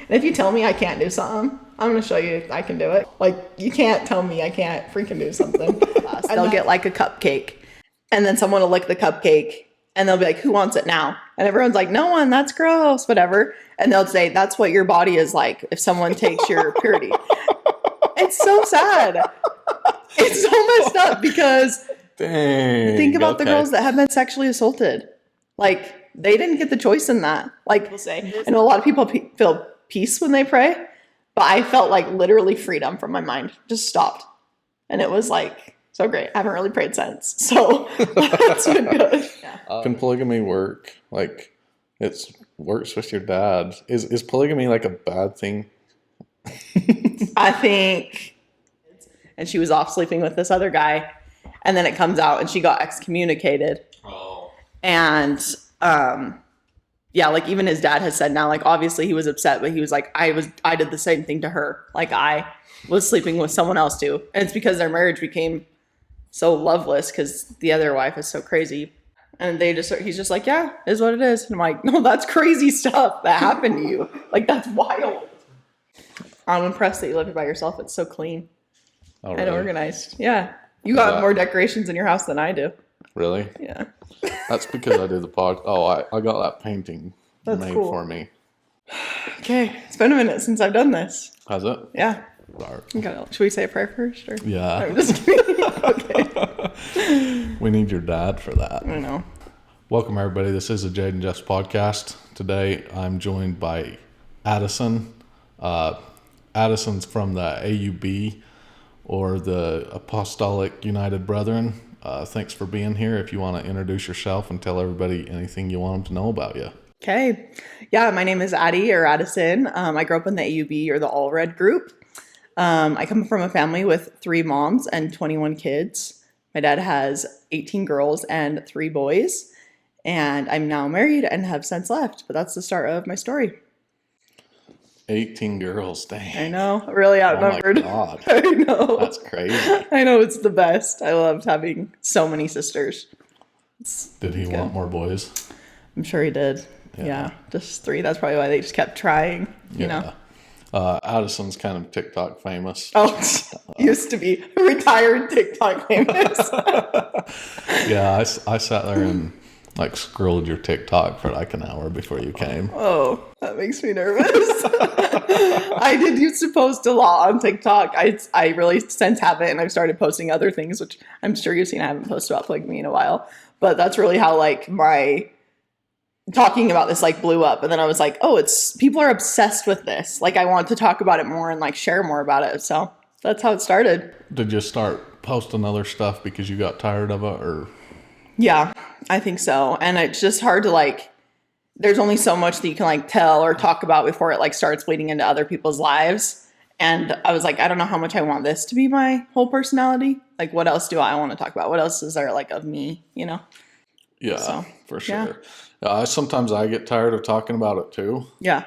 And if you tell me I can't do something, I'm going to show you I can do it. Like, you can't tell me I can't freaking do something. They'll get like a cupcake, and then someone will lick the cupcake, and they'll be like, who wants it now? And everyone's like, no one, that's gross, whatever. And they'll say, that's what your body is like if someone takes your purity. It's so sad. It's so messed up because think about the girls that have been sexually assaulted. Like, they didn't get the choice in that. Like, I know a lot of people feel peace when they pray, but I felt like literally freedom from my mind just stopped. And it was like so great. I haven't really prayed since. So that's been good. Yeah. Can polygamy work? Like, it works with your dad. Is polygamy like a bad thing? I think, and she was off sleeping with this other guy, and then it comes out and she got excommunicated. Oh. And yeah, like even his dad has said now, like obviously he was upset, but he was like, I did the same thing to her. Like I was sleeping with someone else too. And it's because their marriage became so loveless because the other wife is so crazy. And he's just like, yeah, it is what it is. And I'm like, no, that's crazy stuff that happened to you. Like, that's wild. I'm impressed that you live by yourself. It's so clean and organized. Yeah. You got more decorations in your house than I do. Really? Yeah. That's because I did the podcast. Oh, I got that painting made for me. Okay. It's been a minute since I've done this. Has it? Yeah. Should we say a prayer first? Or? Yeah. I'm just kidding. Okay. We need your dad for that. I know. Welcome, everybody. This is a Jaden Jeffs podcast. Today, I'm joined by Addison. Addison's from the AUB, or the Apostolic United Brethren. Thanks for being here. If you want to introduce yourself and tell everybody anything you want them to know about you. Okay. Yeah, my name is Addie, or Addison. I grew up in the AUB, or the All Red group. I come from a family with 3 moms and 21 kids. My dad has 18 girls and 3 boys. And I'm now married and have since left. But that's the start of my story. 18 girls, dang. I know, really outnumbered. Oh my God. I know. That's crazy. I know, it's the best. I loved having so many sisters. Did he want more boys? I'm sure he did. Yeah, just 3. That's probably why they just kept trying, you know. Addison's kind of TikTok famous. Oh, used to be retired TikTok famous. Yeah, I sat there and like scrolled your TikTok for like an hour before you came. Oh, that makes me nervous. I did used to post a lot on TikTok. I really since haven't, and I've started posting other things, which I'm sure you've seen. I haven't posted about polygamy in a while, but that's really how like my talking about this like blew up. And then I was like, oh, people are obsessed with this. Like I want to talk about it more and like share more about it. So that's how it started. Did you start posting other stuff because you got tired of it, or? Yeah, I think so. And it's just hard to like, there's only so much that you can like tell or talk about before it like starts bleeding into other people's lives. And I was like, I don't know how much I want this to be my whole personality. Like, what else do I want to talk about? What else is there like of me, you know? Yeah, so, for sure. Yeah. Sometimes I get tired of talking about it too. Yeah.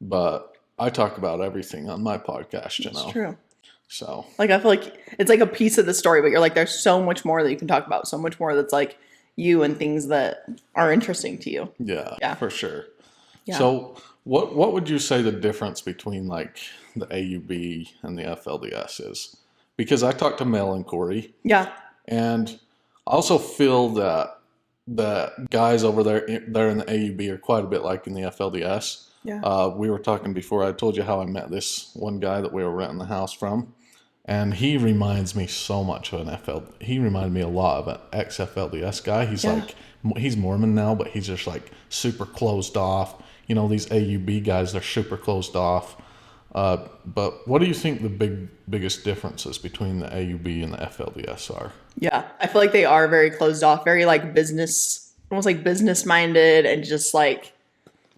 But I talk about everything on my podcast, you know? That's true. So. Like, I feel like it's like a piece of the story, but you're like, there's so much more that you can talk about. So much more that's like you and things that are interesting to you. Yeah. For sure. Yeah. So what would you say the difference between like the AUB and the FLDS is? Because I talked to Mel and Corey. Yeah. And I also feel that the guys over there in the AUB are quite a bit like in the FLDS. Yeah. We were talking before. I told you how I met this one guy that we were renting the house from. And he reminds me so much of he reminded me a lot of an ex-FLDS guy. He's like, he's Mormon now, but he's just like super closed off. You know, these AUB guys, they're super closed off. But what do you think the biggest differences between the AUB and the FLDS are? Yeah, I feel like they are very closed off, very like almost like business minded, and just like,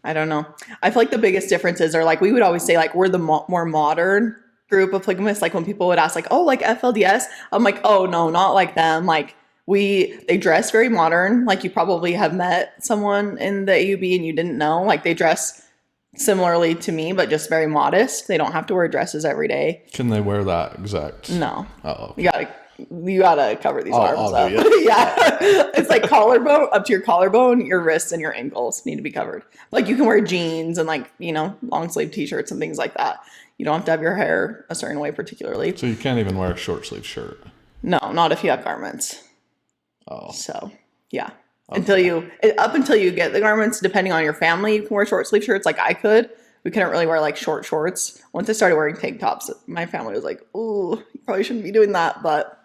I don't know. I feel like the biggest differences are like, we would always say like we're the more modern group of polygamists. Like when people would ask like, oh, like FLDS, I'm like, oh no, not like them. Like they dress very modern. Like you probably have met someone in the AUB and you didn't know. Like they dress similarly to me, but just very modest. They don't have to wear dresses every day. Can they wear that exact? No. Oh, okay. You gotta you gotta cover these arms up. Yeah. It's like collarbone, up to your collarbone, your wrists and your ankles need to be covered. Like you can wear jeans and like, you know, long sleeve t-shirts and things like that. You don't have to have your hair a certain way particularly. So you can't even wear a short sleeve shirt? No, not if you have garments. Oh. So, yeah. Okay. Up until you get the garments, depending on your family, you can wear short sleeve shirts like I could. We couldn't really wear like short shorts. Once I started wearing tank tops, my family was like, "Ooh, you probably shouldn't be doing that." But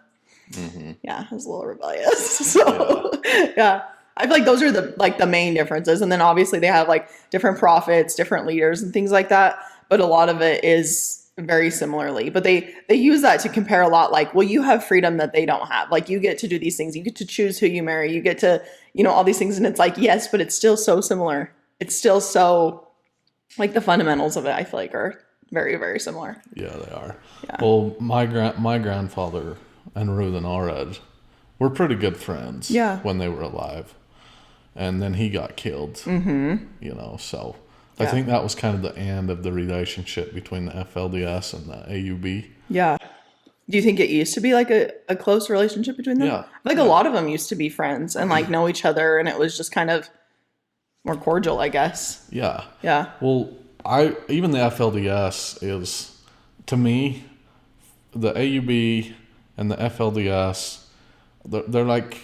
yeah, I was a little rebellious. So yeah, I feel like those are the main differences. And then obviously they have like different prophets, different leaders, and things like that. But a lot of it is very similarly. But they use that to compare a lot. Like, well, you have freedom that they don't have. Like, you get to do these things. You get to choose who you marry. You get to, you know, all these things. And it's like, yes, but it's still so similar. It's still so. Like the fundamentals of it, I feel like are very, very similar. Yeah, they are. Yeah. Well, my grandfather and Ruth and Arad were pretty good friends. Yeah. When they were alive, and then he got killed. Mm-hmm. You know, so I think that was kind of the end of the relationship between the FLDS and the AUB. Yeah. Do you think it used to be like a close relationship between them? Yeah. Like a lot of them used to be friends and like know each other, and it was just kind of more cordial, I guess. Yeah. Yeah. Well, even the FLDS is, to me, the AUB and the FLDS, they're like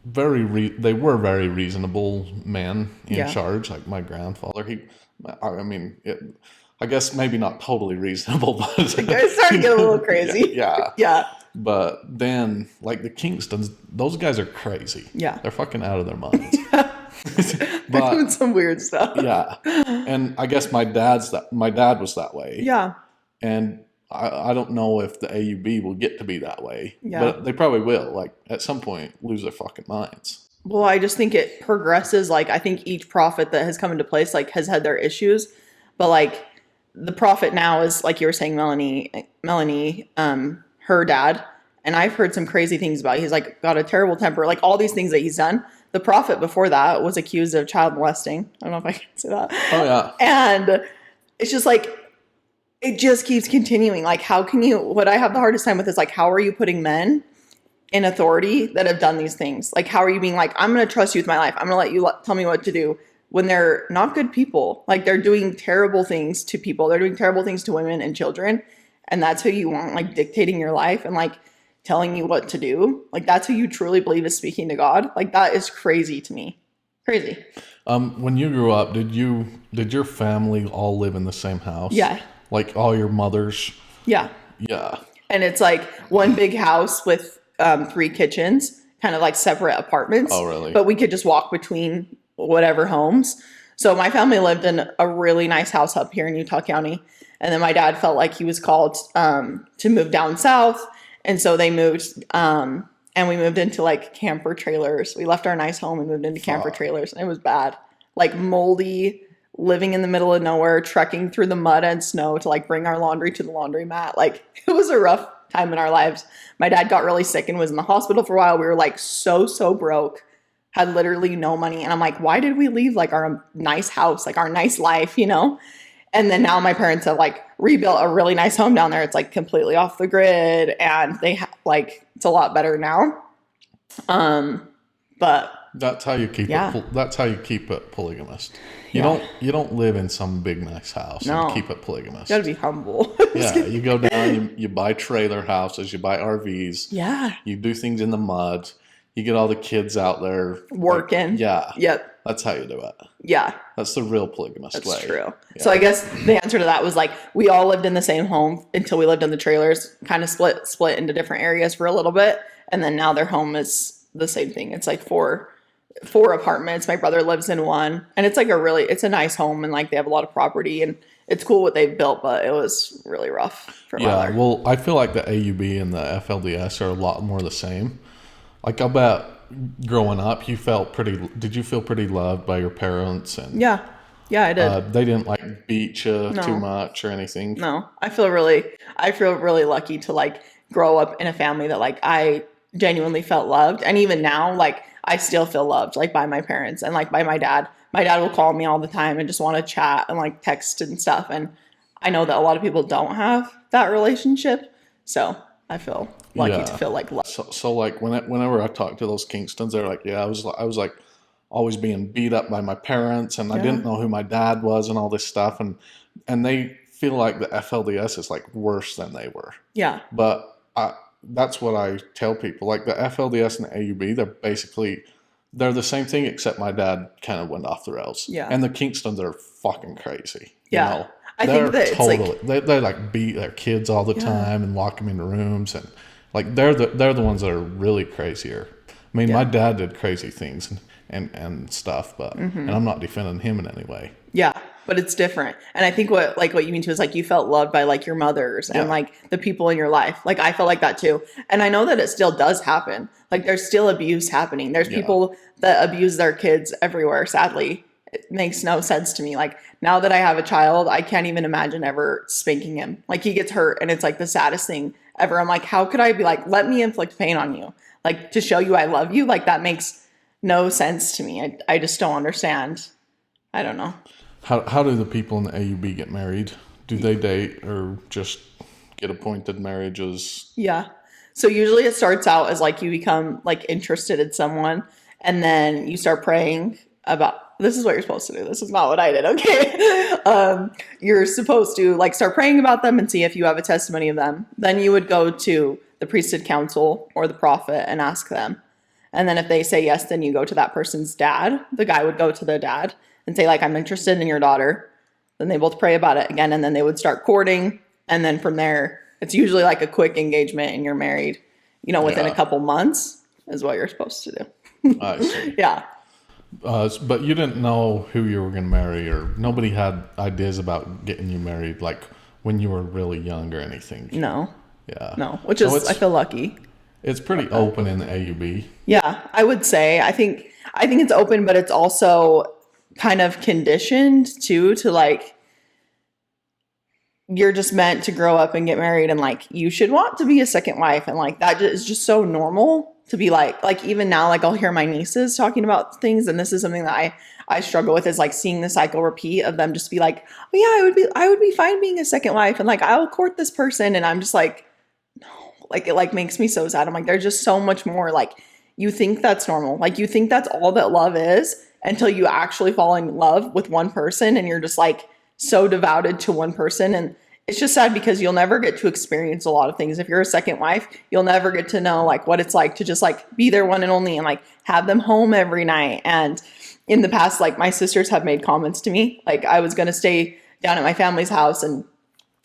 they were very reasonable men in charge. Like my grandfather, I guess maybe not totally reasonable, but It's starting to get a little crazy. Yeah. But then, like the Kingstons, those guys are crazy. Yeah. They're fucking out of their minds. They're doing some weird stuff. Yeah. And I guess my dad was that way. Yeah. And I don't know if the AUB will get to be that way. Yeah. But they probably will, like, at some point, lose their fucking minds. Well, I just think it progresses. Like, I think each prophet that has come into place, like, has had their issues. But, like, the prophet now is, like you were saying, Melanie, her dad. And I've heard some crazy things about it. He's, like, got a terrible temper. Like, all these things that he's done. The prophet before that was accused of child molesting. I don't know if I can say that. Oh, yeah. And it's just, like, it just keeps continuing. Like, how can you, what I have the hardest time with is, like, how are you putting men in authority that have done these things? Like, how are you being like, I'm going to trust you with my life. I'm going to let you tell me what to do, when they're not good people. Like, they're doing terrible things to people. They're doing terrible things to women and children. And that's who you want, like, dictating your life and, like, telling you what to do. Like, that's who you truly believe is speaking to God. Like, that is crazy to me. Crazy. When you grew up, did your family all live in the same house? Yeah. Like all your mothers? Yeah. Yeah. And it's like one big house with 3 kitchens, kind of like separate apartments. Oh, really? But we could just walk between whatever homes. So my family lived in a really nice house up here in Utah County. And then my dad felt like he was called to move down south. And so they moved, and we moved into like camper trailers. We left our nice home and moved into camper trailers. And it was bad. Like moldy, living in the middle of nowhere, trekking through the mud and snow to like bring our laundry to the laundromat. Like, it was a rough time in our lives. My dad got really sick and was in the hospital for a while. We were like so broke, had literally no money. And I'm like, why did we leave like our nice house, like our nice life, you know? And then now my parents have like rebuilt a really nice home down there. It's like completely off the grid, and they it's a lot better now. But that's how you keep it. That's how you keep it polygamist. You don't live in some big nice house and keep it polygamist. You gotta be humble. Yeah, you go down, you buy trailer houses, you buy RVs. Yeah. You do things in the mud. You get all the kids out there working. Like, yeah. Yep. That's how you do it. Yeah. That's the real polygamist way. That's true. Yeah. So I guess the answer to that was like, we all lived in the same home until we lived in the trailers, kind of split into different areas for a little bit. And then now their home is the same thing. It's like four apartments. My brother lives in one, and it's like it's a nice home, and like they have a lot of property, and it's cool what they've built, but it was really rough for a while there. Well, I feel like the AUB and the FLDS are a lot more the same. Like, I'll bet growing up, did you feel pretty loved by your parents? And yeah, I did. They didn't like beat you too much or anything. No, I feel really lucky to like grow up in a family that like I genuinely felt loved. And even now, like, I still feel loved, like, by my parents and like by my dad. My dad will call me all the time and just want to chat and like text and stuff. And I know that a lot of people don't have that relationship. So I feel lucky to feel like love. So like whenever I talk to those Kingstons, they're like, yeah, I was like always being beat up by my parents, and I didn't know who my dad was and all this stuff, and they feel like the FLDS is like worse than they were. Yeah. But that's what I tell people. Like the FLDS and the AUB, they're the same thing, except my dad kind of went off the rails. Yeah. And the Kingstons are fucking crazy. Yeah. You know? I think that totally, it's like they like beat their kids all the time and lock them in rooms, and like they're the ones that are really crazier. I mean, my dad did crazy things and stuff, but and I'm not defending him in any way. Yeah. But it's different. And I think what you mean too is like you felt loved by like your mothers and like the people in your life. Like I felt like that too. And I know that it still does happen. Like there's still abuse happening. There's people that abuse their kids everywhere, sadly. It makes no sense to me. Like now that I have a child, I can't even imagine ever spanking him. Like he gets hurt and it's like the saddest thing ever. I'm like, how could I be like, let me inflict pain on you? Like to show you I love you? Like that makes no sense to me. I just don't understand. I don't know. How do the people in the AUB get married? Do they date or just get appointed marriages? Yeah. So usually it starts out as like you become like interested in someone, and then you start praying about, this is what you're supposed to do. This is not what I did. Okay. You're supposed to like start praying about them and see if you have a testimony of them. Then you would go to the priesthood council or the prophet and ask them. And then if they say yes, then you go to that person's dad. The guy would go to the dad and say like, I'm interested in your daughter. Then they both pray about it again. And then they would start courting. And then from there, it's usually like a quick engagement and you're married, within a couple months is what you're supposed to do. I see. Yeah. But you didn't know who you were going to marry, or nobody had ideas about getting you married like when you were really young or anything. No. Yeah. No, which is, I feel lucky. It's pretty open in the AUB. Yeah, I would say. I think it's open, but it's also kind of conditioned too to like, you're just meant to grow up and get married, and like you should want to be a second wife, and like that is just so normal to be like even now, like I'll hear my nieces talking about things, and this is something that I struggle with, is like seeing the cycle repeat of them just be like, oh yeah, I would be fine being a second wife, and like I'll court this person, and I'm just like, no, like it like makes me so sad. I'm like, there's just so much more. Like you think that's normal, like you think that's all that love is, until you actually fall in love with one person and you're just like so devoted to one person. And it's just sad because you'll never get to experience a lot of things. If you're a second wife, you'll never get to know like what it's like to just like be their one and only and like have them home every night. And in the past, like my sisters have made comments to me, like I was going to stay down at my family's house and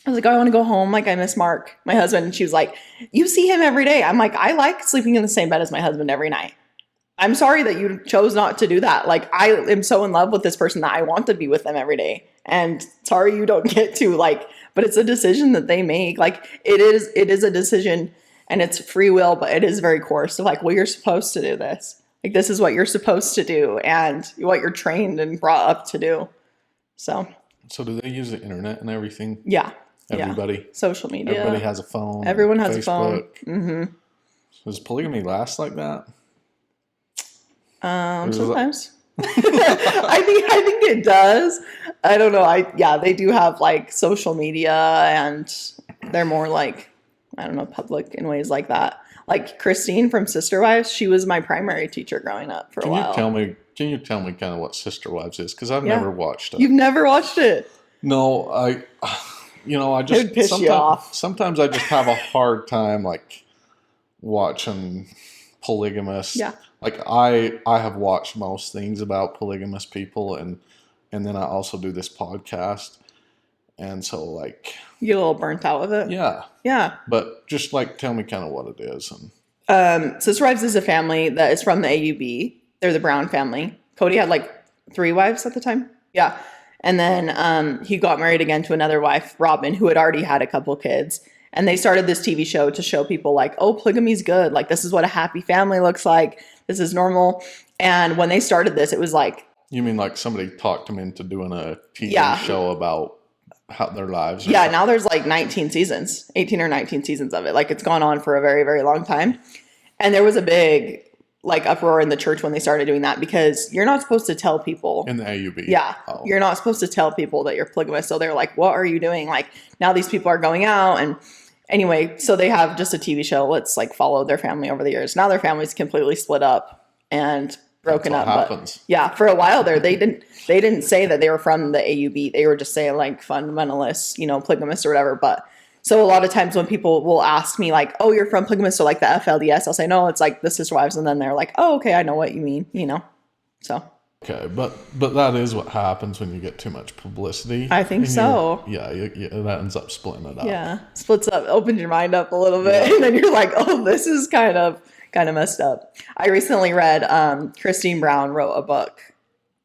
I was like, oh, I want to go home. Like I miss Mark, my husband. And she was like, you see him every day. I'm like, I like sleeping in the same bed as my husband every night. I'm sorry that you chose not to do that. Like I am so in love with this person that I want to be with them every day. And sorry you don't get to, like, but it's a decision that they make. Like it is a decision and it's free will, but it is very coarse. So like, well, you're supposed to do this. Like this is what you're supposed to do and what you're trained and brought up to do. So do they use the internet and everything? Yeah. Everybody. Yeah. Social media. Everybody has a phone. Everyone has a phone. Mm-hmm. Does polygamy last like that? Sometimes. I think it does. I don't know. They do have like social media and they're more like, I don't know, public in ways like that. Like Christine from Sister Wives, she was my primary teacher growing up for a while. Can you tell me kind of what Sister Wives is? Because I've never watched it. You've never watched it? No, I just it would piss you off. Sometimes I just have a hard time like watching polygamists. Yeah. Like I have watched most things about polygamous people, and then I also do this podcast, and so like you get a little burnt out with it. Yeah. But just like tell me kind of what it is. And Sister Wives is a family that is from the AUB. They're the Brown family. Cody had like 3 wives at the time. Yeah, and then he got married again to another wife, Robin, who had already had a couple kids. And they started this TV show to show people like, oh, polygamy's good. Like, this is what a happy family looks like. This is normal. And when they started this, it was like... You mean like somebody talked them into doing a TV show about how their lives? Yeah, now there's like 19 seasons, 18 or 19 seasons of it. Like, it's gone on for a very, very long time. And there was a big like uproar in the church when they started doing that, because you're not supposed to tell people. In the AUB? Yeah. Oh. You're not supposed to tell people that you're polygamous. So they're like, what are you doing? Like, now these people are going out and Anyway, so they have just a TV show. Let's like follow their family over the years. Now their family's completely split up and broken up. Happens. But yeah, for a while there, they didn't say that they were from the AUB. They were just saying like fundamentalists, polygamists or whatever. But so a lot of times when people will ask me like, oh, you're from polygamist or like the FLDS, I'll say, no, it's like the sister wives. And then they're like, oh, okay, I know what you mean, so. Okay, but that is what happens when you get too much publicity. I think so. That ends up splitting it up. Yeah, splits up, opens your mind up a little bit, and then you're like, oh, this is kind of messed up. I recently read Christine Brown wrote a book.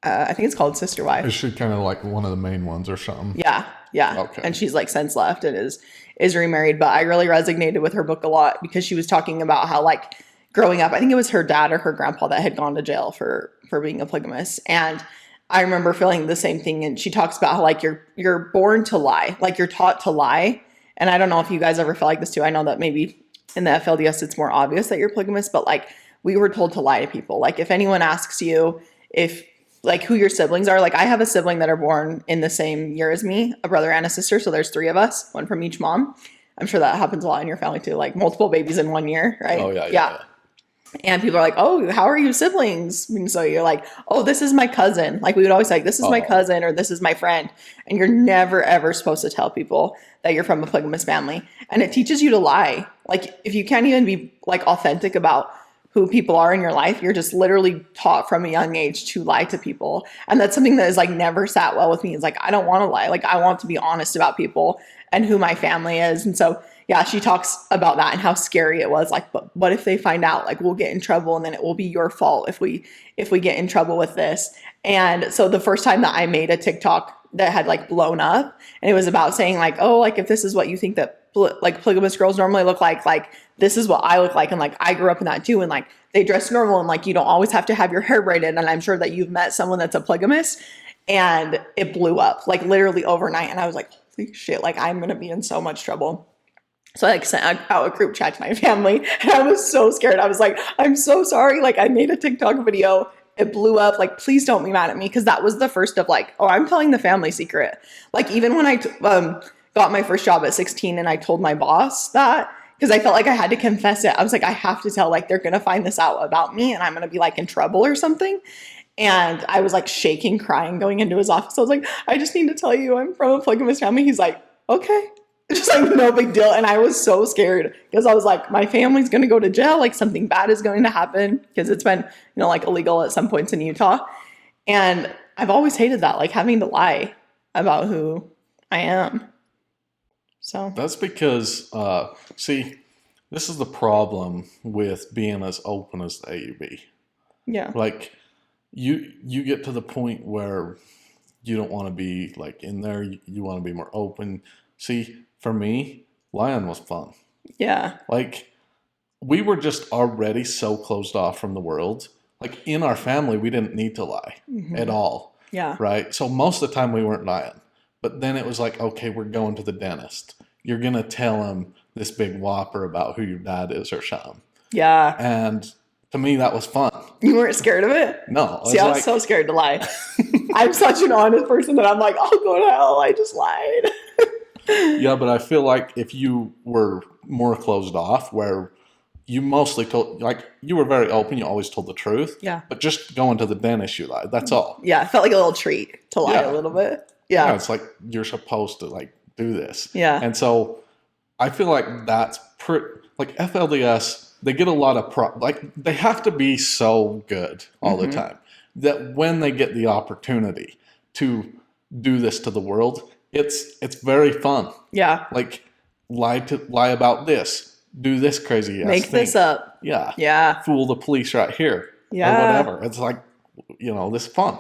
I think it's called Sister Wife. Is she kind of like one of the main ones or something? Yeah. Okay. And she's like since left and is remarried, but I really resonated with her book a lot because she was talking about how like growing up, I think it was her dad or her grandpa that had gone to jail for being a polygamist. And I remember feeling the same thing. And she talks about how like you're born to lie, like you're taught to lie. And I don't know if you guys ever feel like this too. I know that maybe in the FLDS, it's more obvious that you're polygamist, but like we were told to lie to people. Like if anyone asks you if like who your siblings are, like I have a sibling that are born in the same year as me, a brother and a sister. So there's 3 of us, one from each mom. I'm sure that happens a lot in your family too, like multiple babies in 1 year, right? Oh yeah. And people are like, oh, how are you siblings? And so you're like, oh, this is my cousin. Like we would always say, this is my cousin or this is my friend. And you're never, ever supposed to tell people that you're from a polygamous family. And it teaches you to lie. Like if you can't even be like authentic about who people are in your life, you're just literally taught from a young age to lie to people. And that's something that is like never sat well with me. It's like, I don't want to lie. Like I want to be honest about people and who my family is. And so yeah, she talks about that and how scary it was. Like, but what if they find out? Like, we'll get in trouble, and then it will be your fault if we get in trouble with this. And so the first time that I made a TikTok that had like blown up, and it was about saying like, oh, like if this is what you think that like polygamous girls normally look like this is what I look like, and like I grew up in that too, and like they dress normal, and like you don't always have to have your hair braided. And I'm sure that you've met someone that's a polygamist, and it blew up like literally overnight. And I was like, holy shit, like I'm gonna be in so much trouble. So I like sent out a group chat to my family, and I was so scared. I was like, I'm so sorry. Like I made a TikTok video. It blew up. Like, please don't be mad at me. Cause that was the first of like, oh, I'm telling the family secret. Like even when I got my first job at 16 and I told my boss that, cause I felt like I had to confess it. I was like, I have to tell, like, they're going to find this out about me and I'm going to be like in trouble or something. And I was like shaking, crying, going into his office. I was like, I just need to tell you I'm from a polygamous family. He's like, okay. It's just like no big deal. And I was so scared because I was like, my family's going to go to jail. Like something bad is going to happen because it's been, like illegal at some points in Utah. And I've always hated that, like having to lie about who I am. So that's because, see, this is the problem with being as open as the AUB. Yeah. Like you get to the point where you don't want to be like in there. You want to be more open. See, for me, lying was fun. Yeah. Like, we were just already so closed off from the world. Like, in our family, we didn't need to lie at all. Yeah. Right? So, most of the time, we weren't lying. But then it was like, okay, we're going to the dentist. You're going to tell him this big whopper about who your dad is or something. Yeah. And to me, that was fun. You weren't scared of it? No. See, I was so scared to lie. I'm such an honest person that I'm like, I'll go to hell. I just lied. Yeah, but I feel like if you were more closed off, where you mostly told, like, you were very open, you always told the truth. Yeah. But just going to the dentist, you lied. That's all. Yeah, it felt like a little treat to lie a little bit. Yeah. It's like you're supposed to, like, do this. Yeah. And so I feel like that's like FLDS, they get a lot of like, they have to be so good all the time that when they get the opportunity to do this to the world, it's very fun. Yeah. Like lie about this, do this crazy ass Make thing. this up. Yeah. Yeah. Fool the police right here. Yeah. Or whatever. It's like, this is fun.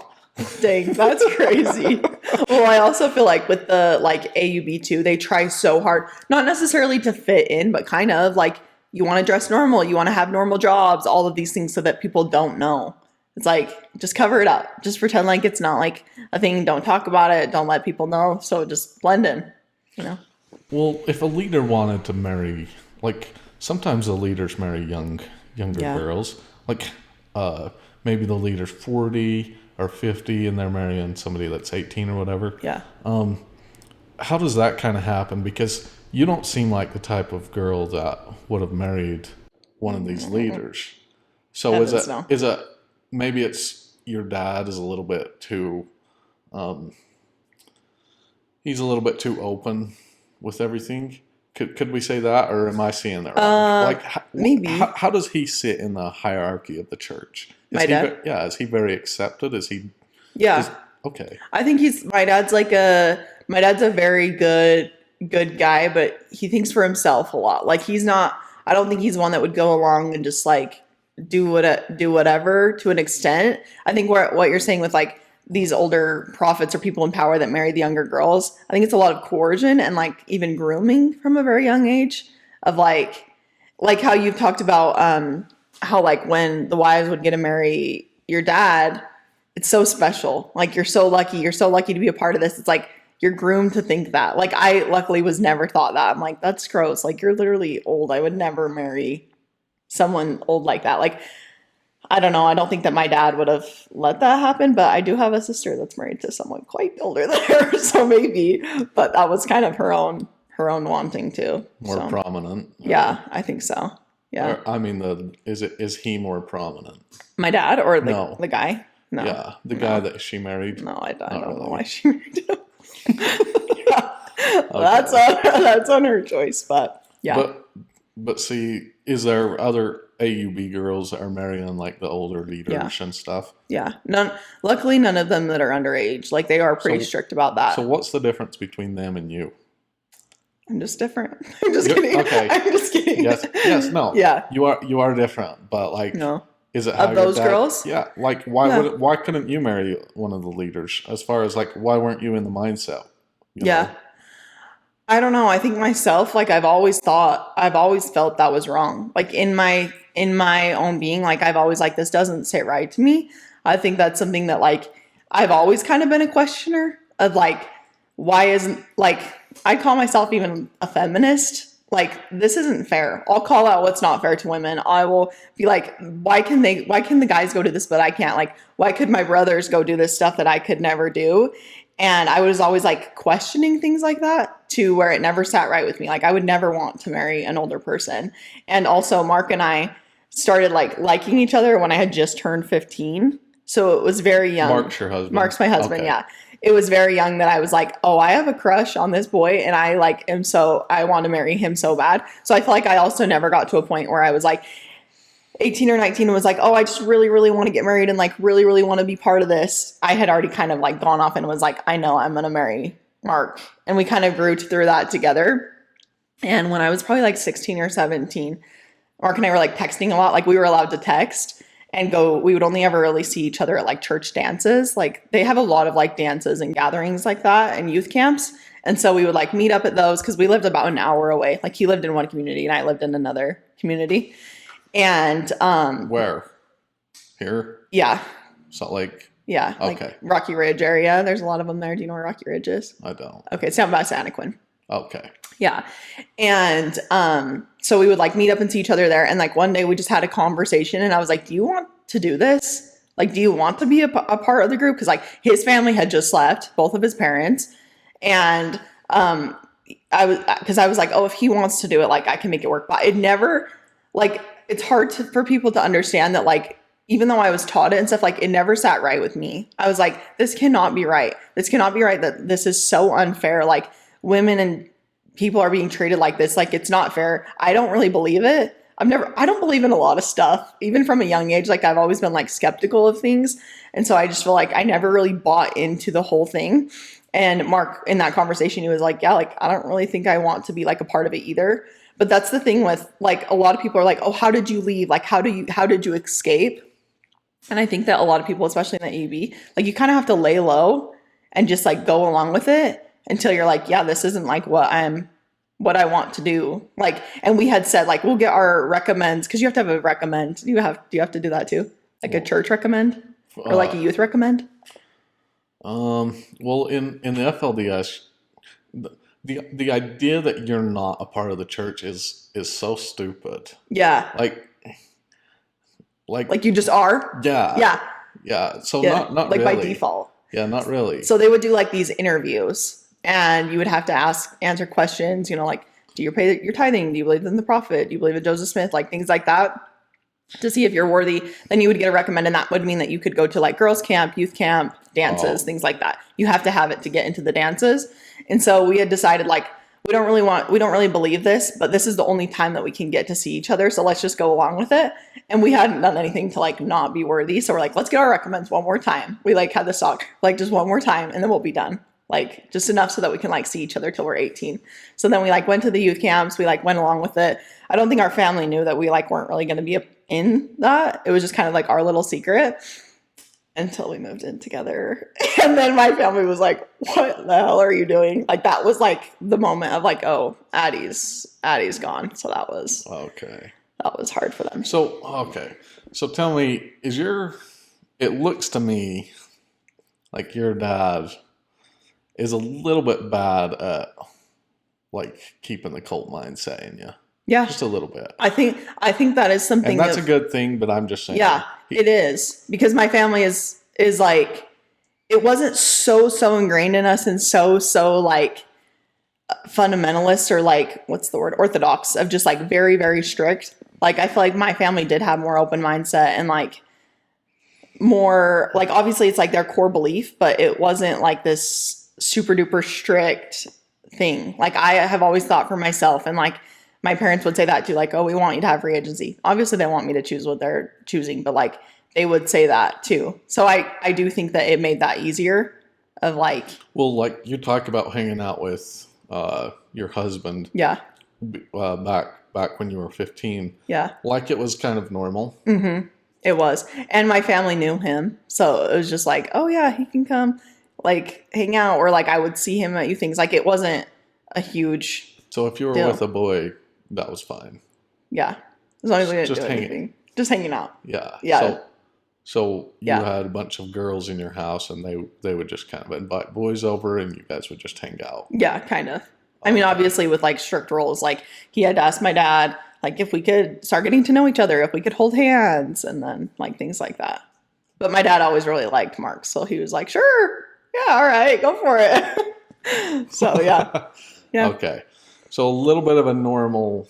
Dang, that's crazy. Well, I also feel like with the like AUB too, they try so hard, not necessarily to fit in, but kind of like you want to dress normal, you want to have normal jobs, all of these things so that people don't know. It's like, just cover it up. Just pretend like it's not like a thing. Don't talk about it. Don't let people know. So just blend in, Well, if a leader wanted to marry, like sometimes the leaders marry younger girls. Like maybe the leader's 40 or 50 and they're marrying somebody that's 18 or whatever. Yeah. how does that kind of happen? Because you don't seem like the type of girl that would have married one of these leaders. So is it maybe it's your dad is a little bit too he's a little bit too open with everything? Could we say that, or am I seeing that wrong? Maybe. How does he sit in the hierarchy of the church? My dad? Is he very accepted? Is he? Yeah. Okay. I think my dad's a very good guy, but he thinks for himself a lot. Like I don't think he's one that would go along and just like do whatever to an extent. I think what you're saying with like these older prophets or people in power that marry the younger girls, I think it's a lot of coercion and like even grooming from a very young age of like how you've talked about how like when the wives would get to marry your dad, it's so special. Like you're so lucky to be a part of this. It's like you're groomed to think that. Like I luckily was never thought that. I'm like, that's gross. Like you're literally old. I would never marry someone old like that. Like I don't know. I don't think that my dad would have let that happen, but I do have a sister that's married to someone quite older than her, so maybe. But that was kind of her own wanting to. More prominent. Yeah, I think so. Yeah. Or, I mean, is he more prominent? My dad or the guy? No. Yeah, the guy that she married. No, I don't know why she married him. Yeah. Okay. That's on her choice, but yeah. But see, is there other AUB girls that are marrying like the older leaders and stuff? Yeah. Luckily, none of them that are underage. Like they are pretty strict about that. So what's the difference between them and you? I'm just different. I'm just kidding. Okay. I'm just kidding. Yes, no. Yeah. You are different, but like no. Is it of those girls? Yeah. Like why couldn't you marry one of the leaders? As far as like why weren't you in the mindset? You know? I don't know. I think myself, like I've always felt that was wrong. Like in my own being, like I've always like, this doesn't sit right to me. I think that's something that like, I've always kind of been a questioner of like, why isn't like, I call myself even a feminist. Like, this isn't fair. I'll call out what's not fair to women. I will be like, why can the guys go do this, but I can't? Like, why could my brothers go do this stuff that I could never do? And I was always like questioning things like that to where it never sat right with me. Like I would never want to marry an older person. And also Mark and I started like liking each other when I had just turned 15. So it was very young. Mark's your husband. Mark's my husband. Okay. Yeah. It was very young that I was like, oh, I have a crush on this boy and I like him. So I want to marry him so bad. So I feel like I also never got to a point where I was like 18 or 19 and was like, oh, I just really, really want to get married and like really, really want to be part of this. I had already kind of like gone off and was like, I know I'm going to marry Mark. And we kind of grew through that together. And when I was probably like 16 or 17, Mark and I were like texting a lot. Like we were allowed to text and we would only ever really see each other at like church dances. Like they have a lot of like dances and gatherings like that and youth camps. And so we would like meet up at those because we lived about an hour away. Like he lived in one community and I lived in another community. And where? Here? Yeah. Salt Lake? Yeah. Okay. Like Rocky Ridge area. There's a lot of them there. Do you know where Rocky Ridge is? I don't. Okay. It's down by Santaquin. Okay. Yeah. And so we would like meet up and see each other there. And like one day we just had a conversation and I was like, do you want to do this? Like, do you want to be a part of the group? Because like his family had just left, both of his parents. And I was like, oh, if he wants to do it, like I can make it work. But it never like, it's hard for people to understand that like, even though I was taught it and stuff, like it never sat right with me. I was like, this cannot be right. This cannot be right that this is so unfair. Like women and people are being treated like this. Like it's not fair. I don't really believe it. I don't believe in a lot of stuff, even from a young age. Like I've always been like skeptical of things. And so I just feel like I never really bought into the whole thing. And Mark, in that conversation, he was like, yeah, like I don't really think I want to be like a part of it either. But that's the thing with like a lot of people are like, oh, how did you leave? Like, how did you escape? And I think that a lot of people, especially in the AUB, like you kind of have to lay low and just like go along with it until you're like, yeah, this isn't like what I want to do. Like, and we had said like, we'll get our recommends. Cause you have to have a recommend. Do you have to do that too? Like a church recommend or like a youth recommend? Well, in the FLDS, the idea that you're not a part of the church is so stupid. Yeah. Like you just are? Yeah. Yeah. Yeah. So not like really. By default. Yeah, not really. So they would do like these interviews and you would have to answer questions, like, do you pay your tithing? Do you believe in the prophet? Do you believe in Joseph Smith? Like things like that, to see if you're worthy. Then you would get a recommend, and that would mean that you could go to like girls camp, youth camp, dances, things like that. You have to have it to get into the dances. And so we had decided, like, we don't really believe this, but this is the only time that we can get to see each other. So let's just go along with it. And we hadn't done anything to like not be worthy. So we're like, let's get our recommends one more time. We like had this talk, like just one more time, and then we'll be done. Like just enough so that we can like see each other till we're 18. So then we like went to the youth camps. We like went along with it. I don't think our family knew that we like weren't really going to be in that. It was just kind of like our little secret until we moved in together. And then my family was like, what the hell are you doing? Like that was like the moment of like, oh, Addie's gone. So that was hard for them. So tell me, it looks to me like your dad is a little bit bad at like keeping the cult mindset in you. Yeah. Just a little bit. I think that is something. And that's a good thing, but I'm just saying. Yeah, it is. Because my family is like, it wasn't so ingrained in us and so like fundamentalist or like, what's the word? Orthodox, of just like very, very strict. Like I feel like my family did have more open mindset and like more, like obviously it's like their core belief, but it wasn't like this super duper strict thing. Like I have always thought for myself, and like my parents would say that too, like, oh, we want you to have free agency. Obviously they want me to choose what they're choosing, but like they would say that too. So I do think that it made that easier of like. Well, like you talk about hanging out with your husband. Yeah. Back when you were 15. Yeah. Like it was kind of normal. Mm-hmm. It was. And my family knew him. So it was just like, oh yeah, he can come like hang out, or like I would see him at you things. Like it wasn't a huge. So if you were deal. with a boy, that was fine. Yeah. As long as we didn't do anything. Just hanging out. Yeah. Yeah. So you had a bunch of girls in your house, and they would just kind of invite boys over, and you guys would just hang out. Yeah, kind of. I mean, obviously with like strict rules, like he had to ask my dad, like if we could start getting to know each other, if we could hold hands, and then like things like that. But my dad always really liked Mark, so he was like, sure, yeah, all right, go for it. So yeah. Yeah. Okay. So a little bit of a normal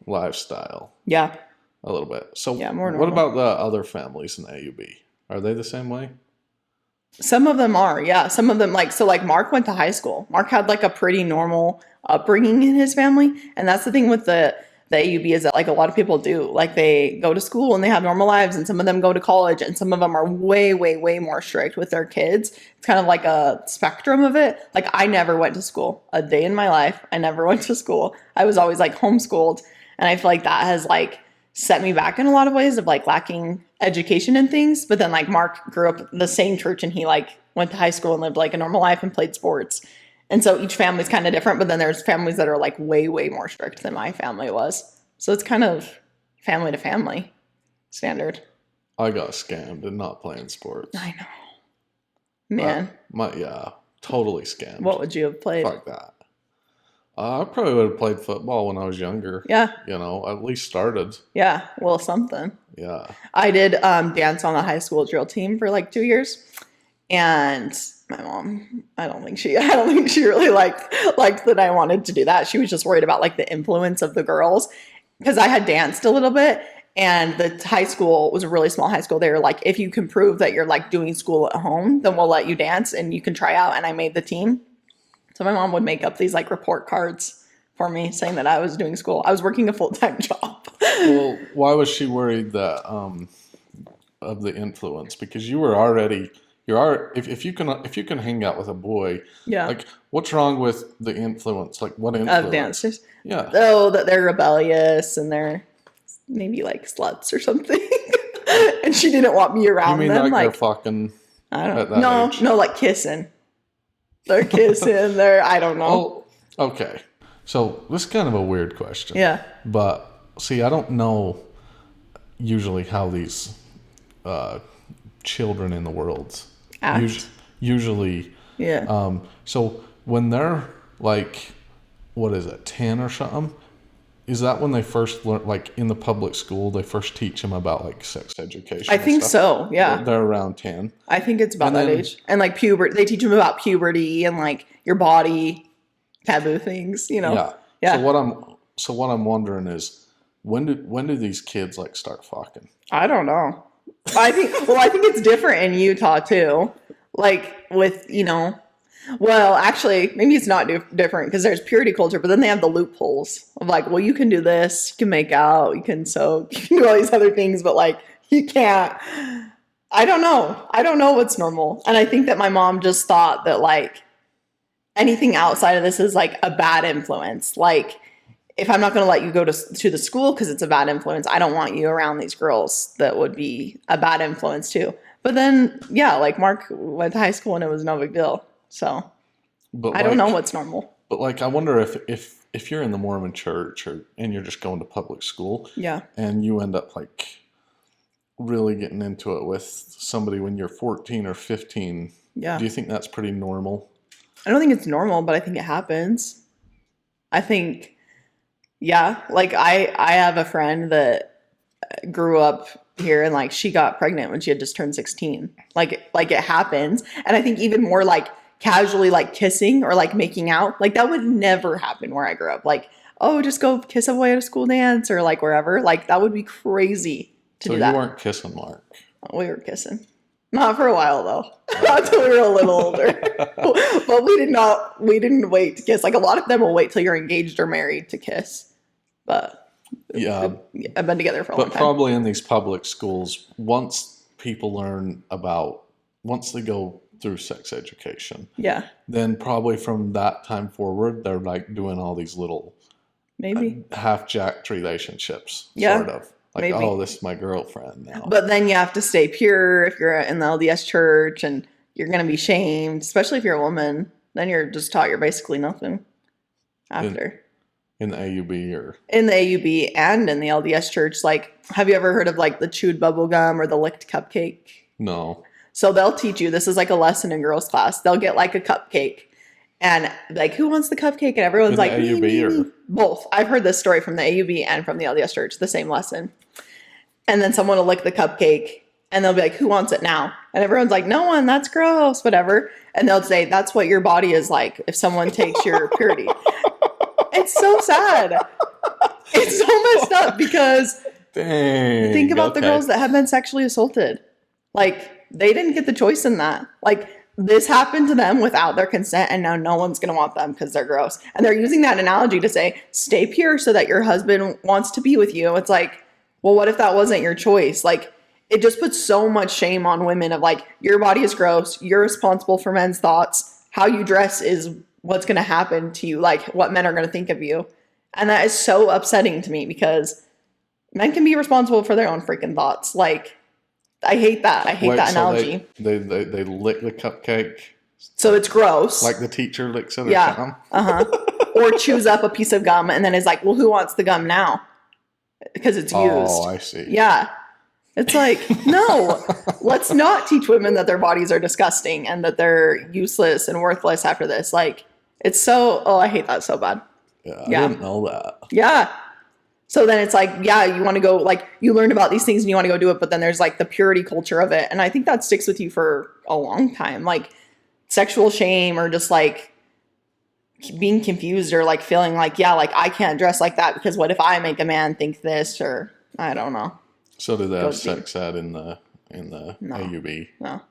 lifestyle. Yeah. A little bit. So yeah, more normal. What about the other families in the AUB? Are they the same way? Some of them are, yeah. Some of them, like, so like Mark went to high school. Mark had like a pretty normal upbringing in his family. And that's the thing with the AUB, is that like a lot of people do. Like they go to school and they have normal lives, and some of them go to college, and some of them are way, way, way more strict with their kids. It's kind of like a spectrum of it. Like I never went to school a day in my life. I never went to school. I was always like homeschooled. And I feel like that has like set me back in a lot of ways of like lacking education and things. But then like Mark grew up in the same church, and he like went to high school and lived like a normal life and played sports. And so each family's kind of different, but then there's families that are like way, way more strict than my family was. So it's kind of family to family standard. I got scammed in not playing sports. I know. Man. Totally scammed. What would you have played? Fuck that. I probably would have played football when I was younger. Yeah. You know, at least started. Yeah. Well, something. Yeah. I did dance on the high school drill team for like 2 years. And my mom, I don't think she really liked that I wanted to do that. She was just worried about like the influence of the girls, because I had danced a little bit, and the high school was a really small high school. They were like, if you can prove that you're like doing school at home, then we'll let you dance and you can try out. And I made the team. So my mom would make up these like report cards for me saying that I was doing school. I was working a full-time job. Well, why was she worried that of the influence? Because you were already, if you can hang out with a boy, yeah. Like what's wrong with the influence? Like what influence? Of dancers? Yeah. Oh, that they're rebellious and they're maybe like sluts or something. And she didn't want me around them. You mean like they're fucking? I don't know. No, like kissing. They're kissing. I don't know. Oh, okay. So this is kind of a weird question. Yeah. But see, I don't know usually how these children in the world act. Usually. Yeah. So when they're like, what is it, 10 or something? Is that when they first learn, like in the public school, they first teach them about like sex education? I think so, yeah. They're around 10. I think it's about that age. And like puberty, they teach them about puberty and like your body, taboo things, you know? Yeah. Yeah. So what I'm wondering is when do these kids like start fucking? I don't know. I think it's different in Utah too. Like with, you know, well, actually, maybe it's not different because there's purity culture, but then they have the loopholes of like, well, you can do this, you can make out, you can soak, you can do all these other things, but like you can't. I don't know. I don't know what's normal. And I think that my mom just thought that like anything outside of this is like a bad influence. Like if I'm not going to let you go to the school because it's a bad influence, I don't want you around these girls that would be a bad influence too. But then, yeah, like Mark went to high school and it was no big deal. So But I don't know what's normal. But like, I wonder if you're in the Mormon church and you're just going to public school, Yeah. and you end up like really getting into it with somebody when you're 14 or 15. Yeah. Do you think that's pretty normal? I don't think it's normal, but I think it happens. I think, yeah, like I have a friend that grew up here and like she got pregnant when she had just turned 16. Like it happens. And I think even more like casually like kissing or like making out, like that would never happen where I grew up. Like, oh, just go kiss a boy at a school dance or like wherever. Like that would be crazy to do that. So you weren't kissing, Mark? We were kissing. Not for a while though. Not until we were a little older. But we didn't wait to kiss. Like a lot of them will wait till you're engaged or married to kiss. But yeah, I've been together for a long time. But probably in these public schools, once they go through sex education, yeah, then probably from that time forward, they're like doing all these little maybe half-jacked relationships, yeah, sort of. Like, maybe. Oh, this is my girlfriend now. But then you have to stay pure if you're in the LDS church, and you're going to be shamed, especially if you're a woman. Then you're just taught you're basically nothing after. In the AUB or? In the AUB and in the LDS church. Like, have you ever heard of like the chewed bubble gum or the licked cupcake? No. So they'll teach you, this is like a lesson in girls class. They'll get like a cupcake and like, who wants the cupcake? And everyone's like, AUB me. Or? Both. I've heard this story from the AUB and from the LDS church, the same lesson. And then someone will lick the cupcake and they'll be like, who wants it now? And everyone's like, no one, that's gross, whatever. And they'll say, that's what your body is like if someone takes your purity. It's so sad. It's so messed up because think about the girls that have been sexually assaulted. Like, they didn't get the choice in that. Like, this happened to them without their consent, and now no one's going to want them because they're gross. And they're using that analogy to say, stay pure so that your husband wants to be with you. It's like, well, what if that wasn't your choice? Like, it just puts so much shame on women of like, your body is gross. You're responsible for men's thoughts. How you dress is what's going to happen to you. Like, what men are going to think of you. And that is so upsetting to me because men can be responsible for their own freaking thoughts. Like, I hate that. I hate that analogy. They lick the cupcake. So it's gross. Like the teacher licks it or something? Or chews up a piece of gum and then is like, well, who wants the gum now? Because it's used. Oh, I see. Yeah. It's like, no, let's not teach women that their bodies are disgusting and that they're useless and worthless after this. Like, it's so, I hate that so bad. Yeah, I didn't know that. Yeah. So then it's like, yeah, you want to go, like, you learned about these things and you want to go do it, but then there's like the purity culture of it. And I think that sticks with you for a long time. Like sexual shame or just like being confused or like feeling like, yeah, like I can't dress like that because what if I make a man think this, or I don't know. So did they have sex ed in the AUB? No.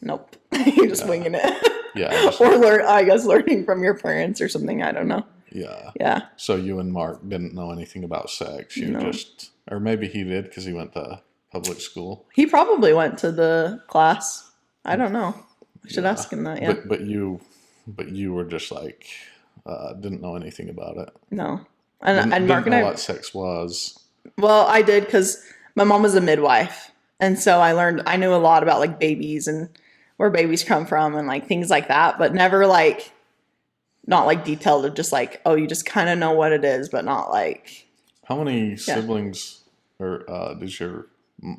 Nope. You're just winging it. Yeah. Or learning from your parents or something. I don't know. Yeah. Yeah. So you and Mark didn't know anything about sex. You just, or maybe he did because he went to public school. He probably went to the class. I don't know. I should ask him that. Yeah. But you were just like, didn't know anything about it. No. And Mark didn't know what sex was. Well, I did because my mom was a midwife. And so I knew a lot about like babies and where babies come from and like things like that, but never like, not like detailed of just like, oh, you just kind of know what it is, but not like. How many siblings or does your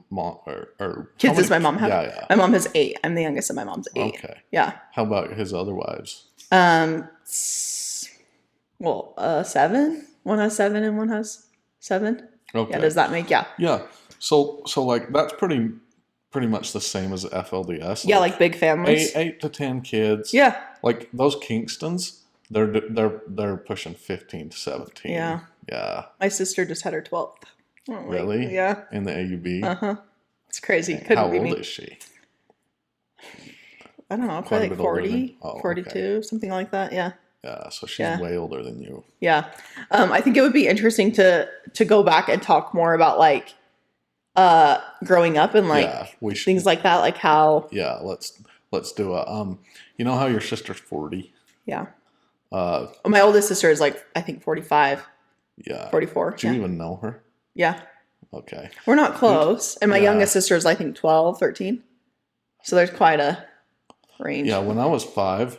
mom or kids does my mom have? Yeah. My mom has 8. I'm the youngest and my mom's 8. Okay. Yeah. How about his other wives? 7. One has 7 and one has 7. Okay. Yeah, does that make Yeah. So like that's pretty pretty much the same as FLDS. Yeah, like big families. 8 to 10 kids. Yeah. Like those Kingstons, they're pushing 15 to 17. Yeah. Yeah. My sister just had her 12th. Really? Yeah. In the AUB? Uh-huh. It's crazy. How old is she? I don't know, probably like 40, 42, okay. Something like that. Yeah. Yeah, so she's way older than you. Yeah. I think it would be interesting to go back and talk more about like growing up and like things like that, like how. Yeah, let's do it. You know how your sister's 40? Yeah. My oldest sister is like, I think 45. Yeah. 44. Do you even know her? Yeah. Okay. We're not close. And my youngest sister is, I think, 12, 13. So there's quite a range. Yeah, when I was 5,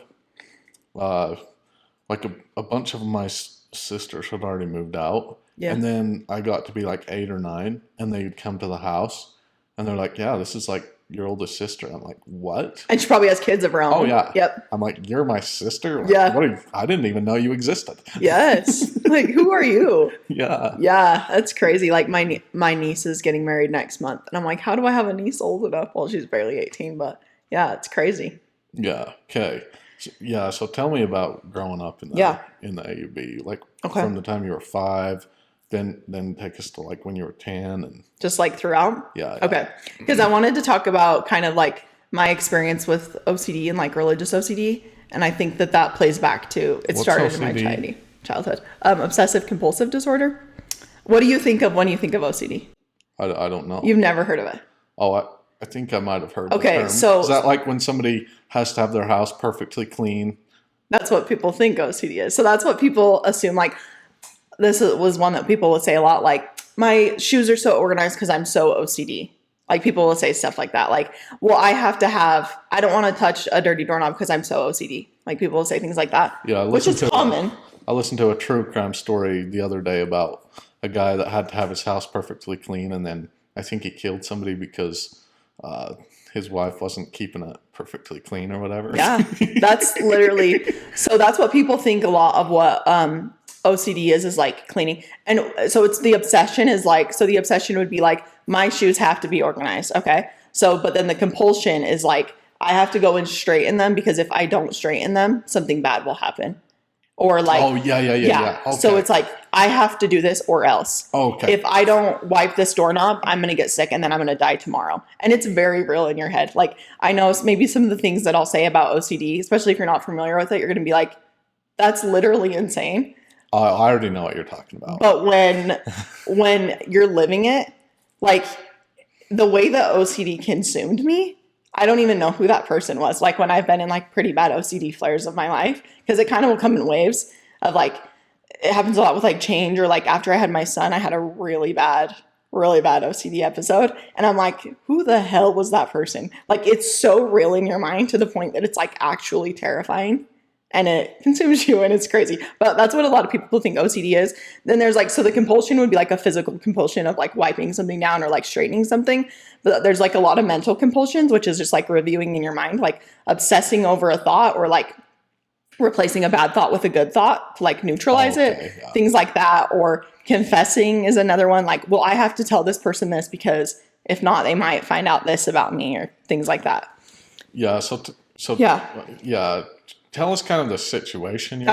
like a bunch of my sisters had already moved out. Yeah. And then I got to be like 8 or 9, and they'd come to the house, and they're like, yeah, this is like your oldest sister. I'm like, what? And she probably has kids of her own. Oh, yeah. Yep. I'm like, you're my sister? Like, yeah. I didn't even know you existed. Yes. Like, who are you? Yeah. Yeah, that's crazy. Like, my niece is getting married next month. And I'm like, how do I have a niece old enough? Well, she's barely 18, but yeah, it's crazy. Yeah. Okay. So tell me about growing up in the AUB. Like, from the time you were 5, then take us to like when you were 10 and just like throughout. Yeah. Okay. Because I wanted to talk about kind of like my experience with OCD and like religious OCD, and I think that plays back to it. Started in my childhood. Obsessive compulsive disorder. What do you think of when you think of OCD? I don't know. You've never heard of it? Oh, I think I might have heard. Okay, the term. So is that like when somebody has to have their house perfectly clean? That's what people think OCD is. So that's what people assume. Like, this was one that people would say a lot, like, my shoes are so organized because I'm so OCD. Like, people will say stuff like that. Like, well, I don't want to touch a dirty doorknob because I'm so OCD. Like, people will say things like that. Yeah, which is common. I listened to a true crime story the other day about a guy that had to have his house perfectly clean, and then I think he killed somebody because his wife wasn't keeping it perfectly clean or whatever. Yeah, that's literally, so that's what people think a lot of what OCD is like cleaning. And so it's the obsession is like, so the obsession would be like, my shoes have to be organized. Okay. So, but then the compulsion is like, I have to go and straighten them because if I don't straighten them, something bad will happen. Or like, oh yeah. Okay. So it's like, I have to do this or else. Okay. If I don't wipe this doorknob, I'm going to get sick and then I'm going to die tomorrow. And it's very real in your head. Like, I know maybe some of the things that I'll say about OCD, especially if you're not familiar with it, you're going to be like, that's literally insane. I already know what you're talking about. But when you're living it, like the way that OCD consumed me, I don't even know who that person was. Like when I've been in like pretty bad OCD flares of my life, because it kind of will come in waves of like, it happens a lot with like change, or like after I had my son, I had a really bad OCD episode. And I'm like, who the hell was that person? Like, it's so real in your mind to the point that it's like actually terrifying. And it consumes you and it's crazy. But that's what a lot of people think OCD is. Then there's like, so the compulsion would be like a physical compulsion of like wiping something down or like straightening something. But there's like a lot of mental compulsions, which is just like reviewing in your mind, like obsessing over a thought or like replacing a bad thought with a good thought to like neutralize it. Yeah. Things like that. Or confessing is another one. Like, well, I have to tell this person this because if not, they might find out this about me or things like that. Yeah. Yeah. Tell us kind of the situation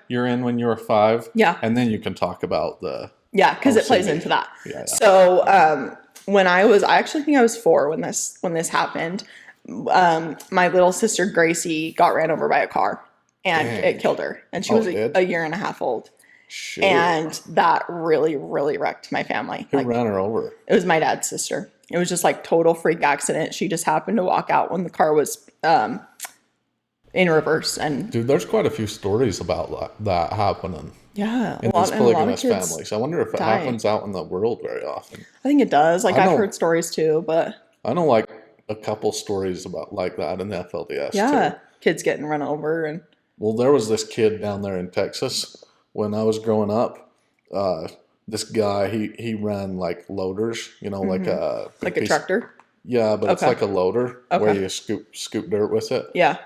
you're in when you were 5. Yeah. And then you can talk about the... Yeah, because it plays into that. Yeah. So when I actually think I was 4 when this happened. My little sister Gracie got ran over by a car and it killed her. And she was a year and a half old. Shit. And that really, really wrecked my family. Who ran her over? It was my dad's sister. It was just like total freak accident. She just happened to walk out when the car was... in reverse. And dude, there's quite a few stories about that happening. Yeah, in these polygamous families. I wonder if it happens out in the world very often. I think it does. Like I've heard stories too, but I know like a couple stories about like that in the FLDS. Yeah, too. Kids getting run over and. Well, there was this kid down there in Texas when I was growing up. This guy, he ran like loaders, like a tractor. Yeah, but it's like a loader where you scoop dirt with it. Yeah.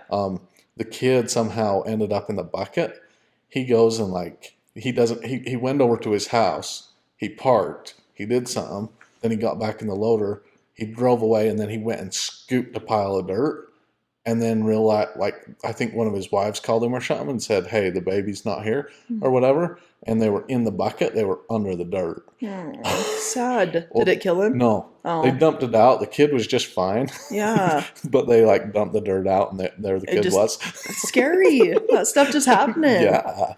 The kid somehow ended up in the bucket. He goes and like, he went over to his house. He parked. He did something. Then he got back in the loader. he drove away, and then he went and scooped a pile of dirt. And then realized, I think one of his wives called him or something and said, hey, the baby's not here or whatever. And they were in the bucket. They were under the dirt. Sad. Well, did it kill him? No. Oh. They dumped it out. The kid was just fine. Yeah. But they dumped the dirt out, and there the kid was. It's scary. That stuff just happening. Yeah.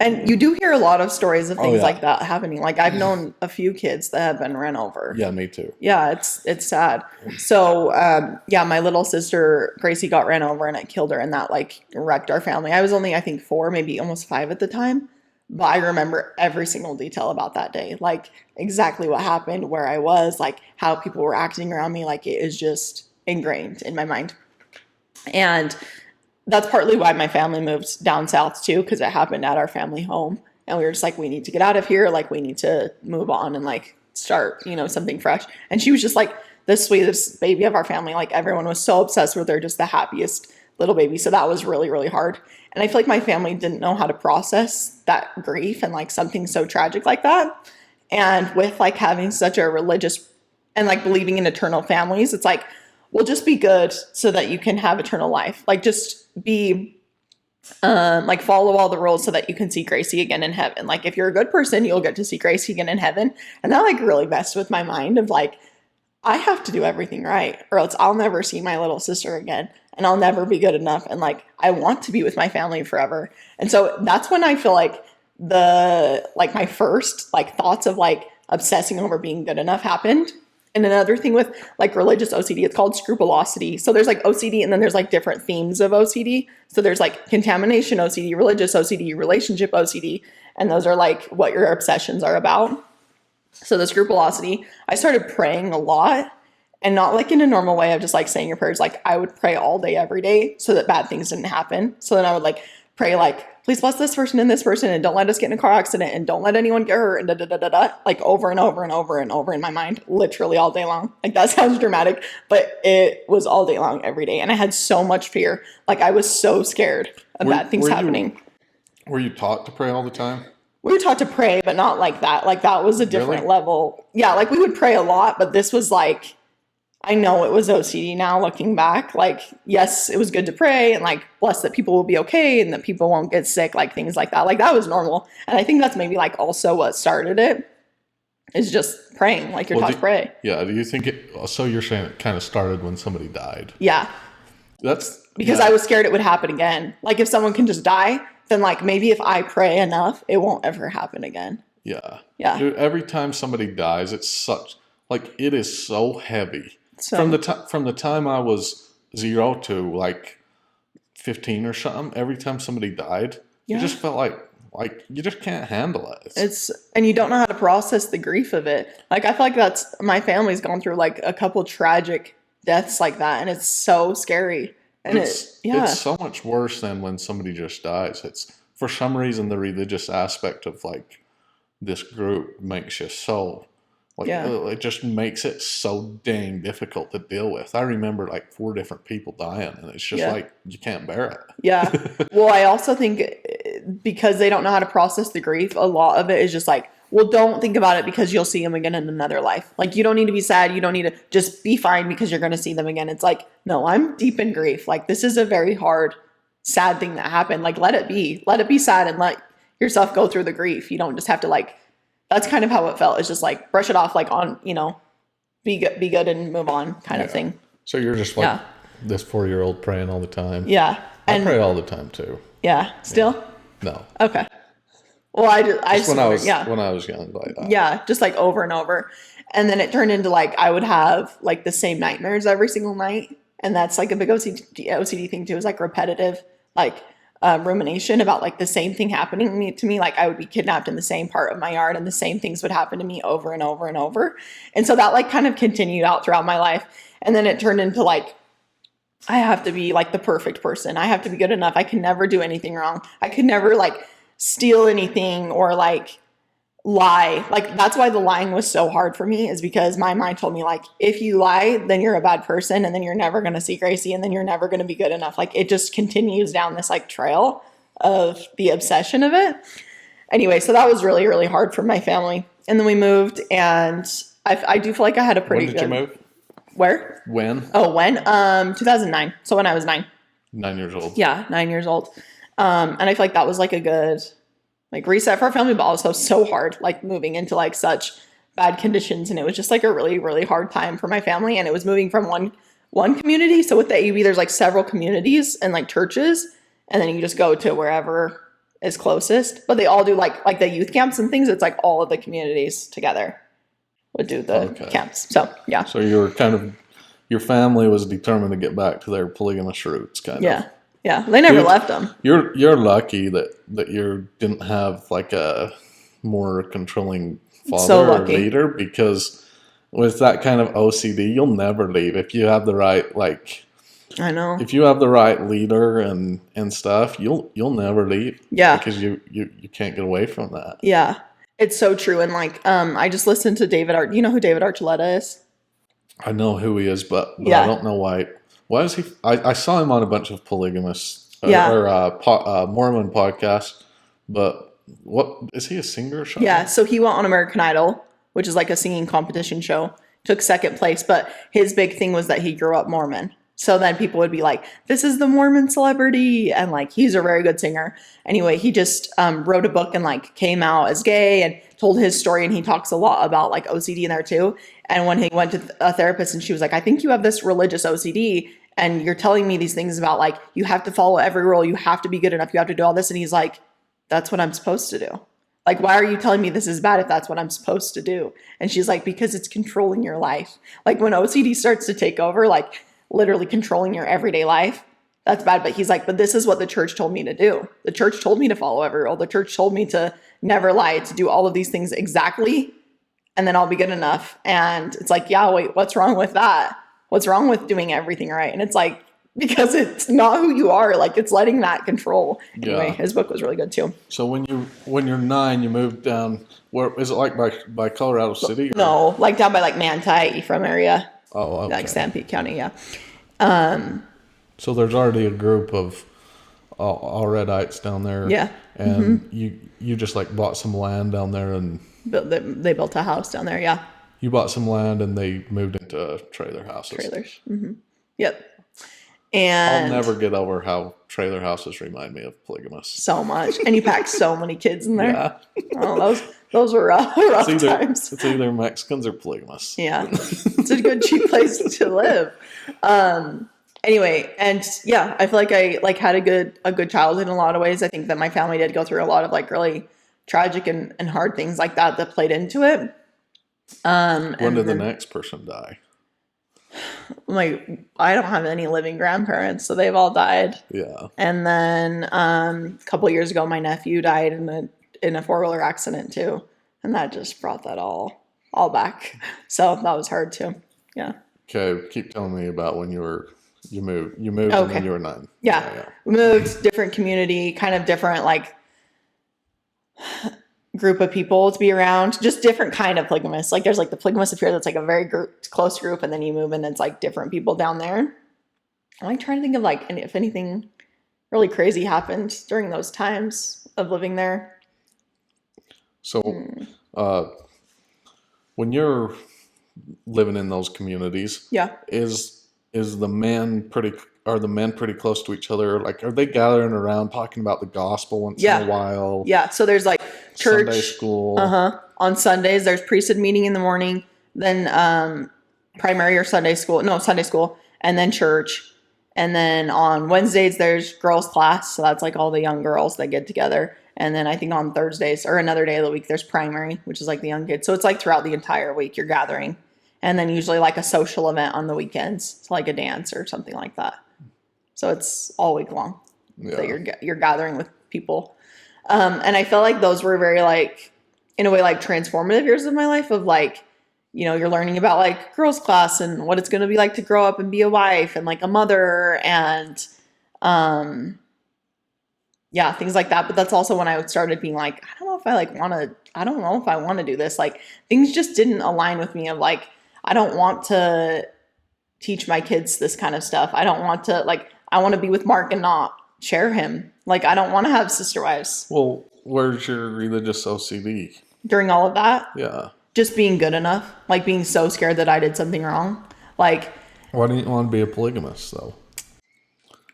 And you do hear a lot of stories of things like that happening. Like, I've known a few kids that have been ran over. Yeah, me too. Yeah, it's sad. So, my little sister, Gracie, got ran over and it killed her, and that, wrecked our family. I was only, I think, 4, maybe almost 5 at the time. But I remember every single detail about that day. Exactly what happened, where I was, how people were acting around me. It is just ingrained in my mind. And that's partly why my family moved down south too, because it happened at our family home. And we were just we need to get out of here. We need to move on and start, something fresh. And she was just the sweetest baby of our family. Everyone was so obsessed with her, just the happiest little baby. So that was really, really hard. And I feel like my family didn't know how to process that grief and something so tragic like that. And with having such a religious and believing in eternal families, it's well, just be good so that you can have eternal life. Just be, follow all the rules so that you can see Gracie again in heaven. If you're a good person, you'll get to see Gracie again in heaven. And that really messed with my mind of I have to do everything right, or else I'll never see my little sister again, and I'll never be good enough. And I want to be with my family forever. And so that's when I feel my first thoughts of obsessing over being good enough happened. And another thing with religious OCD, it's called scrupulosity. So there's OCD, and then there's different themes of OCD. So there's contamination OCD, religious OCD, relationship OCD, and those are what your obsessions are about. So the scrupulosity, I started praying a lot, and not in a normal way of just saying your prayers. I would pray all day, every day, so that bad things didn't happen. So then I would pray please bless this person and this person, and don't let us get in a car accident, and don't let anyone get hurt, and over and over and over and over in my mind, literally all day long. That sounds dramatic, but it was all day long, every day. And I had so much fear. I was so scared of bad things happening. Were you taught to pray all the time? We were taught to pray, but not like that. That was a different level. Yeah, we would pray a lot, but this was I know it was OCD now looking back. Yes, it was good to pray and bless that people will be okay and that people won't get sick, things like that. That was normal. And I think that's maybe also what started it, is just praying, you're taught to pray. Yeah. Do you think so you're saying it kind of started when somebody died? Yeah. That's because I was scared it would happen again. If someone can just die, then maybe if I pray enough, it won't ever happen again. Yeah. Yeah. Dude, every time somebody dies, it's such, it is so heavy. So, from the time I was 0 to 15 or something, every time somebody died, you just felt like you just can't handle it. And you don't know how to process the grief of it. I feel that's, my family's gone through a couple tragic deaths like that, and it's so scary. And it's so much worse than when somebody just dies. It's, for some reason, the religious aspect of this group makes you so. It just makes it so dang difficult to deal with. I remember 4 different people dying, and it's just you can't bear it. Yeah. Well, I also think because they don't know how to process the grief, a lot of it is just well, don't think about it because you'll see them again in another life. You don't need to be sad. You don't need to just be fine because you're going to see them again. It's no, I'm deep in grief. This is a very hard, sad thing that happened. Let it be. Let it be sad and let yourself go through the grief. You don't just have to that's kind of how it felt. It's just brush it off, on, be good and move on kind of thing. So you're just this 4-year-old praying all the time. Yeah. I pray all the time too. Yeah. Still? Yeah. No. Okay. Well, I just when I was young, yeah, just over and over. And then it turned into I would have the same nightmares every single night. And that's a big OCD thing too, is repetitive, rumination about the same thing happening to me. I would be kidnapped in the same part of my yard, and the same things would happen to me over and over and over. And so that kind of continued out throughout my life. And then it turned into I have to be the perfect person. I have to be good enough. I can never do anything wrong. I could never steal anything or lie. That's why the lying was so hard for me, is because my mind told me if you lie, then you're a bad person, and then you're never going to see Gracie, and then you're never going to be good enough. It just continues down this trail of the obsession of it. Anyway, so that was really, really hard for my family. And then we moved, and I do feel I had a pretty good. When did you move? Where? When? Oh, when? 2009. So when I was 9. 9 years old. Yeah, 9 years old. And I feel like that was like a good like reset for our family, but also so hard, like moving into like such bad conditions. And it was just like a really, really hard time for my family. And it was moving from one community. So with the AUB, there's like several communities and like churches, and then you just go to wherever is closest. But they all do like the youth camps and things. It's like all of the communities together would do the camps. So yeah. So you were kind of, your family was determined to get back to their polygamous roots, kind of. Yeah. Yeah. They never left them. You're lucky that you didn't have like a more controlling father or leader, because with that kind of OCD, you'll never leave if you have the right, like, I know, if you have the right leader and stuff, you'll never leave. Yeah. Because you can't get away from that. Yeah. It's so true. And like, I just listened to David Arch. You know who David Archuleta is? I know who he is, but I don't know why. Why is he? I saw him on a bunch of polygamous Mormon podcasts, but what is he, a singer or something? Yeah, so he went on American Idol, which is like a singing competition show. Took second place, but his big thing was that he grew up Mormon. So then people would be like, this is the Mormon celebrity. And like, he's a very good singer. Anyway, he just wrote a book and like came out as gay and told his story. And he talks a lot about like OCD in there too. And when he went to a therapist and she was like, I think you have this religious OCD and you're telling me these things about like, you have to follow every rule. You have to be good enough. You have to do all this. And he's like, that's what I'm supposed to do. Like, why are you telling me this is bad if that's what I'm supposed to do? And she's like, because it's controlling your life. Like when OCD starts to take over, like literally controlling your everyday life, that's bad. But he's like, but this is what the church told me to do. The church told me to follow every rule. The church told me to never lie, to do all of these things exactly, and then I'll be good enough. And it's like, yeah, wait, what's wrong with that? What's wrong with doing everything right? And it's like, because it's not who you are. Like it's letting that control. Anyway, his book was really good too. So when you're 9, you moved down. Where is it, like by Colorado City? Or? No, like down by like Manti, Ephraim area. Oh, okay. Like Sanpete County, yeah. So there's already a group of all Redites down there. Yeah. And you just like bought some land down there and they built a house down there. Yeah. You bought some land and they moved into trailer houses. Trailers. Mm-hmm. Yep. And I'll never get over how trailer houses remind me of polygamists. So much. And you pack so many kids in there. Yeah. Oh, those were rough times. It's either Mexicans or polygamists. Yeah. It's a good, cheap place to live. Anyway, and yeah, I feel like I like had a good childhood in a lot of ways. I think that my family did go through a lot of like really tragic and hard things like that played into it. When did the next person die? Like, I don't have any living grandparents, so they've all died. Yeah. And then a couple of years ago, my nephew died in a 4-wheeler accident too, and that just brought that all back. So that was hard too. Yeah. Okay, keep telling me about when you moved, and then you were 9. Yeah. We moved, different community, kind of different like group of people to be around, just different kind of polygamists. Like there's like the polygamist up here that's like a very close group, and then you move and it's like different people down there. I'm like trying to think of like if anything really crazy happened during those times of living there. So when you're living in those communities, is the men pretty close to each other? Like, are they gathering around talking about the gospel once in a while? Yeah. So there's like church, Sunday school. On Sundays, there's priesthood meeting in the morning, then primary or Sunday school, and then church. And then on Wednesdays, there's girls class. So that's like all the young girls that get together. And then I think on Thursdays or another day of the week, there's primary, which is like the young kids. So it's like throughout the entire week, you're gathering. And then usually like a social event on the weekends. It's like a dance or something like that. So it's all week long that you're gathering with people. And I felt like those were very like, in a way, like transformative years of my life of like, you know, you're learning about like girls class and what it's going to be like to grow up and be a wife and like a mother and, things like that. But that's also when I started being like, I don't know if I want to do this. Like things just didn't align with me of like, I don't want to teach my kids this kind of stuff. I don't want to like, I want to be with Mark and not share him. Like, I don't want to have sister wives. Well, where's your religious OCD? During all of that? Yeah. Just being good enough. Like being so scared that I did something wrong. Like, why didn't you want to be a polygamist though?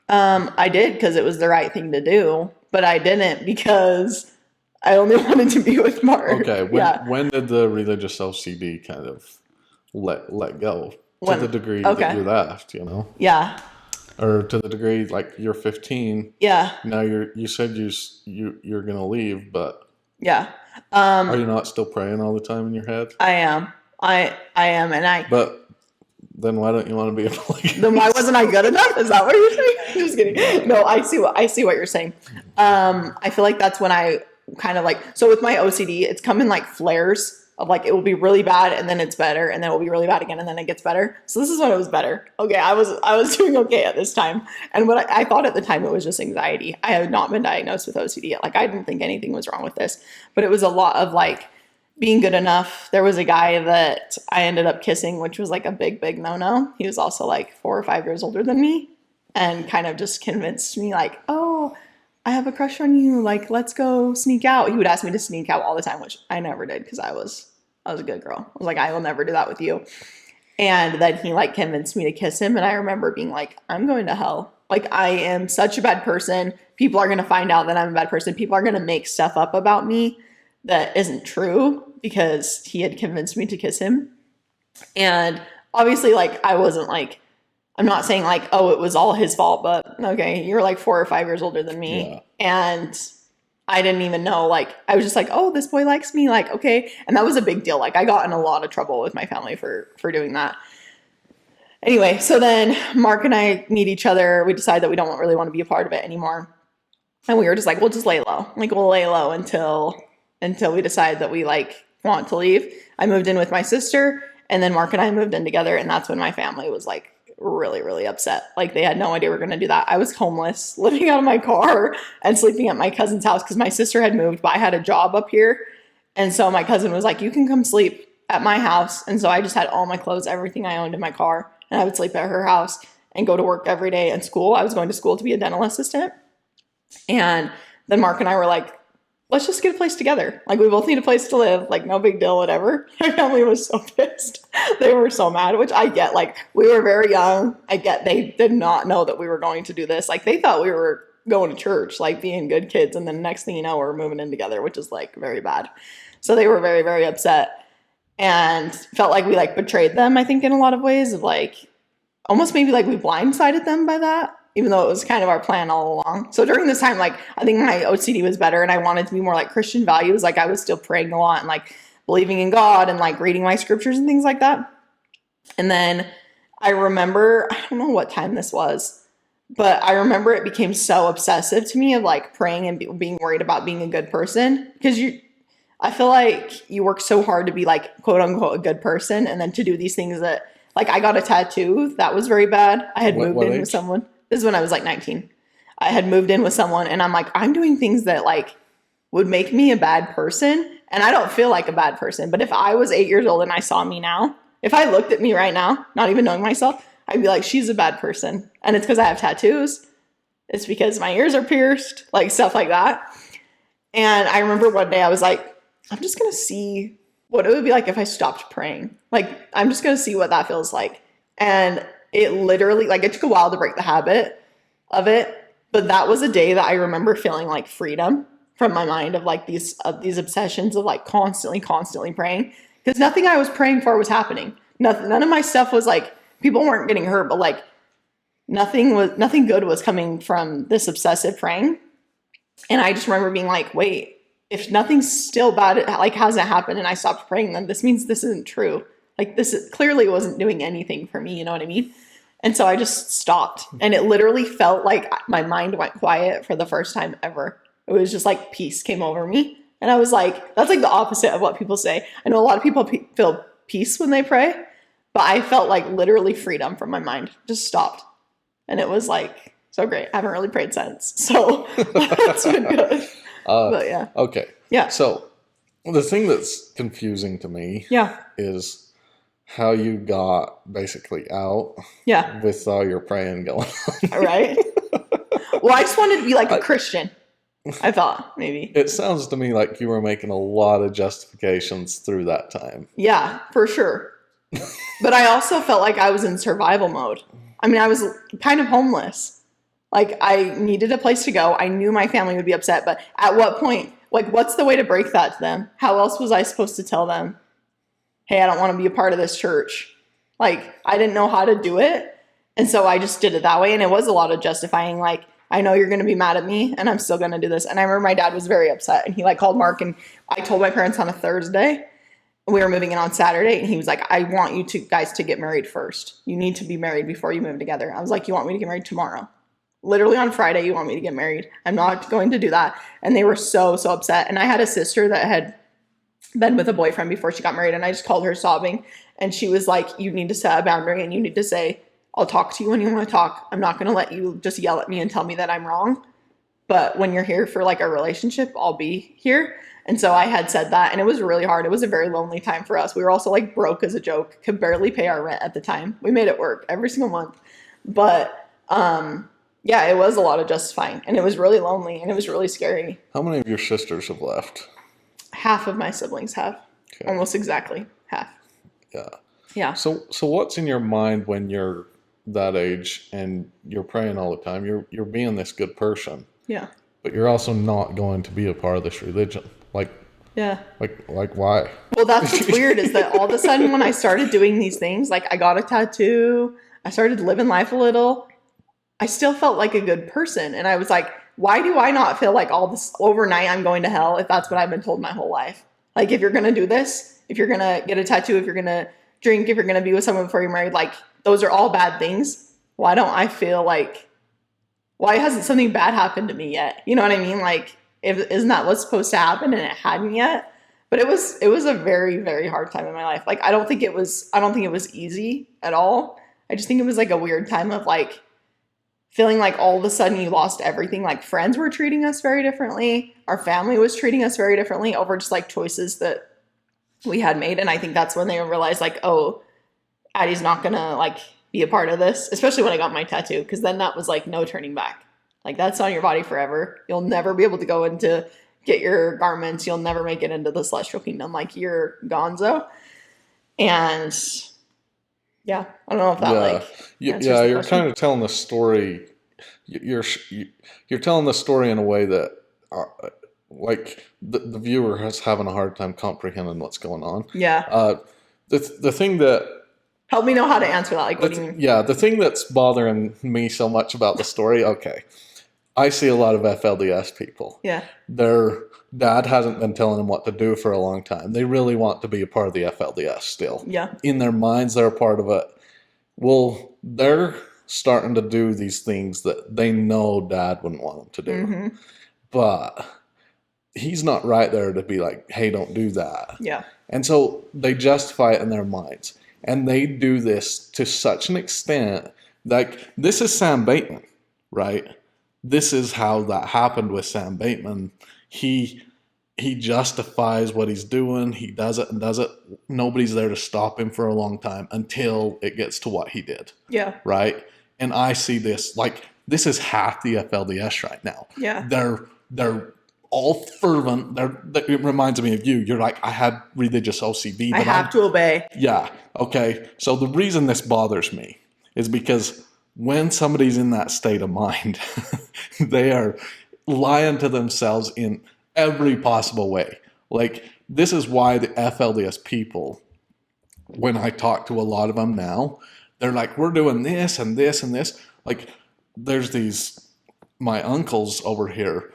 I did because it was the right thing to do, but I didn't because I only wanted to be with Mark. Okay, when did the religious OCD kind of let go? To the degree that you left, you know? Yeah. Or to the degree like you're 15. Yeah. Now you said you're gonna leave, but yeah. Are you not still praying all the time in your head? I am. I am, and But then why don't you want to be a polygamist? Then why wasn't I good enough? Is that what you're saying? Just kidding. No, I see what you're saying. I feel like that's when I kind of like, so with my OCD, it's come in like flares of like, it will be really bad and then it's better, and then it will be really bad again and then it gets better. So this is when it was better. Okay, I was doing okay at this time. And what I thought at the time, it was just anxiety. I had not been diagnosed with OCD yet. Like, I didn't think anything was wrong with this, but it was a lot of like being good enough. There was a guy that I ended up kissing, which was like a big no-no. He was also like 4 or 5 years older than me, and kind of just convinced me like, oh, I have a crush on you. Like, let's go sneak out. He would ask me to sneak out all the time, which I never did because I was a good girl. I was like, I will never do that with you. And then he like convinced me to kiss him. And I remember being like, I'm going to hell. Like, I am such a bad person. People are going to find out that I'm a bad person. People are going to make stuff up about me that isn't true because he had convinced me to kiss him. And obviously, like, I wasn't like, I'm not saying like, oh, it was all his fault, but okay, you're like 4 or 5 years older than me. Yeah. And I didn't even know, like, I was just like, oh, this boy likes me. Like, okay. And that was a big deal. Like, I got in a lot of trouble with my family for doing that. Anyway, so then Mark and I meet each other. We decide that we don't really want to be a part of it anymore. And we were just like, we'll just lay low. Like, we'll lay low until we decide that we like want to leave. I moved in with my sister, and then Mark and I moved in together. And that's when my family was like really, really upset. Like, they had no idea we were going to do that. I was homeless, living out of my car and sleeping at my cousin's house because my sister had moved, but I had a job up here. And so my cousin was like, you can come sleep at my house. And so I just had all my clothes, everything I owned in my car, and I would sleep at her house and go to work every day and school. I was going to school to be a dental assistant. And then Mark and I were like, let's just get a place together. Like, we both need a place to live. Like, no big deal, whatever. My family was so pissed. They were so mad, which I get. Like, we were very young. I get they did not know that we were going to do this. Like, they thought we were going to church, like being good kids. And then next thing you know, we're moving in together, which is like very bad. So they were very, very upset and felt like we like betrayed them, I think, in a lot of ways, of like almost maybe like we blindsided them by that, even though it was kind of our plan all along. So during this time, like, I think my OCD was better and I wanted to be more like Christian values. Like, I was still praying a lot and like believing in God and like reading my scriptures and things like that. And then I remember, I don't know what time this was, but I remember it became so obsessive to me of like praying and being worried about being a good person. Because I feel like you work so hard to be like, quote unquote, a good person. And then to do these things that, like, I got a tattoo. That was very bad. I had moved in with someone. This is when I was like 19. I had moved in with someone and I'm like, I'm doing things that like would make me a bad person. And I don't feel like a bad person. But if I was 8 years old and I saw me now, if I looked at me right now, not even knowing myself, I'd be like, she's a bad person. And it's because I have tattoos. It's because my ears are pierced, like stuff like that. And I remember one day I was like, I'm just going to see what it would be like if I stopped praying. Like, I'm just going to see what that feels like. And it literally, like, it took a while to break the habit of it. But that was a day that I remember feeling like freedom from my mind of like these obsessions of like constantly praying. Because nothing I was praying for was happening. None of my stuff was like, people weren't getting hurt, but like nothing good was coming from this obsessive praying. And I just remember being like, wait, if nothing's still bad, it like hasn't happened and I stopped praying, then this means this isn't true. Like, this clearly wasn't doing anything for me, you know what I mean? And so I just stopped. And it literally felt like my mind went quiet for the first time ever. It was just like peace came over me. And I was like, that's like the opposite of what people say. I know a lot of people feel peace when they pray, but I felt like literally freedom from my mind. Just stopped. And it was like so great. I haven't really prayed since. So that's been good. But yeah. Okay. Yeah. So the thing that's confusing to me is how you got basically out with all your praying going on. Right? Well, I just wanted to be like a Christian. I thought maybe. It sounds to me like you were making a lot of justifications through that time. Yeah, for sure. But I also felt like I was in survival mode. I mean, I was kind of homeless. Like, I needed a place to go. I knew my family would be upset, but at what point, like, what's the way to break that to them? How else was I supposed to tell them, hey, I don't want to be a part of this church? Like, I didn't know how to do it. And so I just did it that way. And it was a lot of justifying, like, I know you're going to be mad at me and I'm still going to do this. And I remember my dad was very upset and he like called Mark, and I told my parents on a Thursday. We were moving in on Saturday, and he was like, I want you two guys to get married first. You need to be married before you move together. I was like, you want me to get married tomorrow? Literally on Friday, you want me to get married? I'm not going to do that. And they were so upset. And I had a sister that had been with a boyfriend before she got married, and I just called her sobbing. And she was like, you need to set a boundary, and you need to say, I'll talk to you when you want to talk. I'm not going to let you just yell at me and tell me that I'm wrong. But when you're here for like a relationship, I'll be here. And so I had said that, and it was really hard. It was a very lonely time for us. We were also like broke as a joke, could barely pay our rent at the time. We made it work every single month. But yeah, it was a lot of justifying, and it was really lonely, and it was really scary. How many of your sisters have left? Half of my siblings have. Okay. Almost exactly half. Yeah. Yeah. So what's in your mind when you're that age and you're praying all the time? You're being this good person. Yeah. But you're also not going to be a part of this religion. Like, yeah. Like why? Well, that's what's weird is that all of a sudden when I started doing these things, like I got a tattoo, I started living life a little, I still felt like a good person. And I was like, why do I not feel like all this overnight I'm going to hell if that's what I've been told my whole life? Like, if you're going to do this, if you're going to get a tattoo, if you're going to drink, if you're going to be with someone before you're married, like those are all bad things. Why don't I feel like, why hasn't something bad happened to me yet? You know what I mean? Like, isn't that what's supposed to happen? And it hadn't yet. But it was a very, very hard time in my life. Like, I don't think it was easy at all. I just think it was like a weird time of like feeling like all of a sudden you lost everything. Like, friends were treating us very differently. Our family was treating us very differently over just like choices that we had made. And I think that's when they realized like, oh, Addie's not gonna like be a part of this, especially when I got my tattoo, because then that was like no turning back. Like, that's on your body forever. You'll never be able to go into get your garments. You'll never make it into the celestial kingdom. Like, you're gonzo. And yeah, I don't know if that you're kind of telling the story. You're telling the story in a way that like the viewer is having a hard time comprehending what's going on. Yeah. The thing that help me know how to answer that. Like, what do you mean? Yeah, the thing that's bothering me so much about the story. Okay, I see a lot of FLDS people. Yeah. Their dad hasn't been telling them what to do for a long time. They really want to be a part of the FLDS still. Yeah. In their minds, they're a part of it. Well, they're starting to do these things that they know dad wouldn't want them to do. Mm-hmm. But he's not right there to be like, hey, don't do that. Yeah. And so they justify it in their minds. And they do this to such an extent. Like, this is Sam Bateman, right? This is how that happened with Sam Bateman. He justifies what he's doing. He does it and does it. Nobody's there to stop him for a long time until it gets to what he did. Yeah. Right? And I see this, like, this is half the FLDS right now. Yeah. They're all fervent. It reminds me of you. You're like, I had religious OCD. But I have to obey. Yeah. Okay. So the reason this bothers me is because when somebody's in that state of mind, they are lying to themselves in every possible way. Like, this is why the FLDS people, when I talk to a lot of them now, they're like, we're doing this and this and this. Like, there's my uncles over here,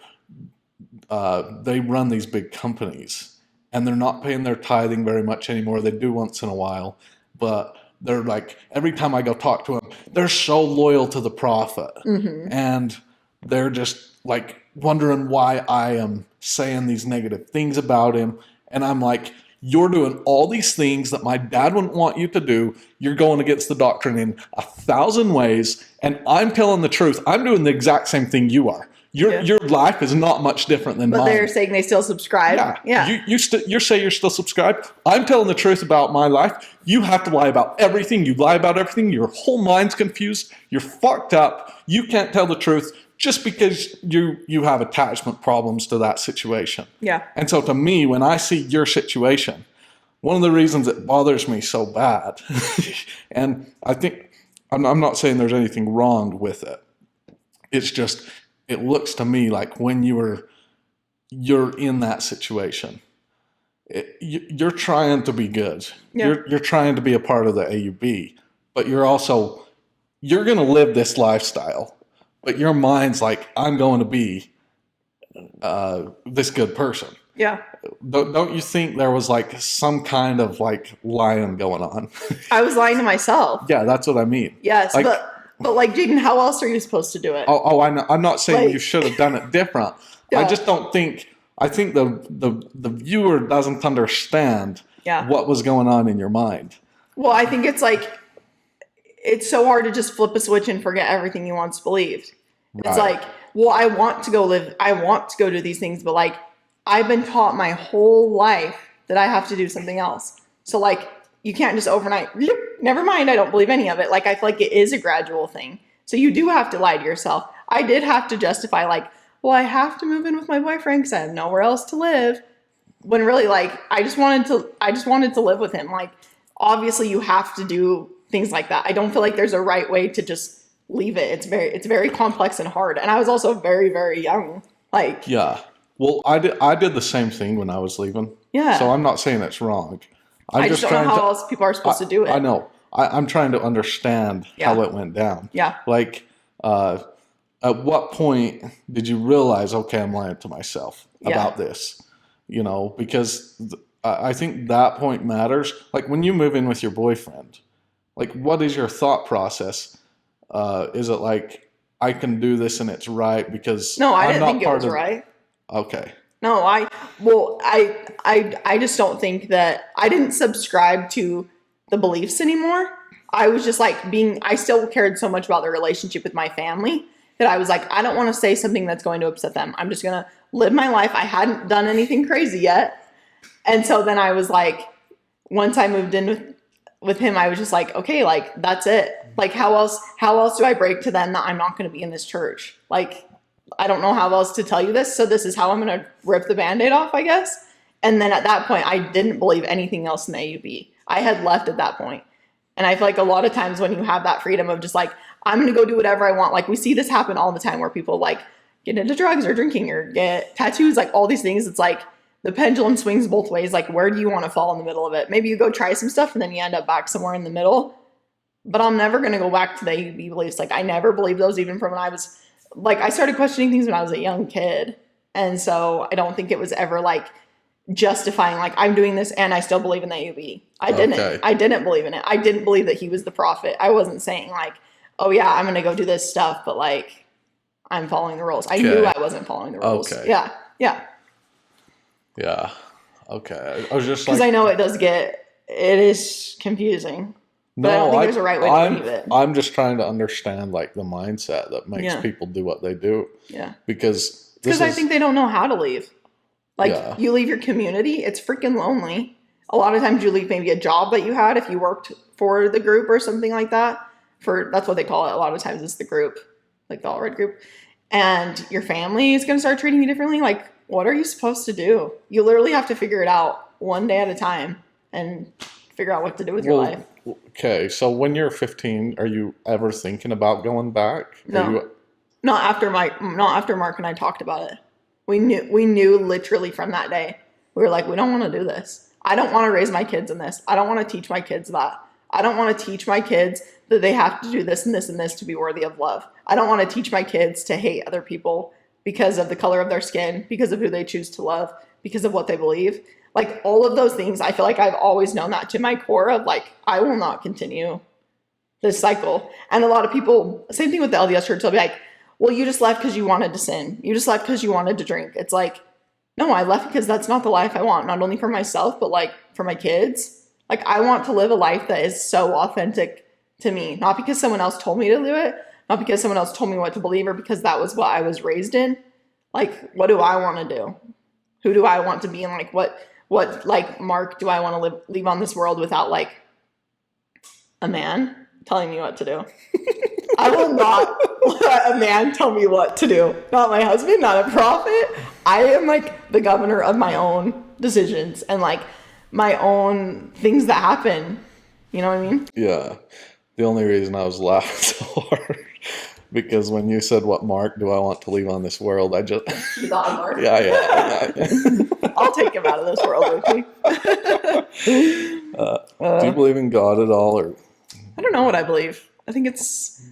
they run these big companies and they're not paying their tithing very much anymore. They do once in a while, but they're like, every time I go talk to them, they're so loyal to the prophet. Mm-hmm. And they're just like wondering why I am saying these negative things about him. And I'm like, you're doing all these things that my dad wouldn't want you to do. You're going against the doctrine in 1,000 ways. And I'm telling the truth. I'm doing the exact same thing you are. Your life is not much different than mine. But they're saying they still subscribe. Yeah. You say you're still subscribed. I'm telling the truth about my life. You have to lie about everything. You lie about everything. Your whole mind's confused. You're fucked up. You can't tell the truth just because you have attachment problems to that situation. Yeah. And so to me, when I see your situation, one of the reasons it bothers me so bad, and I think, I'm not saying there's anything wrong with it. It's just, it looks to me like when you're in that situation, you're trying to be good. Yeah. You're trying to be a part of the AUB, but you're going to live this lifestyle, but your mind's like, I'm going to be this good person. Yeah. Don't you think there was like some kind of like lying going on? I was lying to myself. Yeah, that's what I mean. Yes, like, but like, Jaden, how else are you supposed to do it? I know. I'm not saying you should have done it different. Yeah. I just don't think. I think the viewer doesn't understand what was going on in your mind. Well, I think it's like, it's so hard to just flip a switch and forget everything you once believed. Right. It's like, well, I want to go do these things, but like, I've been taught my whole life that I have to do something else. So like, you can't just overnight, never mind, I don't believe any of it. Like, I feel like it is a gradual thing. So you do have to lie to yourself. I did have to justify like, well, I have to move in with my boyfriend because I have nowhere else to live. When really, like, I just wanted to live with him. Like, obviously you have to do things like that. I don't feel like there's a right way to just leave it. It's very complex and hard. And I was also very, very young. Like, yeah. Well, I did the same thing when I was leaving. Yeah. So I'm not saying it's wrong. I just don't know how else people are supposed to do it. I know. I'm trying to understand how it went down. Yeah. Like, at what point did you realize, okay, I'm lying to myself about this? You know, because I think that point matters. Like, when you move in with your boyfriend, like, what is your thought process? Is it like, I can do this and it's right because no, I didn't think it was right. Okay. No, I just don't think that I didn't subscribe to the beliefs anymore. I was just like I still cared so much about the relationship with my family that I was like, I don't want to say something that's going to upset them. I'm just going to live my life. I hadn't done anything crazy yet. And so then I was like, once I moved in with him, I was just like, okay, like, that's it. Like, how else do I break to them that I'm not going to be in this church? Like, I don't know how else to tell you this. So this is how I'm going to rip the Band-Aid off, I guess. And then at that point, I didn't believe anything else in the AUB. I had left at that point. And I feel like a lot of times when you have that freedom of just like, I'm going to go do whatever I want. Like, we see this happen all the time where people like get into drugs or drinking or get tattoos, like all these things. It's like the pendulum swings both ways. Like, where do you want to fall in the middle of it? Maybe you go try some stuff and then you end up back somewhere in the middle. But I'm never going to go back to the AUB beliefs. Like, I never believed those even from when I was, like, I started questioning things when I was a young kid. And so I don't think it was ever like justifying, like, I'm doing this and I still believe in the AUB. I didn't. Okay. I didn't believe in it. I didn't believe that he was the prophet. I wasn't saying like, oh yeah, I'm going to go do this stuff, but like, I'm following the rules. I knew I wasn't following the rules. Okay. Yeah. Yeah. Yeah. Okay. I was just like, because I know it is confusing. But I don't think there's a right way to believe it. I'm just trying to understand like the mindset that makes people do what they do. Yeah. Because I think they don't know how to leave. Like, you leave your community, it's freaking lonely. A lot of times you leave maybe a job that you had if you worked for the group or something like that. That's what they call it. A lot of times it's the group, like the all-red group. And your family is going to start treating you differently. Like, what are you supposed to do? You literally have to figure it out one day at a time and figure out what to do with your life. Okay, so when you're 15, are you ever thinking about going back? No, not after Mark and I talked about it. We knew literally from that day. We were like, we don't want to do this. I don't want to raise my kids in this. I don't want to teach my kids that. I don't want to teach my kids that they have to do this and this and this to be worthy of love. I don't want to teach my kids to hate other people because of the color of their skin, because of who they choose to love, because of what they believe. Like, all of those things, I feel like I've always known that to my core of like, I will not continue this cycle. And a lot of people, same thing with the LDS church, they'll be like, well, you just left because you wanted to sin. You just left because you wanted to drink. It's like, no, I left because that's not the life I want, not only for myself, but like for my kids. Like, I want to live a life that is so authentic to me, not because someone else told me to do it, not because someone else told me what to believe or because that was what I was raised in. Like, what do I want to do? Who do I want to be? And like, what like Mark do I want to leave on this world without like a man telling me what to do? I will not let a man tell me what to do. Not my husband, not a prophet. I am like the governor of my own decisions. And like, my own things that happen. You know what I mean? Yeah. The only reason I was laughing so hard because when you said, "What mark do I want to leave on this world?" I just You thought of Mark? yeah. I'll take him out of this world with me. Do you believe in God at all, or? I don't know what I believe. I think it's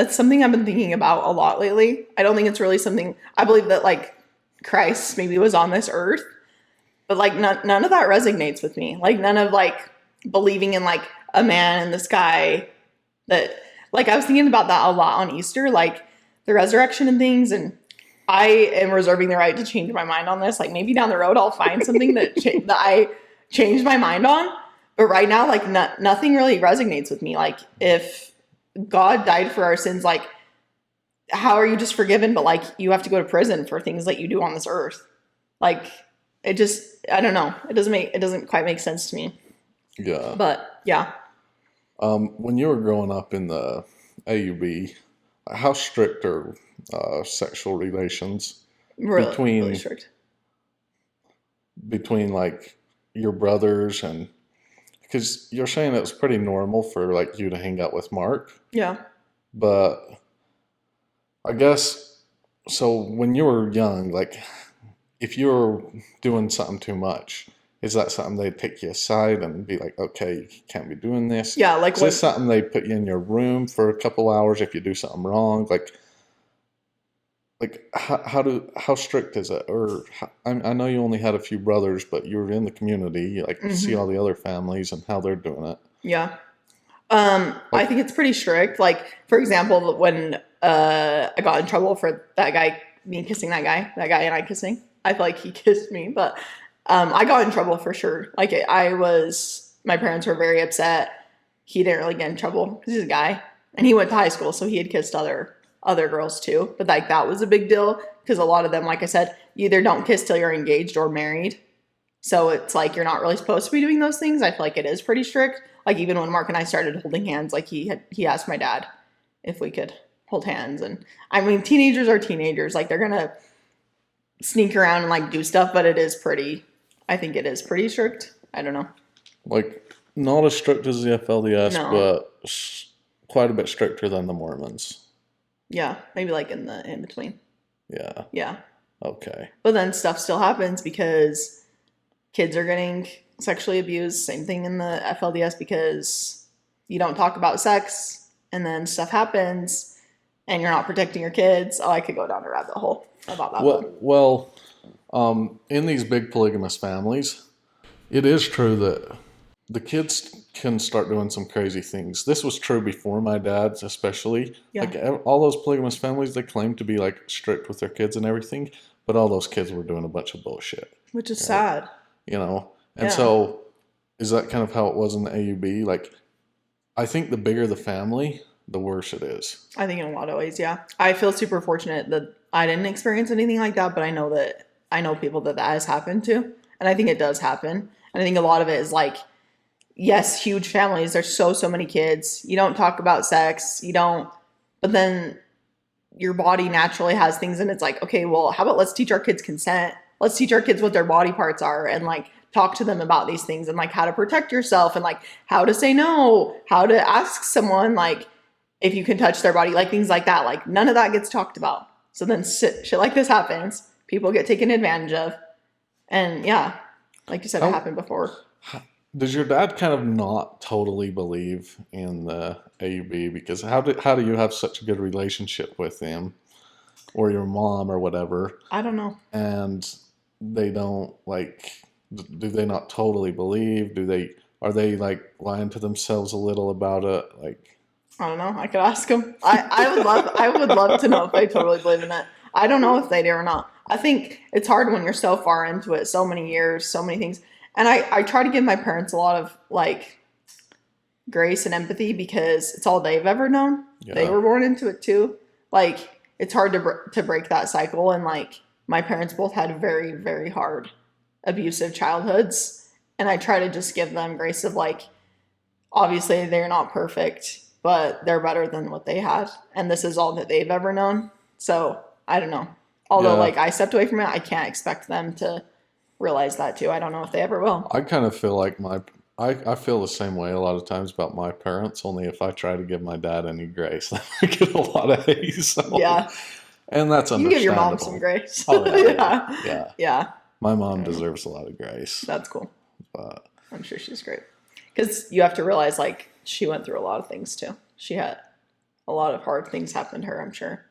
something I've been thinking about a lot lately. I don't think it's really something. I believe that like Christ maybe was on this earth, but like none of that resonates with me. Like none of like believing in like a man in the sky. That like I was thinking about that a lot on Easter, like the resurrection and things, and I am reserving the right to change my mind on this. Like maybe down the road I'll find something that that I changed my mind on. But right now, like nothing really resonates with me. Like if God died for our sins, like how are you just forgiven? But like you have to go to prison for things that you do on this earth. Like it just, I don't know. It doesn't quite make sense to me. Yeah. But yeah. When you were growing up in the AUB, how strict are sexual relations Really strict. Between like your brothers and? Because you're saying it was pretty normal for like you to hang out with Mark. Yeah. But I guess, so when you were young, like if you were doing something too much, is that something they'd take you aside and be like, okay, you can't be doing this? Yeah. Like is this something they put you in your room for a couple hours if you do something wrong? Like how strict is it? Or I know you only had a few brothers, but you were in the community. You like see all the other families and how they're doing it. Yeah. I think it's pretty strict. Like for example, when I got in trouble for that guy, me kissing that guy and I kissing. I feel like he kissed me, but I got in trouble for sure. Like my parents were very upset. He didn't really get in trouble because he's a guy, and he went to high school, so he had kissed other girls too, but like that was a big deal because a lot of them, like I said, you either don't kiss till you're engaged or married, so it's like you're not really supposed to be doing those things. I feel like it is pretty strict. Like even when Mark and I started holding hands, like he asked my dad if we could hold hands, and I mean teenagers are teenagers, like they're gonna sneak around and like do stuff, but I think it is pretty strict. I don't know, like not as strict as the FLDS, no, but quite a bit stricter than the Mormons. Yeah, maybe like in between. Yeah. Yeah. Okay. But then stuff still happens because kids are getting sexually abused. Same thing in the FLDS because you don't talk about sex and then stuff happens and you're not protecting your kids. Oh, I could go down a rabbit hole about that. Well, in these big polygamous families, it is true that the kids can start doing some crazy things. This was true before my dad's, especially. Yeah. Like all those polygamous families, they claim to be like strict with their kids and everything, but all those kids were doing a bunch of bullshit. Which is sad. You know? And so is that kind of how it was in the AUB? Like, I think the bigger the family, the worse it is. I think in a lot of ways, yeah. I feel super fortunate that I didn't experience anything like that, but I know people that has happened to. And I think it does happen. And I think a lot of it is like, yes, huge families. There's so many kids. You don't talk about sex. But then your body naturally has things and it's like, okay, well, how about let's teach our kids consent? Let's teach our kids what their body parts are and like talk to them about these things and like how to protect yourself and like how to say no, how to ask someone like if you can touch their body, like things like that. Like none of that gets talked about. So then shit like this happens. People get taken advantage of. And yeah, like you said, it happened before. Does your dad kind of not totally believe in the AUB? Because how do you have such a good relationship with him or your mom or whatever? I don't know. And they don't like, do they not totally believe? Are they like lying to themselves a little about it? Like, I don't know. I could ask them. I would love to know if they totally believe in it. I don't know if they do or not. I think it's hard when you're so far into it, so many years, so many things. And I try to give my parents a lot of like grace and empathy because it's all they've ever known. Yeah. They were born into it too. Like it's hard to break that cycle. And like my parents both had very, very hard abusive childhoods. And I try to just give them grace of like, obviously they're not perfect, but they're better than what they had. And this is all that they've ever known. So I don't know. Although like I stepped away from it, I can't expect them to realize that too. I don't know if they ever will. I kind of feel like I feel the same way a lot of times about my parents, only if I try to give my dad any grace, I get a lot of hate. So. Yeah. And that's understandable. You give your mom some grace. Oh, Yeah. My mom deserves a lot of grace. That's cool. But I'm sure she's great. Because you have to realize, like, she went through a lot of things too. She had a lot of hard things happen to her, I'm sure.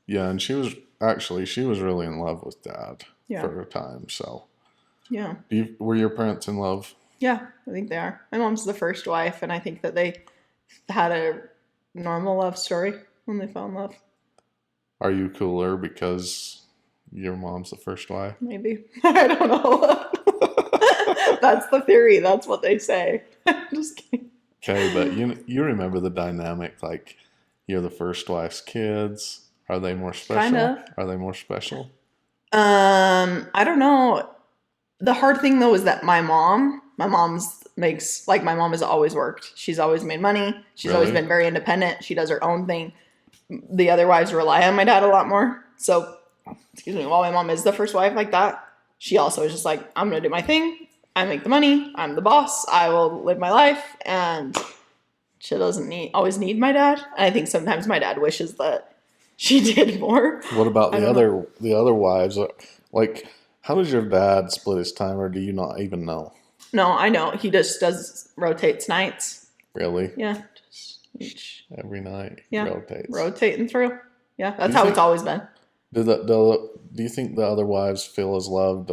Yeah, and she was really in love with Dad for a time. So yeah. Were your parents in love? Yeah, I think they are. My mom's the first wife, and I think that they had a normal love story when they fell in love. Are you cooler because your mom's the first wife? Maybe. I don't know. That's the theory. That's what they say. Just kidding. Okay, but you remember the dynamic, like you're the first wife's kids. Are they more special? Kind of. Are they more special? I don't know. The hard thing though is that my mom has always worked. She's always made money. She's always been very independent. She does her own thing. The other wives rely on my dad a lot more. So, while my mom is the first wife like that, she also is just like, I'm going to do my thing. I make the money. I'm the boss. I will live my life. And she doesn't always need my dad. And I think sometimes my dad wishes that she did more. What about the other wives? Like, how does your dad split his time, or do you not even know? No, I know. He just rotates nights. Really? Yeah. Just every night. Yeah. Rotates. Rotating through. Yeah. That's how it's always been. Do you think the other wives feel as loved?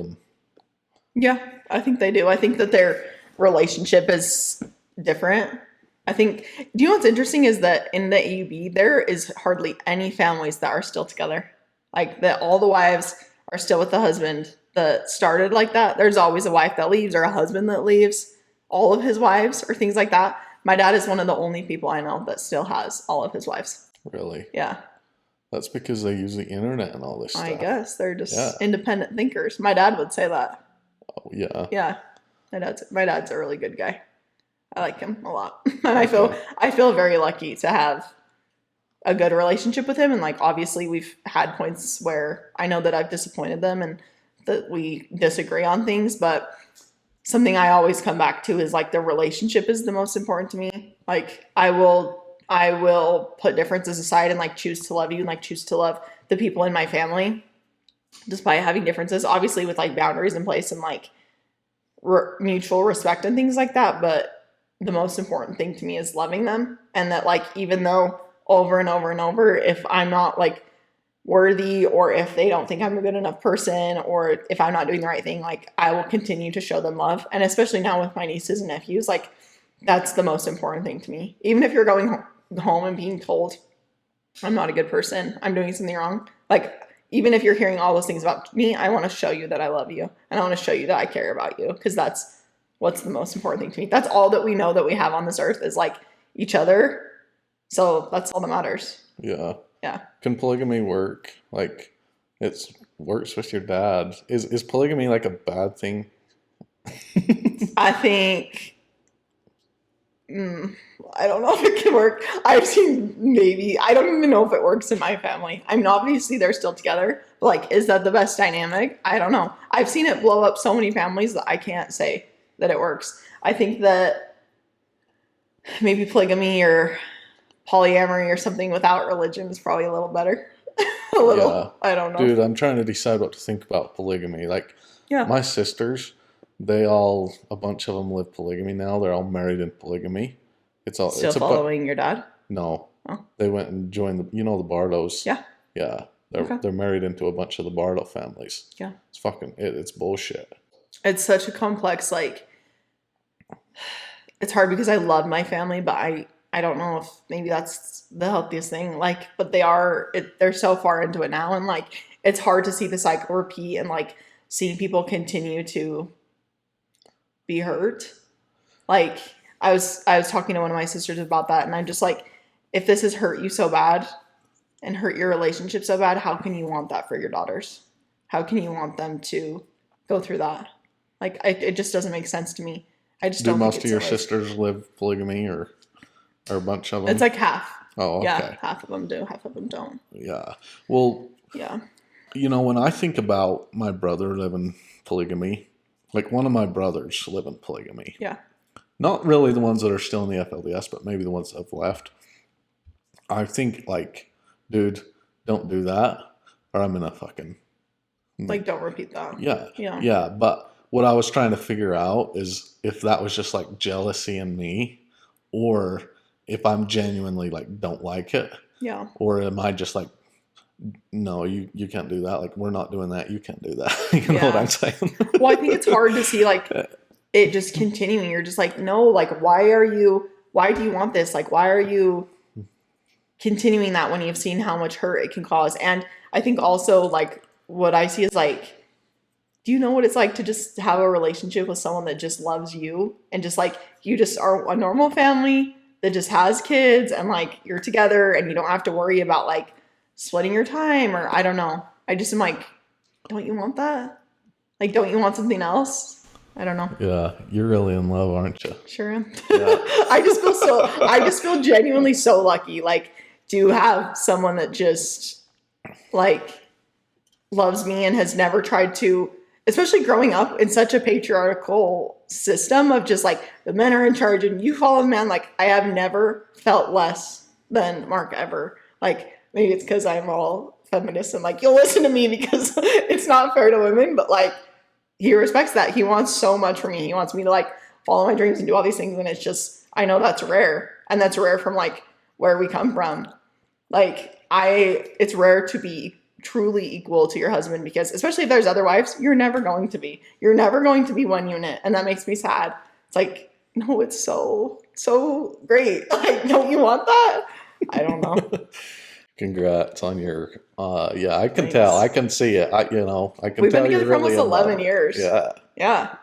Yeah, I think they do. I think that their relationship is different. Do you know what's interesting is that in the AUB, there is hardly any families that are still together. Like that all the wives are still with the husband that started like that. There's always a wife that leaves or a husband that leaves all of his wives or things like that. My dad is one of the only people I know that still has all of his wives. Really? Yeah. That's because they use the internet and all this stuff. I guess they're just independent thinkers. My dad would say that. Oh, yeah. Yeah. My dad's a really good guy. I like him a lot. And I feel very lucky to have a good relationship with him. And like, obviously we've had points where I know that I've disappointed them and that we disagree on things, but something I always come back to is like the relationship is the most important to me. Like I will put differences aside and like choose to love you and like choose to love the people in my family despite having differences, obviously with like boundaries in place and like mutual respect and things like that. But the most important thing to me is loving them. And that like, even though over and over and over, if I'm not like worthy or if they don't think I'm a good enough person or if I'm not doing the right thing, like I will continue to show them love. And especially now with my nieces and nephews, like that's the most important thing to me. Even if you're going home and being told I'm not a good person, I'm doing something wrong, like even if you're hearing all those things about me, I want to show you that I love you and I want to show you that I care about you, because that's what's the most important thing to me. That's all that we know that we have on this earth is like each other. So that's all that matters. Yeah. Yeah. Can polygamy work? Like it works with your dad. Is polygamy like a bad thing? I think I don't know if it can work. I've seen maybe. I don't even know if it works in my family. I mean, obviously they're still together. But like, is that the best dynamic? I don't know. I've seen it blow up so many families that I can't say that it works. I think that maybe polygamy or polyamory or something without religion is probably a little better. A little. Yeah. I don't know. Dude, I'm trying to decide what to think about polygamy. Like, my sisters, a bunch of them live polygamy now. They're all married in polygamy. Still following your dad? No. Oh. They went and joined the Bardos. Yeah. Yeah. They're married into a bunch of the Bardo families. Yeah. It's it's bullshit. It's such a complex, like, it's hard because I love my family, but I don't know if maybe that's the healthiest thing. Like, but they're so far into it now. And like, it's hard to see the cycle repeat and like seeing people continue to be hurt. Like I was talking to one of my sisters about that, and I'm just like, if this has hurt you so bad and hurt your relationship so bad, how can you want that for your daughters? How can you want them to go through that? Like, it just doesn't make sense to me. I just don't think most of your sisters live polygamy or a bunch of them? It's like half. Oh, okay. Yeah, half of them do, half of them don't. Yeah. Well, yeah. When I think about my brother living polygamy, like one of my brothers live in polygamy. Yeah. Not really the ones that are still in the FLDS, but maybe the ones that have left. I think, like, dude, don't do that, or I'm gonna fucking... Like, don't repeat that. Yeah. Yeah. Yeah, but what I was trying to figure out is if that was just, like, jealousy in me, or if I'm genuinely, like, don't like it. Yeah. Or am I just like, no, you can't do that. Like, we're not doing that. You can't do that. You know what I'm saying? Well, I think it's hard to see, like, it just continuing. You're just like, no, like, why do you want this? Like, why are you continuing that when you've seen how much hurt it can cause? And I think also, like, what I see is, like, do you know what it's like to just have a relationship with someone that just loves you and just, like, you just are a normal family that just has kids and, like, you're together and you don't have to worry about, like, splitting your time, or I don't know. I just am like, don't you want that? Like, don't you want something else? I don't know. Yeah, you're really in love, aren't you? Sure am. Yeah. I just feel genuinely so lucky, like, to have someone that just, like, loves me and has never tried to, especially growing up in such a patriarchal system of just, like, the men are in charge and you follow the man. Like, I have never felt less than Mark ever. Like, maybe it's because I'm all feminist and, like, you'll listen to me because it's not fair to women, but, like, he respects that. He wants so much from me. He wants me to, like, follow my dreams and do all these things. And it's just, I know that's rare. And that's rare from, like, where we come from. Like, it's rare to be truly equal to your husband, because especially if there's other wives, you're never going to be one unit. And that makes me sad. It's like, no, it's so great. Like, don't you want that? I don't know. Congrats on your, yeah, I can tell. I can see it. I can We've tell been together you're for really almost 11 in love. years. Yeah. Yeah.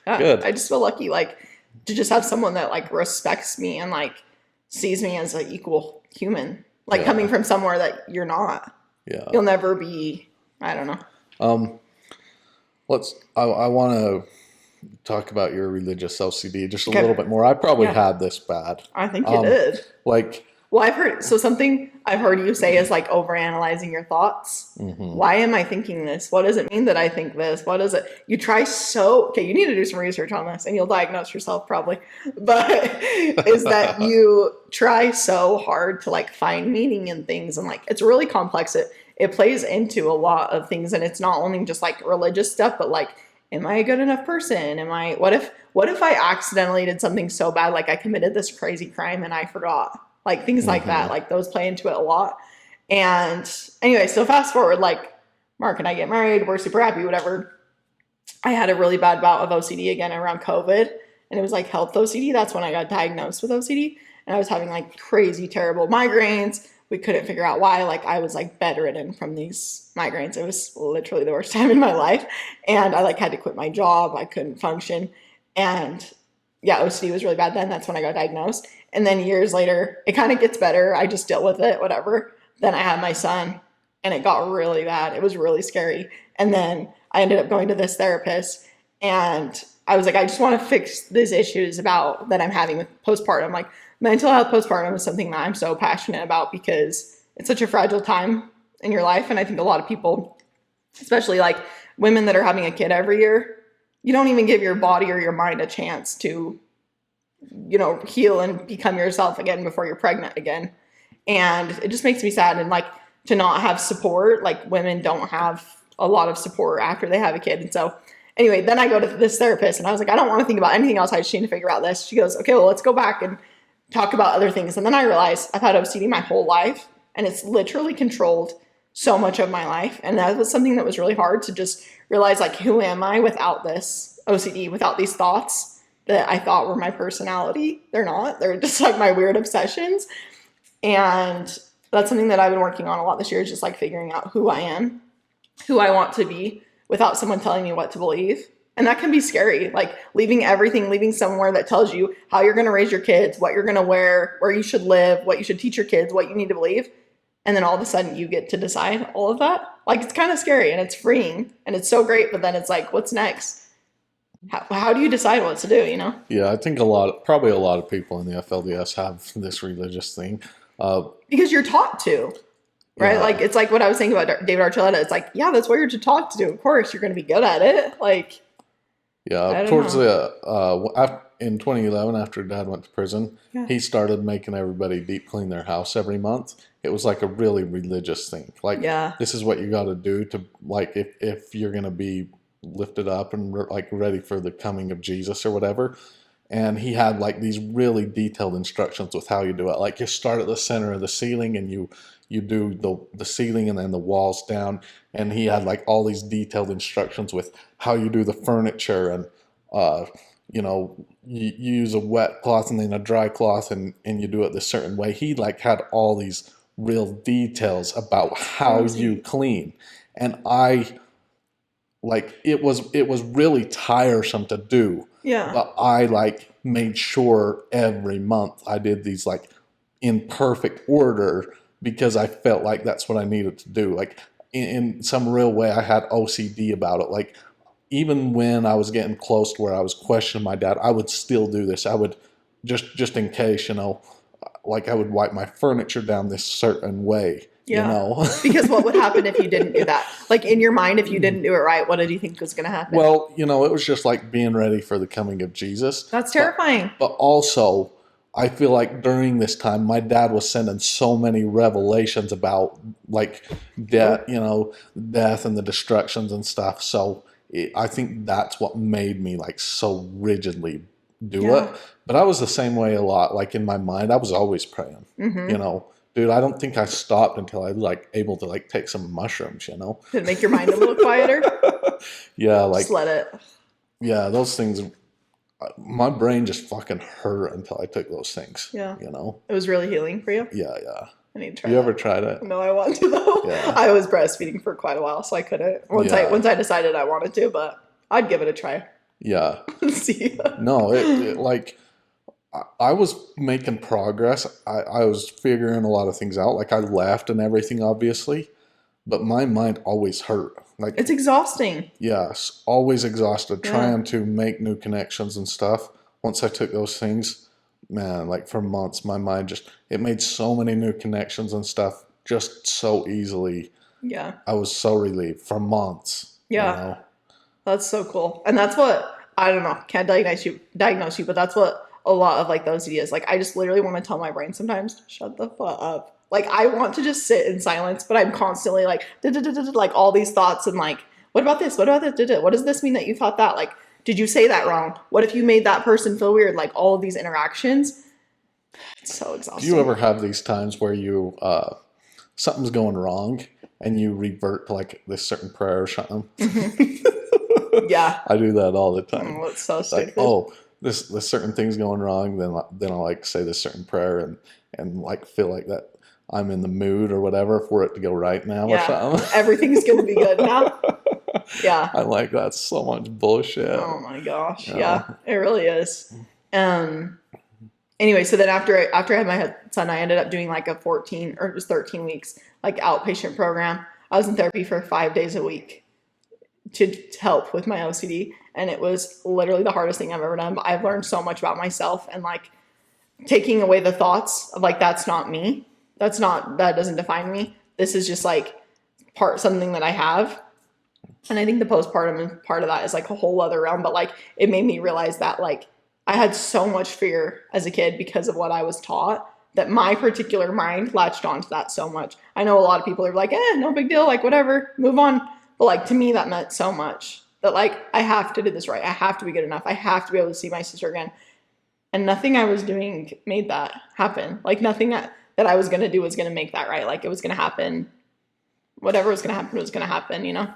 Yeah. Good. I just feel lucky, like, to just have someone that, like, respects me and, like, sees me as an equal human. Like, coming from somewhere that you're not. Yeah. You'll never be, I don't know. I want to talk about your religious OCD just a little bit more. I probably had this bad. I think you did. Like, well, something I've heard you say is, like, overanalyzing your thoughts. Mm-hmm. Why am I thinking this? What does it mean that I think this? What is it? You need to do some research on this and you'll diagnose yourself probably. But is that you try so hard to, like, find meaning in things, and, like, it's really complex. It plays into a lot of things, and it's not only just, like, religious stuff, but, like, am I a good enough person? What if I accidentally did something so bad, like I committed this crazy crime and I forgot? Like, things like that, like, those play into it a lot. And anyway, so fast forward, like, Mark and I get married, we're super happy, whatever. I had a really bad bout of OCD again around COVID, and it was, like, health OCD. That's when I got diagnosed with OCD, and I was having, like, crazy, terrible migraines. We couldn't figure out why. Like, I was, like, bedridden from these migraines. It was literally the worst time in my life, and I, like, had to quit my job. I couldn't function, and yeah, OCD was really bad then. That's when I got diagnosed. And then years later, it kind of gets better. I just deal with it, whatever. Then I had my son, and it got really bad. It was really scary. And then I ended up going to this therapist, and I was like, I just want to fix these issues that I'm having with postpartum. Like, mental health postpartum is something that I'm so passionate about because it's such a fragile time in your life. And I think a lot of people, especially, like, women that are having a kid every year, you don't even give your body or your mind a chance to, heal and become yourself again before you're pregnant again. And it just makes me sad. And, like, to not have support, like, women don't have a lot of support after they have a kid. And so anyway, then I go to this therapist, and I was like, I don't want to think about anything else. I just need to figure out this. She goes, okay, well, let's go back and talk about other things. And then I realized I've had OCD my whole life, and it's literally controlled so much of my life. And that was something that was really hard to just realize, like, who am I without this OCD, without these thoughts that I thought were my personality? They're not. They're just, like, my weird obsessions. And that's something that I've been working on a lot this year, is just, like, figuring out who I am, who I want to be, without someone telling me what to believe. And that can be scary, like, leaving everything, leaving somewhere that tells you how you're going to raise your kids, what you're going to wear, where you should live, what you should teach your kids, what you need to believe. And then all of a sudden you get to decide all of that. Like, it's kind of scary, and it's freeing, and it's so great. But then it's like, what's next? How do you decide what to do, Yeah, I think probably a lot of people in the FLDS have this religious thing. Because you're taught to, right? Yeah. Like, it's like what I was saying about David Archuleta. It's like, yeah, that's what you're taught to do. Of course, you're going to be good at it. Like, Yeah, towards in 2011, after Dad went to prison, he started making everybody deep clean their house every month. It was like a really religious thing. Like, this is what you got to do to, like, if you're going to be lifted up and like ready for the coming of Jesus or whatever. And he had like these really detailed instructions with how you do it. Like, you start at the center of the ceiling and you do the ceiling and then the walls down. And he had like all these detailed instructions with how you do the furniture and, you know, you use a wet cloth and then a dry cloth and you do it this certain way. He like had all these real details about how you clean. And I like, it was really tiresome to do. Yeah. But I like made sure every month I did these like in perfect order because I felt like that's what I needed to do. Like in some real way, I had OCD about it. Like even when I was getting close to where I was questioning my dad, I would still do this. I would just in case, you know, like I would wipe my furniture down this certain way. Yeah. You know? Because what would happen if you didn't do that? Like in your mind, if you didn't do it right, what did you think was going to happen? Well, you know, it was just like being ready for the coming of Jesus. That's terrifying. But also, I feel like during this time, my dad was sending so many revelations about like death, you know, death and the destructions and stuff. So I think that's what made me like so rigidly do it. But I was the same way a lot. Like in my mind, I was always praying, you know. Dude, I don't think I stopped until I like able to like take some mushrooms, you know. Did it make your mind a little quieter? Yeah, like just let it. Yeah, those things. My brain just fucking hurt until I took those things. Yeah, you know. It was really healing for you. Yeah. I need to try. You ever tried it? No, I want to though. Yeah. I was breastfeeding for quite a while, so I couldn't. Once I decided I wanted to, but I'd give it a try. Yeah. See. No, it like. I was making progress. I was figuring a lot of things out. Like I laughed and everything, obviously, but my mind always hurt. Like it's exhausting. Yes, always exhausted, trying to make new connections and stuff. Once I took those things, man, like for months, my mind it made so many new connections and stuff just so easily. Yeah. I was so relieved for months. Yeah. You know? That's so cool. And that's what, I don't know, can't diagnose you, but that's what a lot of like the OCD is. Like I just literally want to tell my brain sometimes, shut the fuck up. Like I want to just sit in silence, but I'm constantly like, like all these thoughts and like, what about this? What about this? What does this mean that you thought that? Like, did you say that wrong? What if you made that person feel weird? Like all of these interactions. It's so exhausting. Do you ever have these times where you, something's going wrong and you revert to like this certain prayer or something? Yeah. I do that all the time. Oh, it's so stupid. Like, this certain thing's going wrong, then I'll like say this certain prayer and like feel like that I'm in the mood or whatever for it to go right now or something. Everything's gonna be good now. Yeah. I'm like, that's so much bullshit. Oh my gosh. Yeah, it really is. Anyway, so then after I had my son, I ended up doing like a 13 weeks like outpatient program. I was in therapy for 5 days a week to help with my OCD. And it was literally the hardest thing I've ever done. But I've learned so much about myself and like taking away the thoughts of like, that's not me. That doesn't define me. This is just like something that I have. And I think the postpartum part of that is like a whole other realm. But like, it made me realize that like I had so much fear as a kid because of what I was taught that my particular mind latched onto that so much. I know a lot of people are like, no big deal. Like whatever, move on. But like, to me, that meant so much. That like, I have to do this right. I have to be good enough. I have to be able to see my sister again. And nothing I was doing made that happen. Like nothing that I was going to do was going to make that right. Like it was going to happen. Whatever was going to happen was going to happen, you know?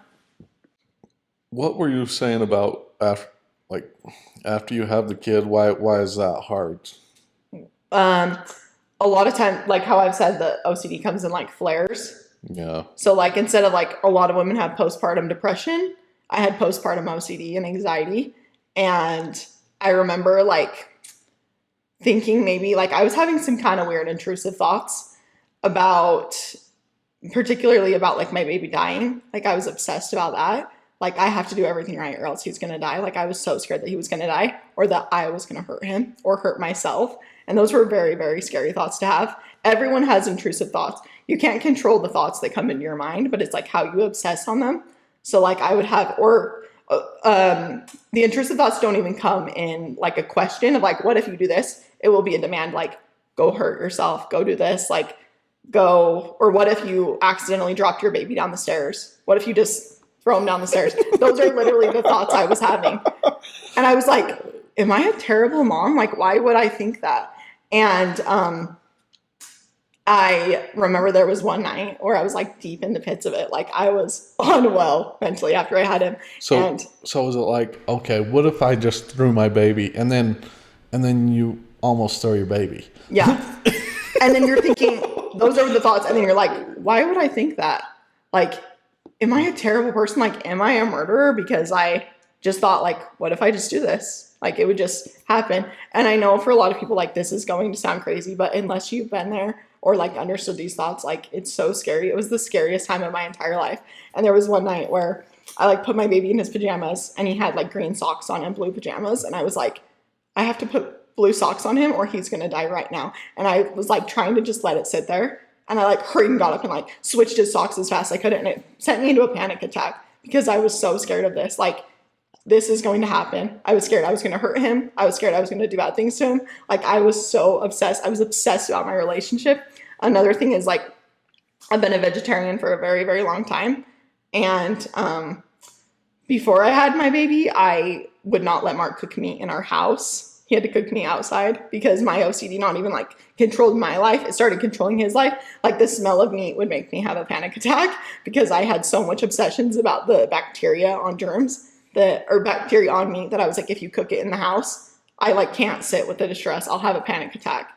What were you saying about after you have the kid? Why is that hard? A lot of time, like how I've said, the OCD comes in like flares. Yeah. So like instead of like a lot of women have postpartum depression, I had postpartum OCD and anxiety. And I remember like thinking maybe like I was having some kind of weird intrusive thoughts particularly about like my baby dying. Like I was obsessed about that. Like I have to do everything right or else he's going to die. Like I was so scared that he was going to die or that I was going to hurt him or hurt myself. And those were very, very scary thoughts to have. Everyone has intrusive thoughts. You can't control the thoughts that come into your mind, but it's like how you obsess on them. So like I would have, or the intrusive thoughts don't even come in like a question of like, what if you do this? It will be a demand like, go hurt yourself, go do this, like go, or what if you accidentally dropped your baby down the stairs? What if you just throw him down the stairs? Those are literally the thoughts I was having. And I was like, am I a terrible mom? Like, why would I think that? And I remember there was one night where I was like deep in the pits of it. Like I was unwell mentally after I had him. So was it like, okay, what if I just threw my baby and then you almost throw your baby? Yeah. And then you're thinking, those are the thoughts. And then you're like, why would I think that? Like, am I a terrible person? Like, am I a murderer? Because I just thought like, what if I just do this? Like it would just happen. And I know for a lot of people, like this is going to sound crazy, but unless you've been there or like understood these thoughts, like it's so scary. It was the scariest time of my entire life. And there was one night where I like put my baby in his pajamas and he had like green socks on and blue pajamas. And I was like, I have to put blue socks on him or he's going to die right now. And I was like trying to just let it sit there. And I like hurried and got up and like switched his socks as fast as I could. And it sent me into a panic attack because I was so scared of this. Like, this is going to happen. I was scared I was going to hurt him. I was scared I was going to do bad things to him. Like I was so obsessed. I was obsessed about my relationship. Another thing is like, I've been a vegetarian for a very, very long time. And before I had my baby, I would not let Mark cook me in our house. He had to cook me outside because my OCD not even like controlled my life. It started controlling his life. Like the smell of meat would make me have a panic attack because I had so much obsessions about the bacteria on germs or bacteria on meat that I was like, if you cook it in the house, I like can't sit with the distress. I'll have a panic attack.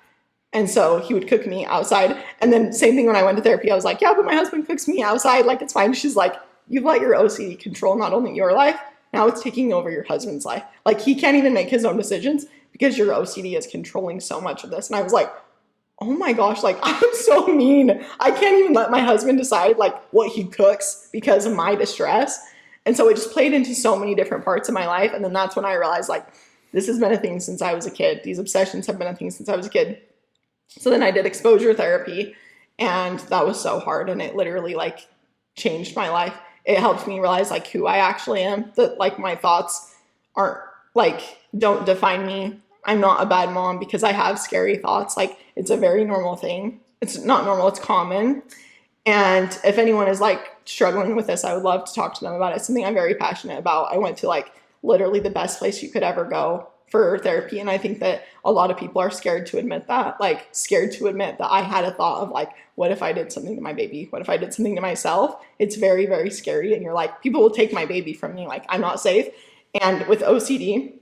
And so he would cook me outside. And then same thing when I went to therapy, I was like, yeah, but my husband cooks me outside. Like, it's fine. She's like, you've let your OCD control not only your life, now it's taking over your husband's life. Like he can't even make his own decisions because your OCD is controlling so much of this. And I was like, oh my gosh, like I'm so mean. I can't even let my husband decide like what he cooks because of my distress. And so it just played into so many different parts of my life. And then that's when I realized like, this has been a thing since I was a kid. These obsessions have been a thing since I was a kid. So then I did exposure therapy and that was so hard. And it literally like changed my life. It helped me realize like who I actually am, that like my thoughts aren't like, don't define me. I'm not a bad mom because I have scary thoughts. Like it's a very normal thing. It's not normal, it's common. And if anyone is like struggling with this, I would love to talk to them about it. It's something I'm very passionate about. I went to like literally the best place you could ever go for therapy. And I think that a lot of people are scared to admit that, like scared to admit that I had a thought of like, what if I did something to my baby? What if I did something to myself? It's very, very scary. And you're like, people will take my baby from me. Like I'm not safe. And with OCD,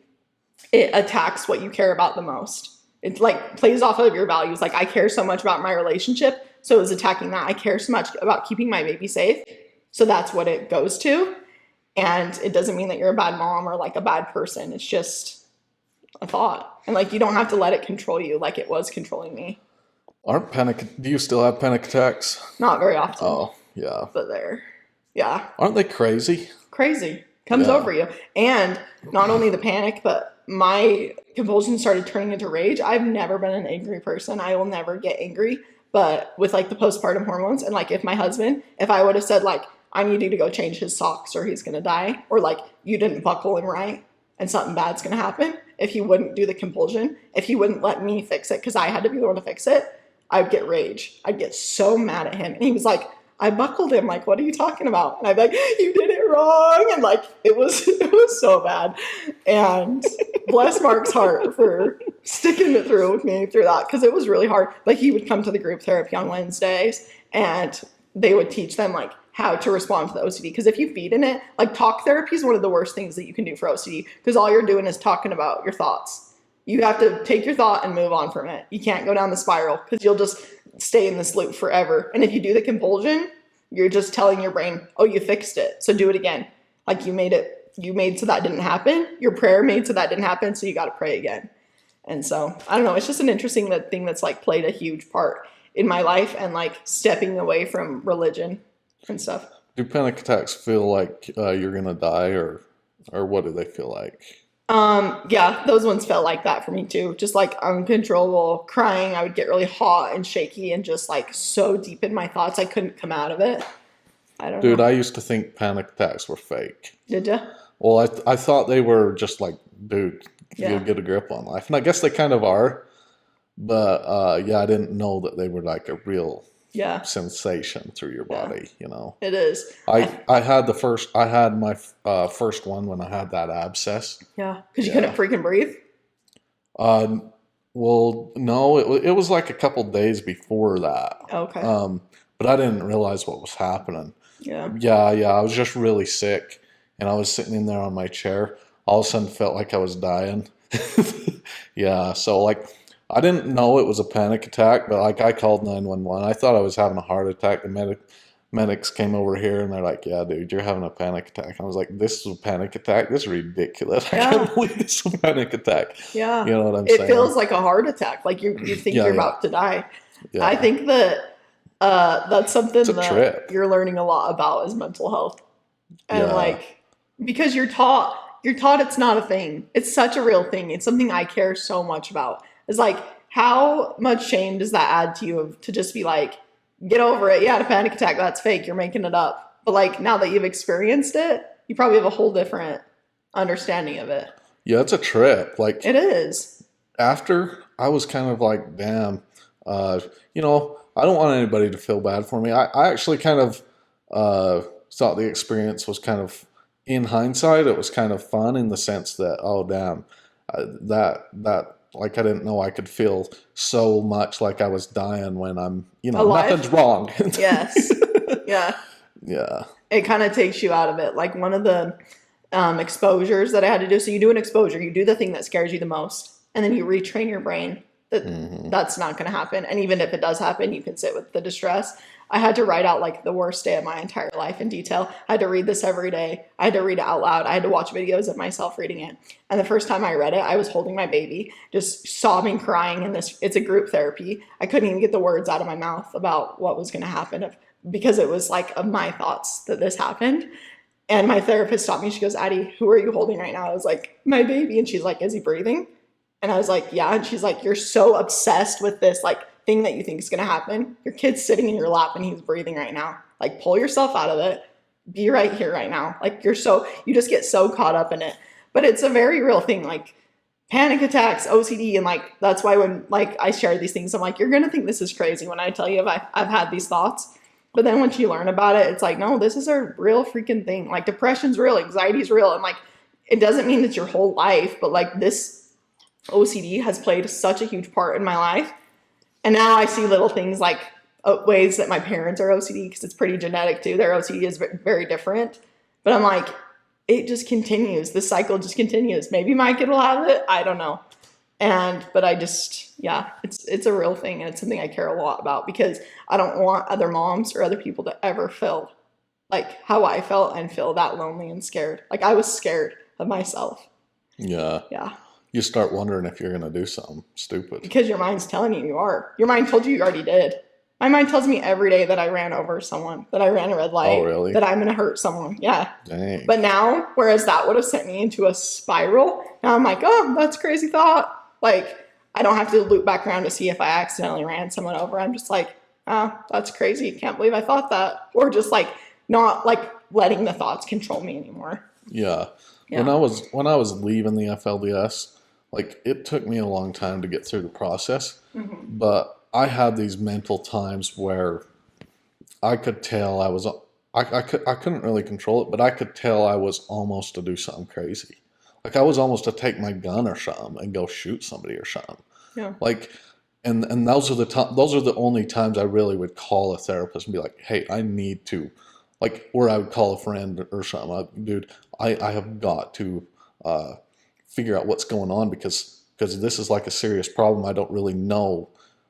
it attacks what you care about the most. It like plays off of your values. Like I care so much about my relationship. So it's attacking that. I care so much about keeping my baby safe. So that's what it goes to. And it doesn't mean that you're a bad mom or like a bad person. It's just a thought. And like, you don't have to let it control you like it was controlling me. Do you still have panic attacks? Not very often. Oh, yeah. But yeah. Aren't they crazy? Crazy. Comes over you. And not only the panic, but my compulsion started turning into rage. I've never been an angry person. I will never get angry. But with like the postpartum hormones and like if I would have said like, I need you to go change his socks or he's going to die, or like you didn't buckle him right and something bad's going to happen. If he wouldn't do the compulsion, if he wouldn't let me fix it because I had to be the one to fix it, I'd get rage. I'd get so mad at him. And he was like, I buckled him. Like, what are you talking about? And I'd be like, you did it wrong. And like, it was so bad. And bless Mark's heart for sticking it through with me through that. Cause it was really hard. Like he would come to the group therapy on Wednesdays and they would teach them like how to respond to the OCD. Because if you feed in it, like talk therapy is one of the worst things that you can do for OCD. Because all you're doing is talking about your thoughts. You have to take your thought and move on from it. You can't go down the spiral because you'll just stay in this loop forever. And if you do the compulsion, you're just telling your brain, oh, you fixed it, so do it again. Like you made so that didn't happen. Your prayer made so that didn't happen, so you got to pray again. And so, I don't know, it's just an interesting thing that's like played a huge part in my life and like stepping away from religion and stuff. Do panic attacks feel like you're going to die or what do they feel like? Yeah, those ones felt like that for me too. Just like uncontrollable crying. I would get really hot and shaky and just like so deep in my thoughts. I couldn't come out of it. I don't know. Dude, I used to think panic attacks were fake. Did you? Well, I thought they were just like, dude, Yeah. you get a grip on life. And I guess they kind of are. But yeah, I didn't know that they were like a real sensation through your body, you know. It is. I had my first one when I had that abscess. Yeah, because you couldn't freaking breathe? Well, no, it was like a couple days before that. Okay. But I didn't realize what was happening. Yeah. Yeah, I was just really sick, and I was sitting in there on my chair. All of a sudden felt like I was dying. Yeah, so like I didn't know it was a panic attack, but like I called 911. I thought I was having a heart attack. The medics came over here and they're like, yeah, dude, you're having a panic attack. I was like, this is a panic attack? This is ridiculous. I can't believe this is a panic attack. Yeah. You know what I'm saying? It feels like a heart attack. Like you think you're about to die. Yeah. I think that that's something that trip. You're learning a lot about is mental health. And like, because you're taught it's not a thing. It's such a real thing. It's something I care so much about. It's like, how much shame does that add to you to just be like, get over it. You had a panic attack. That's fake. You're making it up. But like, now that you've experienced it, you probably have a whole different understanding of it. Yeah, it's a trip. Like it is. After, I was kind of like, damn, you know, I don't want anybody to feel bad for me. I actually kind of thought the experience was kind of, in hindsight, it was kind of fun in the sense that, oh, damn, that like I didn't know I could feel so much like I was dying when I'm, you know, alive. Nothing's wrong. Yes. Yeah. Yeah. It kind of takes you out of it. Like one of the exposures that I had to do. So you do an exposure, you do the thing that scares you the most, and then you retrain your brain that that's not going to happen. And even if it does happen, you can sit with the distress. I had to write out like the worst day of my entire life in detail. I had to read this every day. I had to read it out loud. I had to watch videos of myself reading it. And the first time I read it, I was holding my baby, just sobbing, crying. And it's a group therapy. I couldn't even get the words out of my mouth about what was going to happen because it was like of my thoughts that this happened. And my therapist stopped me. She goes, Addie, who are you holding right now? I was like, my baby. And she's like, is he breathing? And I was like, yeah. And she's like, you're so obsessed with this like thing that you think is going to happen. Your kid's sitting in your lap and he's breathing right now. Like, pull yourself out of it. Be right here right now. Like, you just get so caught up in it. But it's a very real thing. Like panic attacks, OCD. And like, that's why when like I share these things, I'm like, you're going to think this is crazy when I tell you I've had these thoughts. But then once you learn about it, it's like, no, this is a real freaking thing. Like depression's real, anxiety's real. And like, it doesn't mean it's your whole life, but like this OCD has played such a huge part in my life. And now I see little things like ways that my parents are OCD because it's pretty genetic too. Their OCD is very different. But I'm like, it just continues. The cycle just continues. Maybe my kid will have it. I don't know. But I just, yeah, it's a real thing. And it's something I care a lot about because I don't want other moms or other people to ever feel like how I felt and feel that lonely and scared. Like I was scared of myself. Yeah. Yeah. You start wondering if you're going to do something stupid. Because your mind's telling you are. Your mind told you already did. My mind tells me every day that I ran over someone, that I ran a red light, that I'm going to hurt someone. Yeah. Dang. But now, whereas that would have sent me into a spiral, now I'm like, oh, that's a crazy thought. Like, I don't have to loop back around to see if I accidentally ran someone over. I'm just like, oh, that's crazy. Can't believe I thought that. Or just like, not like letting the thoughts control me anymore. Yeah. When I was leaving the FLDS, like it took me a long time to get through the process, but I had these mental times where I could tell I couldn't really control it, but I could tell I was almost to do something crazy. Like I was almost to take my gun or something and go shoot somebody or something. Yeah. Like, and those are the only times I really would call a therapist and be like, hey, I need to, like, or I would call a friend or something. Dude, I have got to figure out what's going on because this is like a serious problem. I don't really know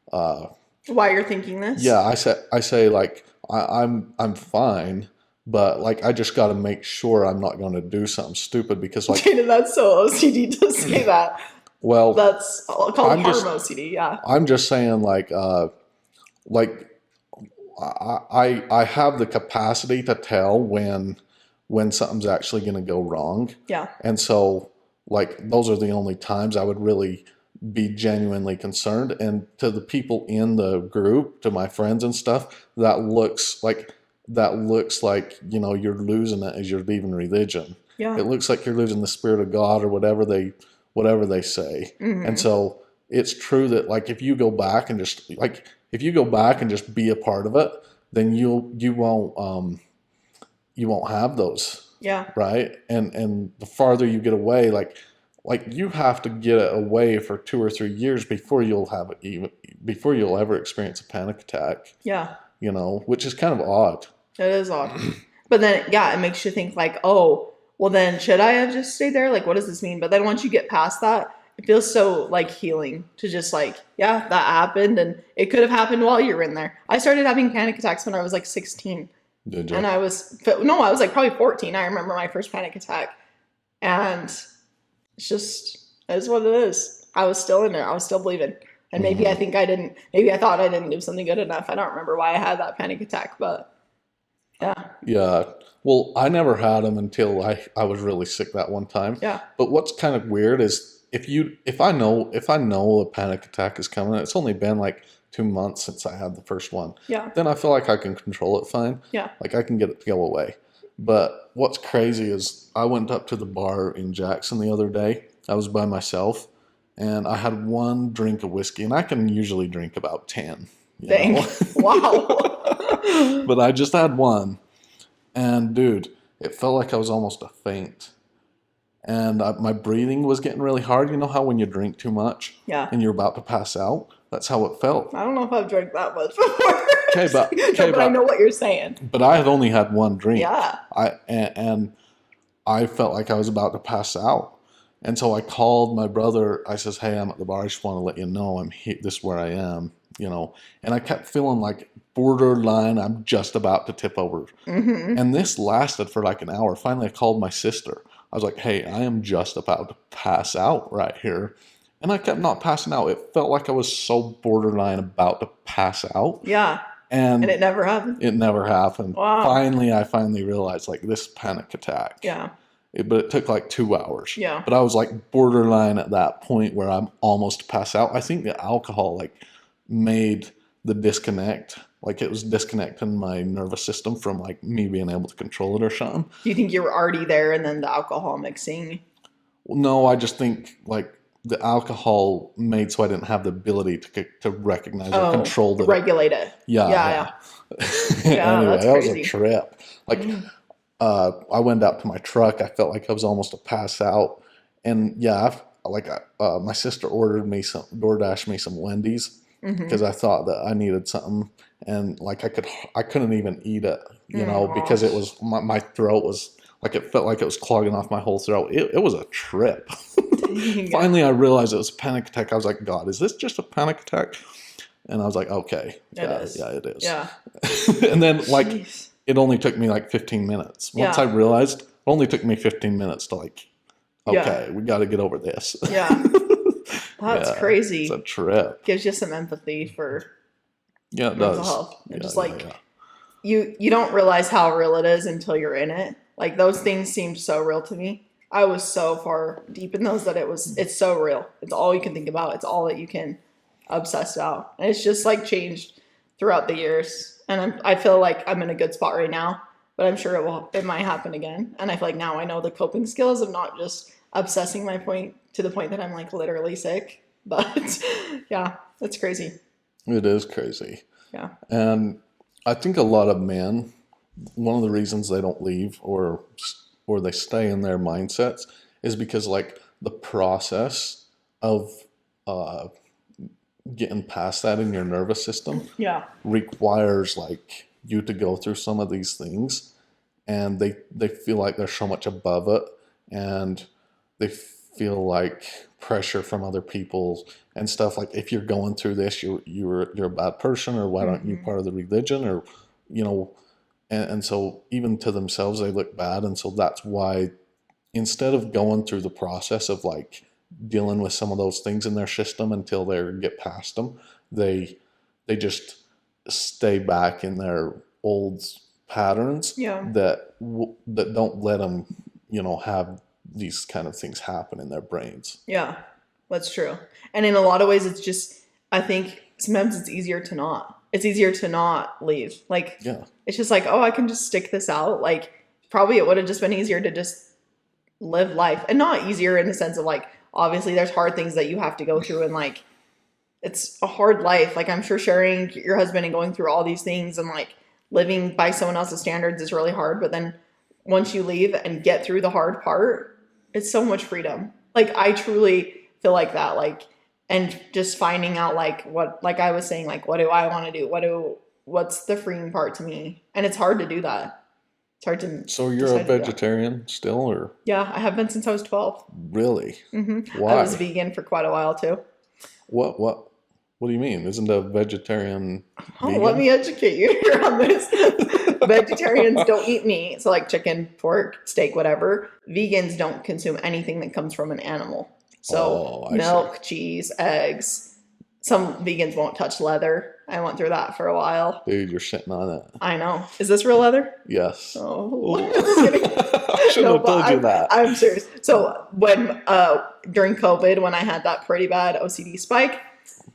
why you're thinking this. Yeah, I say like I'm fine, but like I just got to make sure I'm not going to do something stupid because like Jaden, that's so OCD to say that. Well, that's called harm OCD. Yeah, I'm just saying like I have the capacity to tell when something's actually going to go wrong. Yeah, and so. Like, those are the only times I would really be genuinely concerned. And to the people in the group, to my friends and stuff, that looks like, you know, you're losing it as you're leaving religion. Yeah. It looks like you're losing the Spirit of God or whatever they say. Mm-hmm. And so it's true that like if you go back and just be a part of it, then you won't have those. Yeah. Right. And the farther you get away, like you have to get away for 2 or 3 years before you'll ever experience a panic attack. Yeah. You know, which is kind of odd. It is odd. But then, yeah, it makes you think like, oh, well then should I have just stayed there? Like, what does this mean? But then once you get past that, it feels so like healing to just like, yeah, that happened and it could have happened while you were in there. I started having panic attacks when I was like 16. Did you? And I was like probably 14. I remember my first panic attack. And it's just, it is what it is. I was still in there. I was still believing. And maybe I thought I didn't do something good enough. I don't remember why I had that panic attack, but yeah. Yeah. Well, I never had them until I was really sick that one time. Yeah. But what's kind of weird is if I know a panic attack is coming, it's only been like 2 months since I had the first one. Yeah. Then I feel like I can control it fine. Yeah. Like I can get it to go away. But what's crazy is I went up to the bar in Jackson the other day. I was by myself and I had 1 drink of whiskey, and I can usually drink about 10. Dang. Wow. But I just had 1. And dude, it felt like I was almost a faint. And my breathing was getting really hard. You know how when you drink too much and you're about to pass out? That's how it felt. I don't know if I've drank that much before. But I know what you're saying. But I had only had 1 drink. Yeah. And I felt like I was about to pass out. And so I called my brother. I says, hey, I'm at the bar. I just want to let you know I'm here. This is where I am, you know. And I kept feeling like borderline, I'm just about to tip over. Mm-hmm. And this lasted for like an hour. Finally, I called my sister. I was like, hey, I am just about to pass out right here. And I kept not passing out. It felt like I was so borderline about to pass out. Yeah. And it never happened. It never happened. Wow. I finally realized like this panic attack. Yeah. But it took like 2 hours. Yeah. But I was like borderline at that point where I'm almost pass out. I think the alcohol like made the disconnect. Like it was disconnecting my nervous system from like me being able to control it or something. Do you think you were already there and then the alcohol mixing? Well, no, I just think like the alcohol made so I didn't have the ability to recognize or control the regulate it. Yeah. Yeah. Anyway, that's that crazy. was a trip. Like I went out to my truck. I felt like I was almost to pass out. And yeah, my sister DoorDashed me some Wendy's because I thought that I needed something. And like I couldn't even eat it, you know, because it was, my throat was like, it felt like it was clogging off my whole throat. It was a trip. Finally, I realized it was a panic attack. I was like, God, is this just a panic attack? And I was like, okay. It is. Yeah, it is. Yeah. And then like, it only took me like 15 minutes. Once I realized, it only took me 15 minutes to like, okay, we got to get over this. Yeah. That's crazy. It's a trip. Gives you some empathy for mental health. Just you don't realize how real it is until you're in it. Like those things seemed so real to me. I was so far deep in those that it's so real. It's all you can think about. It's all that you can obsess about. And it's just like changed throughout the years. And I feel like I'm in a good spot right now, but I'm sure it might happen again. And I feel like now I know the coping skills of not just obsessing my point to the point that I'm like literally sick. But yeah, it's crazy. It is crazy. Yeah. And I think a lot of men, one of the reasons they don't leave or they stay in their mindsets is because like the process of getting past that in your nervous system requires like you to go through some of these things, and they feel like they're so much above it, and they feel like pressure from other people and stuff. Like if you're going through this, you're a bad person, or why aren't you part of the religion, or you know. And so even to themselves, they look bad. And so that's why instead of going through the process of like dealing with some of those things in their system until they get past them, they just stay back in their old patterns that don't let them, you know, have these kind of things happen in their brains. Yeah, that's true. And in a lot of ways, it's just, I think sometimes it's easier to not. It's easier to not leave. Like, it's just like, oh, I can just stick this out. Like, probably it would have just been easier to just live life, and not easier in the sense of like, obviously there's hard things that you have to go through, and like, it's a hard life. Like, I'm sure sharing your husband and going through all these things and like living by someone else's standards is really hard. But then once you leave and get through the hard part, it's so much freedom. Like, I truly feel like that. Like, and just finding out like what, like I was saying, like, what do I want to do? What's the freeing part to me? And it's hard to do that. It's hard to. So you're a vegetarian still, or? Yeah, I have been since I was 12. Really? Mm-hmm. Why? I was vegan for quite a while too. What do you mean? Isn't a vegetarian vegan? Let me educate you here on this. Vegetarians don't eat meat, so like chicken, pork, steak, whatever. Vegans don't consume anything that comes from an animal. So milk, cheese, eggs. Some vegans won't touch leather. I went through that for a while. Dude, you're sitting on it. I know. Is this real leather? Yes. Oh, I shouldn't have told you that. I'm serious. So when during COVID, when I had that pretty bad OCD spike,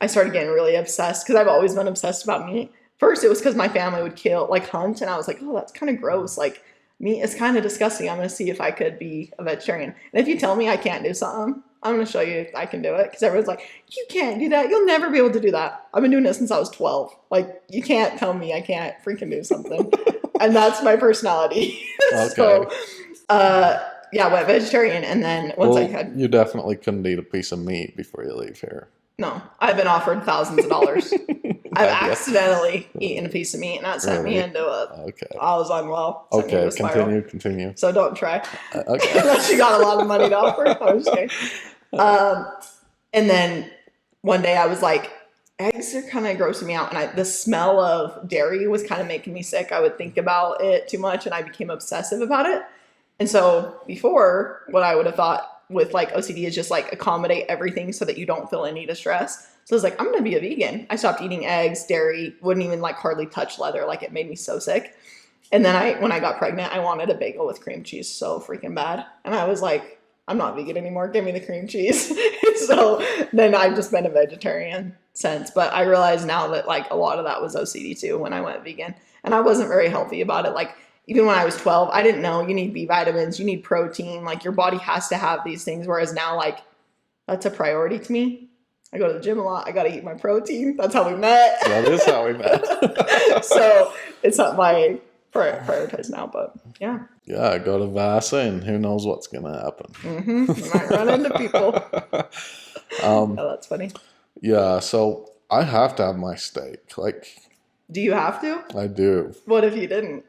I started getting really obsessed because I've always been obsessed about meat. First, it was because my family would hunt, and I was like, oh, that's kind of gross. Like, meat is kind of disgusting. I'm going to see if I could be a vegetarian. And if you tell me I can't do something, I'm going to show you I can do it. Because everyone's like, you can't do that. You'll never be able to do that. I've been doing it since I was 12. Like, you can't tell me I can't freaking do something. And that's my personality. Okay. So, yeah, I went vegetarian. And then once I had... You definitely couldn't eat a piece of meat before you leave here. No, I've been offered thousands of dollars. I've accidentally eaten a piece of meat, and that sent me into it. Okay. I was unwell. Okay, continue. So don't try. Okay. Unless you got a lot of money to offer. I was just kidding. And then one day I was like, eggs are kind of grossing me out. And the smell of dairy was kind of making me sick. I would think about it too much, and I became obsessive about it. And so before, what I would have thought with like OCD is just like accommodate everything so that you don't feel any distress. So I was like, I'm going to be a vegan. I stopped eating eggs, dairy, wouldn't even like hardly touch leather. Like, it made me so sick. And then when I got pregnant, I wanted a bagel with cream cheese so freaking bad. And I was like, I'm not vegan anymore. Give me the cream cheese. So then I've just been a vegetarian since. But I realize now that like a lot of that was OCD too when I went vegan. And I wasn't very healthy about it. Like, even when I was 12, I didn't know you need B vitamins, you need protein. Like, your body has to have these things. Whereas now, like, that's a priority to me. I go to the gym a lot. I got to eat my protein. That's how we met. That is how we met. So it's not my prioritize now, but yeah. Yeah, go to Vasa and who knows what's going to happen. Mm-hmm. You might run into people. Oh, that's funny. Yeah, so I have to have my steak. Like, do you have to? I do. What if you didn't?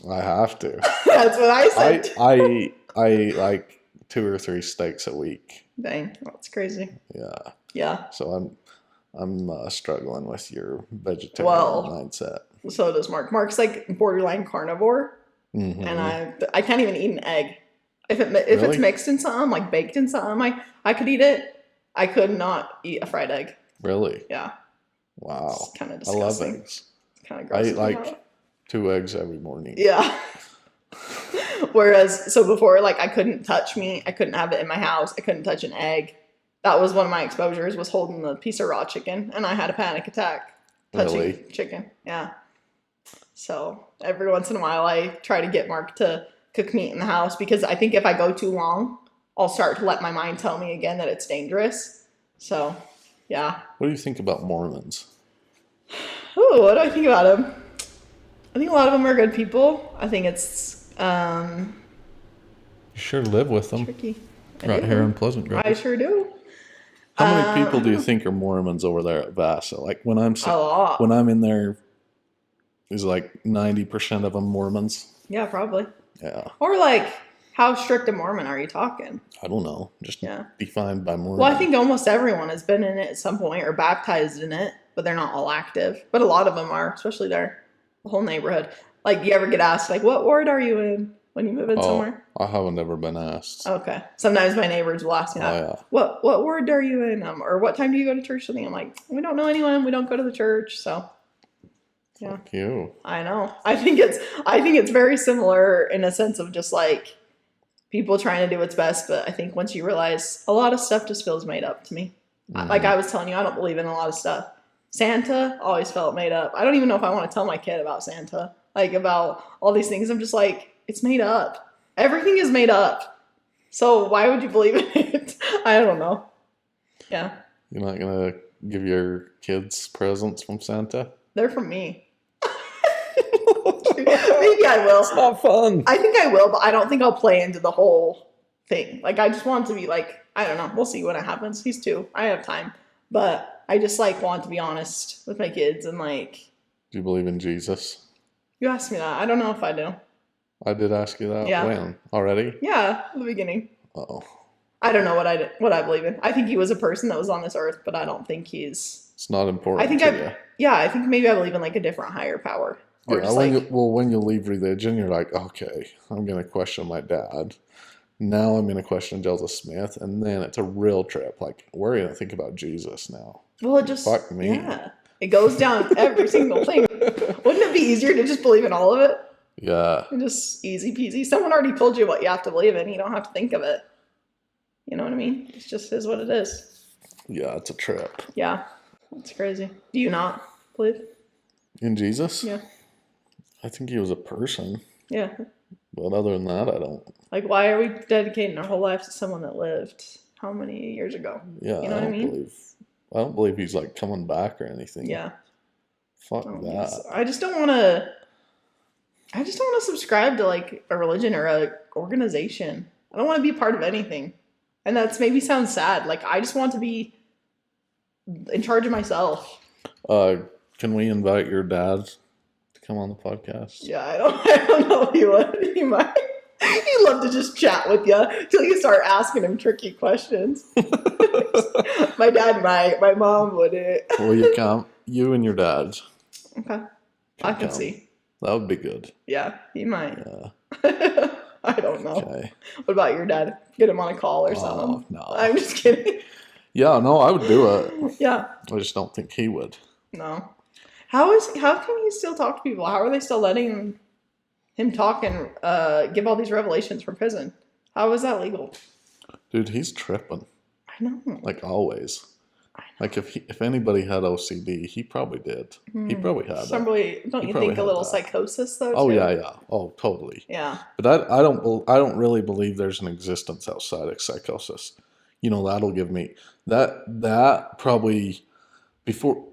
I have to. That's what I said. I eat like 2 or 3 steaks a week. Dang, that's crazy. Yeah. Yeah. So I'm struggling with your vegetarian mindset. So does Mark. Mark's like borderline carnivore, mm-hmm. and I can't even eat an egg. If it's mixed in something, like baked in something, I could eat it. I could not eat a fried egg. Really? Yeah. Wow. It's kind of disgusting. I love eggs. Kind of gross. I eat like 2 eggs every morning. Yeah. Whereas, so before, like, I couldn't touch meat. I couldn't have it in my house. I couldn't touch an egg. That was one of my exposures, was holding the piece of raw chicken, and I had a panic attack touching chicken. Yeah. So every once in a while, I try to get Mark to cook meat in the house, because I think if I go too long, I'll start to let my mind tell me again that it's dangerous. So, yeah. What do you think about Mormons? Ooh, what do I think about them? I think a lot of them are good people. I think it's you sure live with them. Tricky. Right here in Pleasant Grove. I sure do. How many people do you think are Mormons over there at Vasa? Like, when I'm in there, is like 90% of them Mormons? Yeah, probably. Yeah. Or like, how strict a Mormon are you talking? I don't know. Just defined by Mormon. Well, I think almost everyone has been in it at some point or baptized in it, but they're not all active. But a lot of them are, especially there. The whole neighborhood. Like, you ever get asked, like, what ward are you in when you move in somewhere? I haven't ever been asked. Okay. Sometimes my neighbors will ask me that. What ward are you in? Or what time do you go to church? I'm like, we don't know anyone. We don't go to the church. So, yeah. Fuck you. I know. I think it's very similar in a sense of just like people trying to do what's best. But I think once you realize a lot of stuff just feels made up to me. Mm-hmm. Like I was telling you, I don't believe in a lot of stuff. Santa always felt made up. I don't even know if I want to tell my kid about Santa, like about all these things. I'm just like, it's made up. Everything is made up. So why would you believe in it? I don't know. Yeah. You're not going to give your kids presents from Santa? They're from me. Maybe I will. It's not fun. I think I will, but I don't think I'll play into the whole thing. Like, I just want to be like, I don't know. We'll see when it happens. He's 2. I have time. But I just, like, want to be honest with my kids and, like... Do you believe in Jesus? You asked me that. I don't know if I do. I did ask you that. Yeah. When? Already? Yeah, in the beginning. Uh-oh. I don't know what I believe in. I think he was a person that was on this earth, but I don't think he's... It's not important I think to you. Yeah, I think maybe I believe in, like, a different higher power. Or Yeah, just when you leave religion, you're like, okay, I'm going to question my dad. Now I'm going to question Joseph Smith. And then it's a real trip. Like, we're going to think about Jesus now. Well, it just... Fuck me. Yeah. It goes down every single thing. Wouldn't it be easier to just believe in all of it? Yeah. And just easy peasy. Someone already told you what you have to believe in. You don't have to think of it. You know what I mean? It just is what it is. Yeah, it's a trip. Yeah. It's crazy. Do you not believe? In Jesus? Yeah. I think he was a person. Yeah. But other than that, I don't. Like, why are we dedicating our whole lives to someone that lived how many years ago? Yeah, you know what I mean? I don't believe he's like coming back or anything. Yeah. Fuck that. So. I just don't want to subscribe to like a religion or a organization. I don't want to be a part of anything. And that's maybe sounds sad. Like, I just want to be in charge of myself. Can we invite your dad to come on the podcast? Yeah, I don't know if he would. He might. He'd love to just chat with you till you start asking him tricky questions. My dad might. My mom wouldn't. Will you come? You and your dad. Okay. I can see. That would be good. Yeah, he might. Yeah. I don't know. Okay. What about your dad? Get him on a call or something. No. I'm just kidding. Yeah, no, I would do it. Yeah. I just don't think he would. No. How can he still talk to people? How are they still letting him talk and give all these revelations from prison? How is that legal? Dude, he's tripping. I know. Like always. Like if anybody had OCD, he probably did. He probably had Somebody, don't you think a little psychosis though? Oh too? yeah. Oh, totally. Yeah. But I don't really believe there's an existence outside of psychosis. You know, that'll give me that probably before.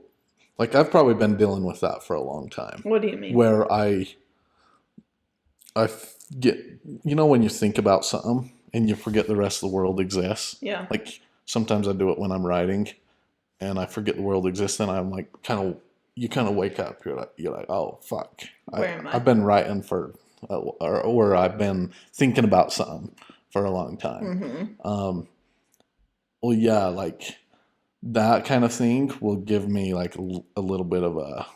Like I've probably been dealing with that for a long time. What do you mean? Where I get, you know, when you think about something and you forget the rest of the world exists. Yeah. Like sometimes I do it when I'm writing, and I forget the world exists, and I'm like, you kind of wake up. You're like, oh fuck, Where am I? I've been writing for, or I've been thinking about something for a long time. Mm-hmm. Well, yeah, like that kind of thing will give me like a little bit of a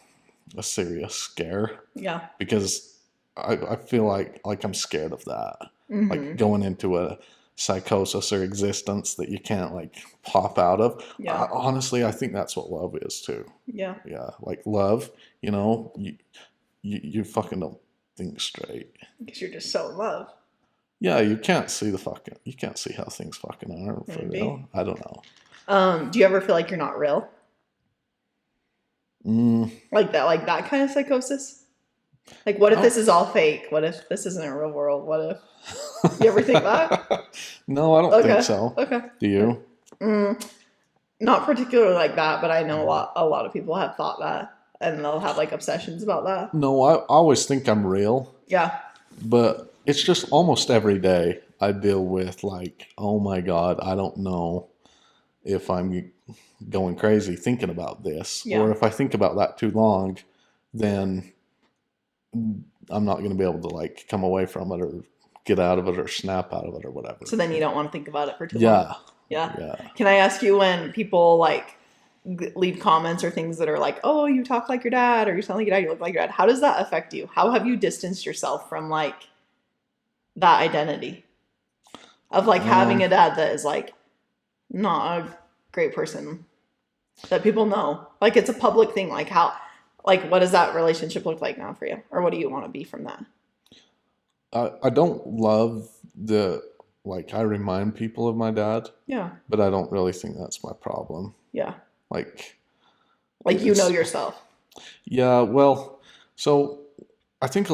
serious scare. Yeah. Because I feel like I'm scared of that. Mm-hmm. Like going into a psychosis or existence that you can't like pop out of. Yeah. Honestly, I think that's what love is too. Yeah. Yeah. Like love, you know, you fucking don't think straight. Because you're just so in love. Yeah, you can't see how things fucking are for Maybe. real. I don't know. Do you ever feel like you're not real? Like that kind of psychosis? Like, what if this is all fake? What if this isn't a real world? What if... You ever think that? No, I don't think so. Okay. Do you? Not particularly like that, but I know a lot of people have thought that, and they'll have like obsessions about that. No, I always think I'm real. Yeah. But it's just almost every day I deal with like, oh my God, I don't know if I'm going crazy thinking about this. Yeah. Or if I think about that too long, then I'm not going to be able to like come away from it or get out of it or snap out of it or whatever. So then you don't want to think about it for too long. Yeah. Can I ask you, when people like leave comments or things that are like, oh, you talk like your dad, or you sound like your dad, you look like your dad, how does that affect you? How have you distanced yourself from like that identity of like having a dad that is like not a great person that people know? Like, it's a public thing. Like, how, like, what does that relationship look like now for you? Or what do you want to be from that? I don't love like, I remind people of my dad. Yeah. But I don't really think that's my problem. Yeah. Like you know yourself. Yeah, well, so I think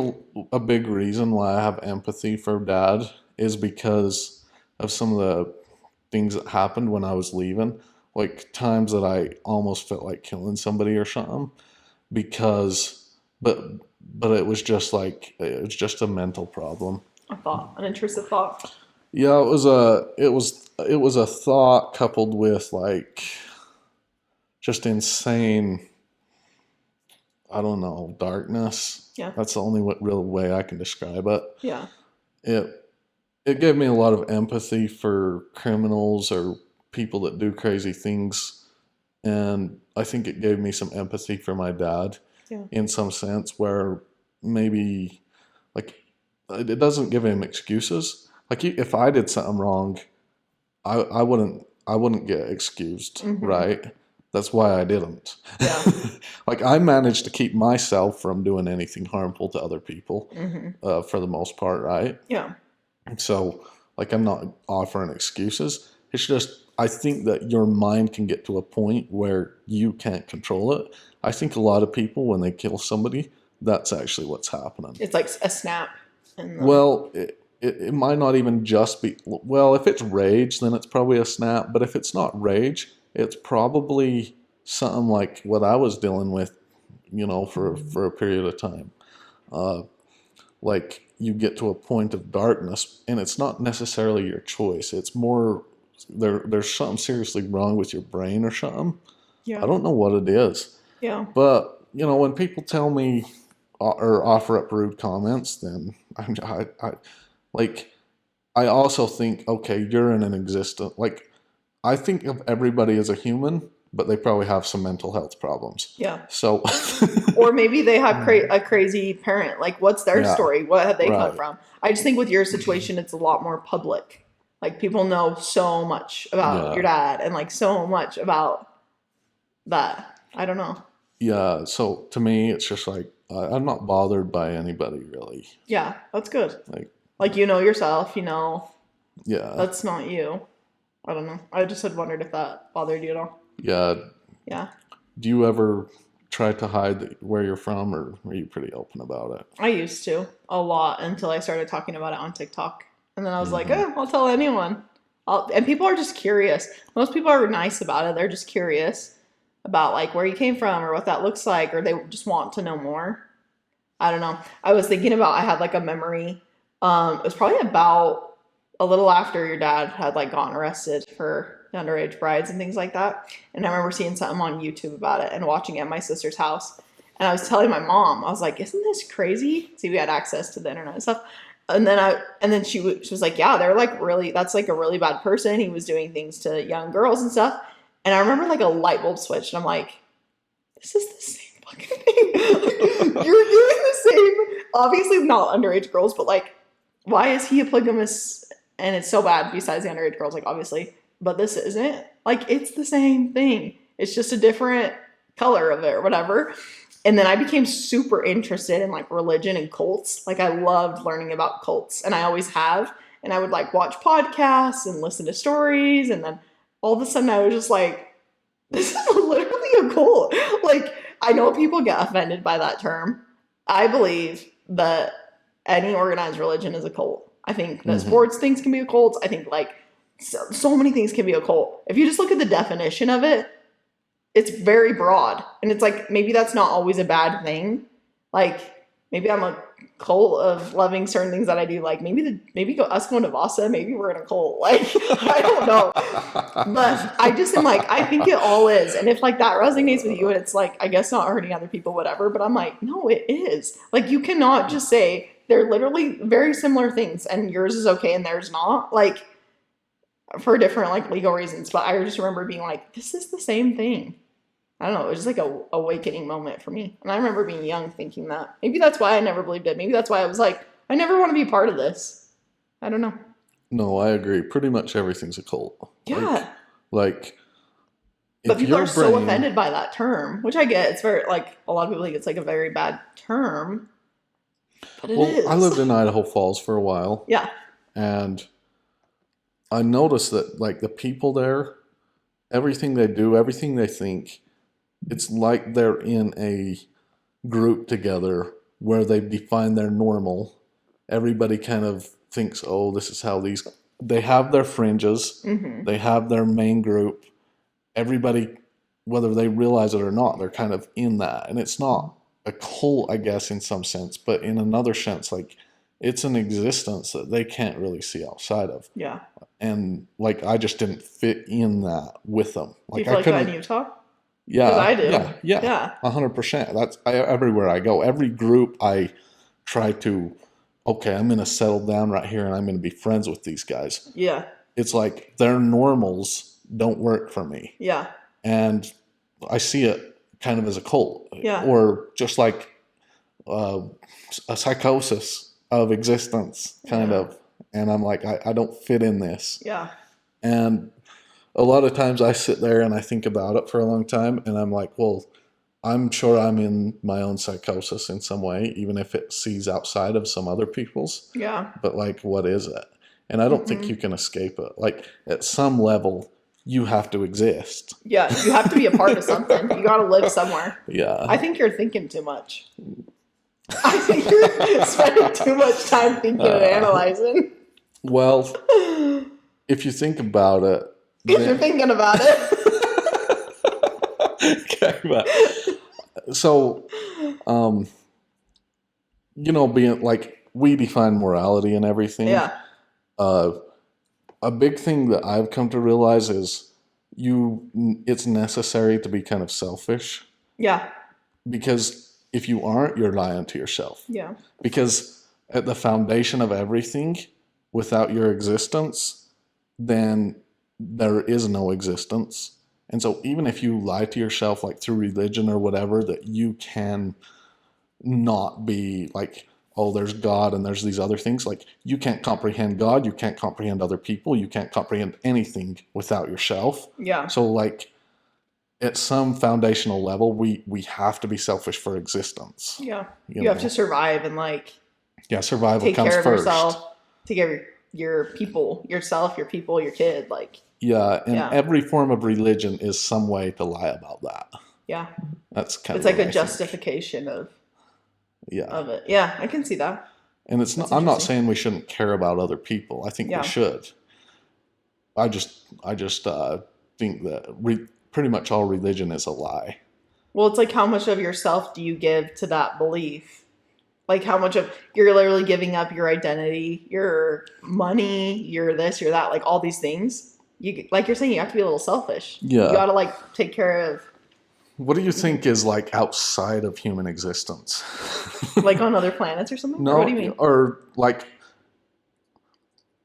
a big reason why I have empathy for dad is because of some of the things that happened when I was leaving, like times that I almost felt like killing somebody or something, because, but it was just like, it was just a mental problem. A thought, an intrusive thought. Yeah, it was a thought coupled with like just insane, I don't know, darkness. Yeah. That's the only real way I can describe it. Yeah. It gave me a lot of empathy for criminals or people that do crazy things. And I think it gave me some empathy for my dad in some sense, where maybe like it doesn't give him excuses. Like if I did something wrong, I wouldn't get excused, right? That's why I didn't. Yeah. Like I managed to keep myself from doing anything harmful to other people, for the most part, right? Yeah. So like I'm not offering excuses. It's just I think that your mind can get to a point where you can't control it. I think a lot of people, when they kill somebody, that's actually what's happening. It's like a snap. Well, it might not even just be, well, if it's rage, then it's probably a snap. But if it's not rage, it's probably something like what I was dealing with, you know, for a period of time. Like you get to a point of darkness, and it's not necessarily your choice. It's more there's something seriously wrong with your brain or something. Yeah. I don't know what it is. Yeah. But you know, when people tell me or offer up rude comments, then I also think, okay, you're in an existence. Like I think of everybody as a human, but they probably have some mental health problems. Yeah. So, or maybe they have a crazy parent. Like, what's their story? What have they come from? I just think with your situation, it's a lot more public. Like, people know so much about your dad and like so much about that. I don't know. Yeah. So to me, it's just like I'm not bothered by anybody really. Yeah, that's good. Like you know yourself. You know. Yeah. That's not you. I don't know. I just had wondered if that bothered you at all. Yeah. Yeah. Do you ever try to hide where you're from, or are you pretty open about it? I used to a lot until I started talking about it on TikTok. And then I was like, oh, I'll tell anyone. And people are just curious. Most people are nice about it. They're just curious about like where you came from or what that looks like, or they just want to know more. I don't know. I was thinking about, I had like a memory. It was probably about a little after your dad had like gotten arrested for underage brides and things like that. And I remember seeing something on YouTube about it and watching it at my sister's house. And I was telling my mom, I was like, isn't this crazy? See, we had access to the internet and stuff. And then she was like, yeah, they're like that's like a really bad person. He was doing things to young girls and stuff. And I remember like a light bulb switched. And I'm like, this is the same fucking thing. You're doing the same, obviously not underage girls, but like, why is he a polygamist? And it's so bad besides the underage girls, like obviously, but this isn't. Like, it's the same thing. It's just a different color of it or whatever. And then I became super interested in like religion and cults. Like I loved learning about cults, and I always have. And I would like watch podcasts and listen to stories. And then all of a sudden I was just like, this is literally a cult. Like, I know people get offended by that term. I believe that any organized religion is a cult. I think that sports things can be a cult. I think like so many things can be a cult. If you just look at the definition of it, it's very broad. And it's like, maybe that's not always a bad thing. Like, maybe I'm a cult of loving certain things that I do. Like, maybe us going to Vasa, maybe we're in a cult. Like, I don't know. But I just am like, I think it all is. And if like that resonates with you and it's like, I guess not hurting other people, whatever. But I'm like, no, it is. Like, you cannot just say they're literally very similar things and yours is okay and theirs not. Like, for different like legal reasons. But I just remember being like, this is the same thing. I don't know. It was just like a awakening moment for me. And I remember being young thinking that. Maybe that's why I never believed it. Maybe that's why I was like, I never want to be part of this. I don't know. No, I agree. Pretty much everything's a cult. Yeah. Like but people are so offended by that term, which I get. It's very, like, a lot of people think it's like a very bad term. But it is. I lived in Idaho Falls for a while. Yeah. And I noticed that, like, the people there, everything they do, everything they think, it's like they're in a group together where they've defined their normal. Everybody kind of thinks, oh, this is how these they have their fringes, they have their main group. Everybody, whether they realize it or not, they're kind of in that. And it's not a cult, I guess, in some sense, but in another sense, like, it's an existence that they can't really see outside of. Yeah. And, like, I just didn't fit in that with them. Like, do you feel like that in Utah? Yeah. 'Cause I do. Yeah. 100%. That's everywhere I go. Every group I try to, okay, I'm going to settle down right here and I'm going to be friends with these guys. Yeah. It's like their normals don't work for me. Yeah. And I see it kind of as a cult. Yeah. Or just like a psychosis of existence, kind of. And I'm like, I don't fit in this. Yeah. And a lot of times I sit there and I think about it for a long time. And I'm like, well, I'm sure I'm in my own psychosis in some way, even if it sees outside of some other people's. Yeah. But, like, what is it? And I don't think you can escape it. Like, at some level, you have to exist. Yeah, you have to be a part of something. You got to live somewhere. Yeah. I think you're thinking too much. I think you're spending too much time thinking and analyzing. Well, if you think about it. Because you're thinking about it. Okay, but, so, being like, we define morality and everything. Yeah. A big thing that I've come to realize is it's necessary to be kind of selfish. Yeah. Because if you aren't, you're lying to yourself. Yeah. Because at the foundation of everything, without your existence, then there is no existence. And so even if you lie to yourself, like through religion or whatever, that you can not be like, oh, there's God and there's these other things. Like, you can't comprehend God. You can't comprehend other people. You can't comprehend anything without yourself. Yeah. So, like, at some foundational level, we have to be selfish for existence. Yeah. You have to survive and, like, survival take comes care of first. yourself, take care of your people, yourself, your people, your kid. Like, every form of religion is some way to lie about that. Yeah. That's kind it's of like a justification of it. Yeah, I can see that. And it's not, I'm not saying we shouldn't care about other people. I think we should. I just think that pretty much all religion is a lie. Well, it's like, how much of yourself do you give to that belief? Like, how much of you're literally giving up your identity, your money, your this, your that, like all these things. You, like you're saying, you have to be a little selfish. Yeah. You got to, like, take care of. What do you think is, like, outside of human existence? Like on other planets or something? No, or what do you mean? Or, like,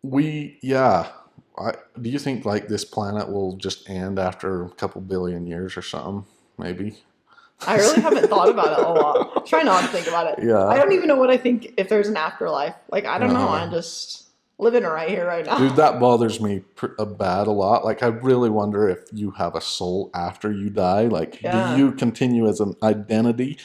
do you think, like, this planet will just end after a couple billion years or something? Maybe. I really haven't thought about it a lot. Try not to think about it. Yeah. I don't even know what I think if there's an afterlife. Like, I don't know. I'm just living it right here, right now. Dude, that bothers me a lot. Like, I really wonder if you have a soul after you die. Like, do you continue as an identity?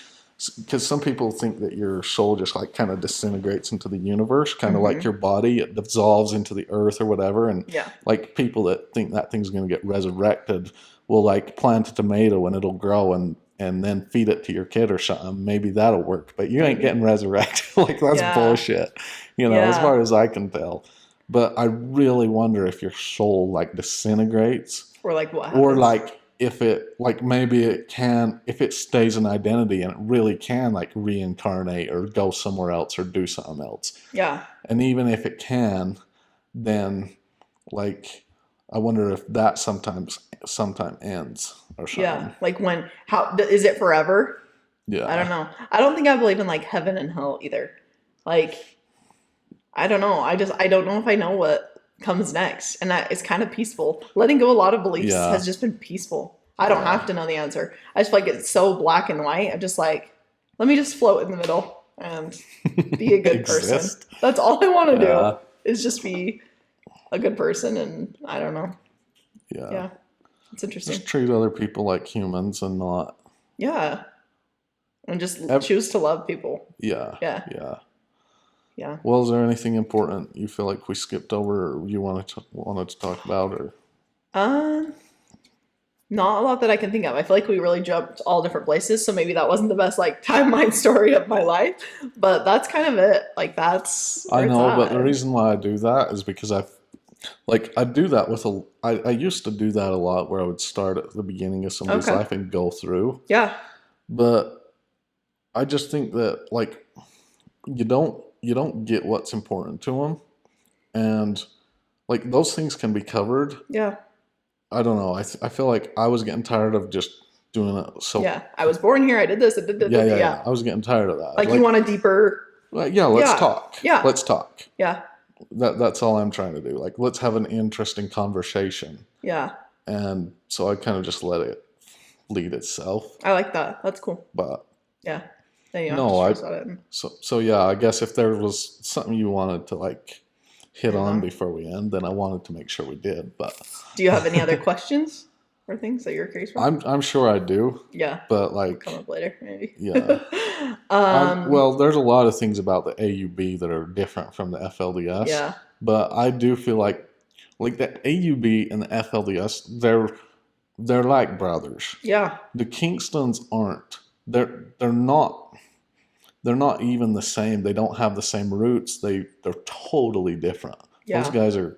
Because some people think that your soul just, like, kind of disintegrates into the universe, kind of like your body. It dissolves into the earth or whatever. And, like, people that think that thing's going to get resurrected will, like, plant a tomato and it'll grow and then feed it to your kid or something. Maybe that'll work. But you ain't getting resurrected. Like, that's bullshit. As far as I can tell. But I really wonder if your soul, like, disintegrates. Or, like, what happens? Or, like, if it, like, maybe it can, if it stays an identity and it really can, like, reincarnate or go somewhere else or do something else. Yeah. And even if it can, then, like, I wonder if that sometime ends or something. Yeah. Like, how is it forever? Yeah. I don't know. I don't think I believe in, like, heaven and hell either. Like, I don't know. I don't know if I know what comes next. And that is kind of peaceful. Letting go a lot of beliefs has just been peaceful. I don't have to know the answer. I just feel like it's so black and white. I'm just like, let me just float in the middle and be a good person. That's all I want to do is just be a good person. And I don't know. Yeah. It's interesting. Just treat other people like humans and not. Yeah. And just choose to love people. Yeah. Well, is there anything important you feel like we skipped over or you wanted to talk about? Or not a lot that I can think of. I feel like we really jumped all different places, so maybe that wasn't the best, like, timeline story of my life. But that's kind of it. Like, that's where I know, it's at. but the reason why I do that is because I Like, I do that with I used to do that a lot, where I would start at the beginning of somebody's Okay. life and go through. Yeah. But I just think that, like, you don't get what's important to them. And, like, those things can be covered. Yeah. I don't know. I feel like I was getting tired of just doing it. So Yeah. I was born here. I did this. yeah. I was getting tired of that. Like you want a deeper. Yeah, let's talk. Yeah. Let's talk. Yeah. That's all I'm trying to do. Like, let's have an interesting conversation. Yeah. And so I kind of just let it lead itself. I like that. That's cool. But yeah. Then you no, have to stress out it. So yeah, I guess if there was something you wanted to, like, hit on before we end, then I wanted to make sure we did. But do you have any other questions or things that you're curious about? I'm sure I do. Yeah. But, like, come up later, maybe. Yeah. Well, there's a lot of things about the AUB that are different from the FLDS. Yeah. But I do feel like the AUB and the FLDS, they're like brothers. Yeah. The Kingstons aren't. They're not even the same. They don't have the same roots. They're totally different. Yeah. Those guys are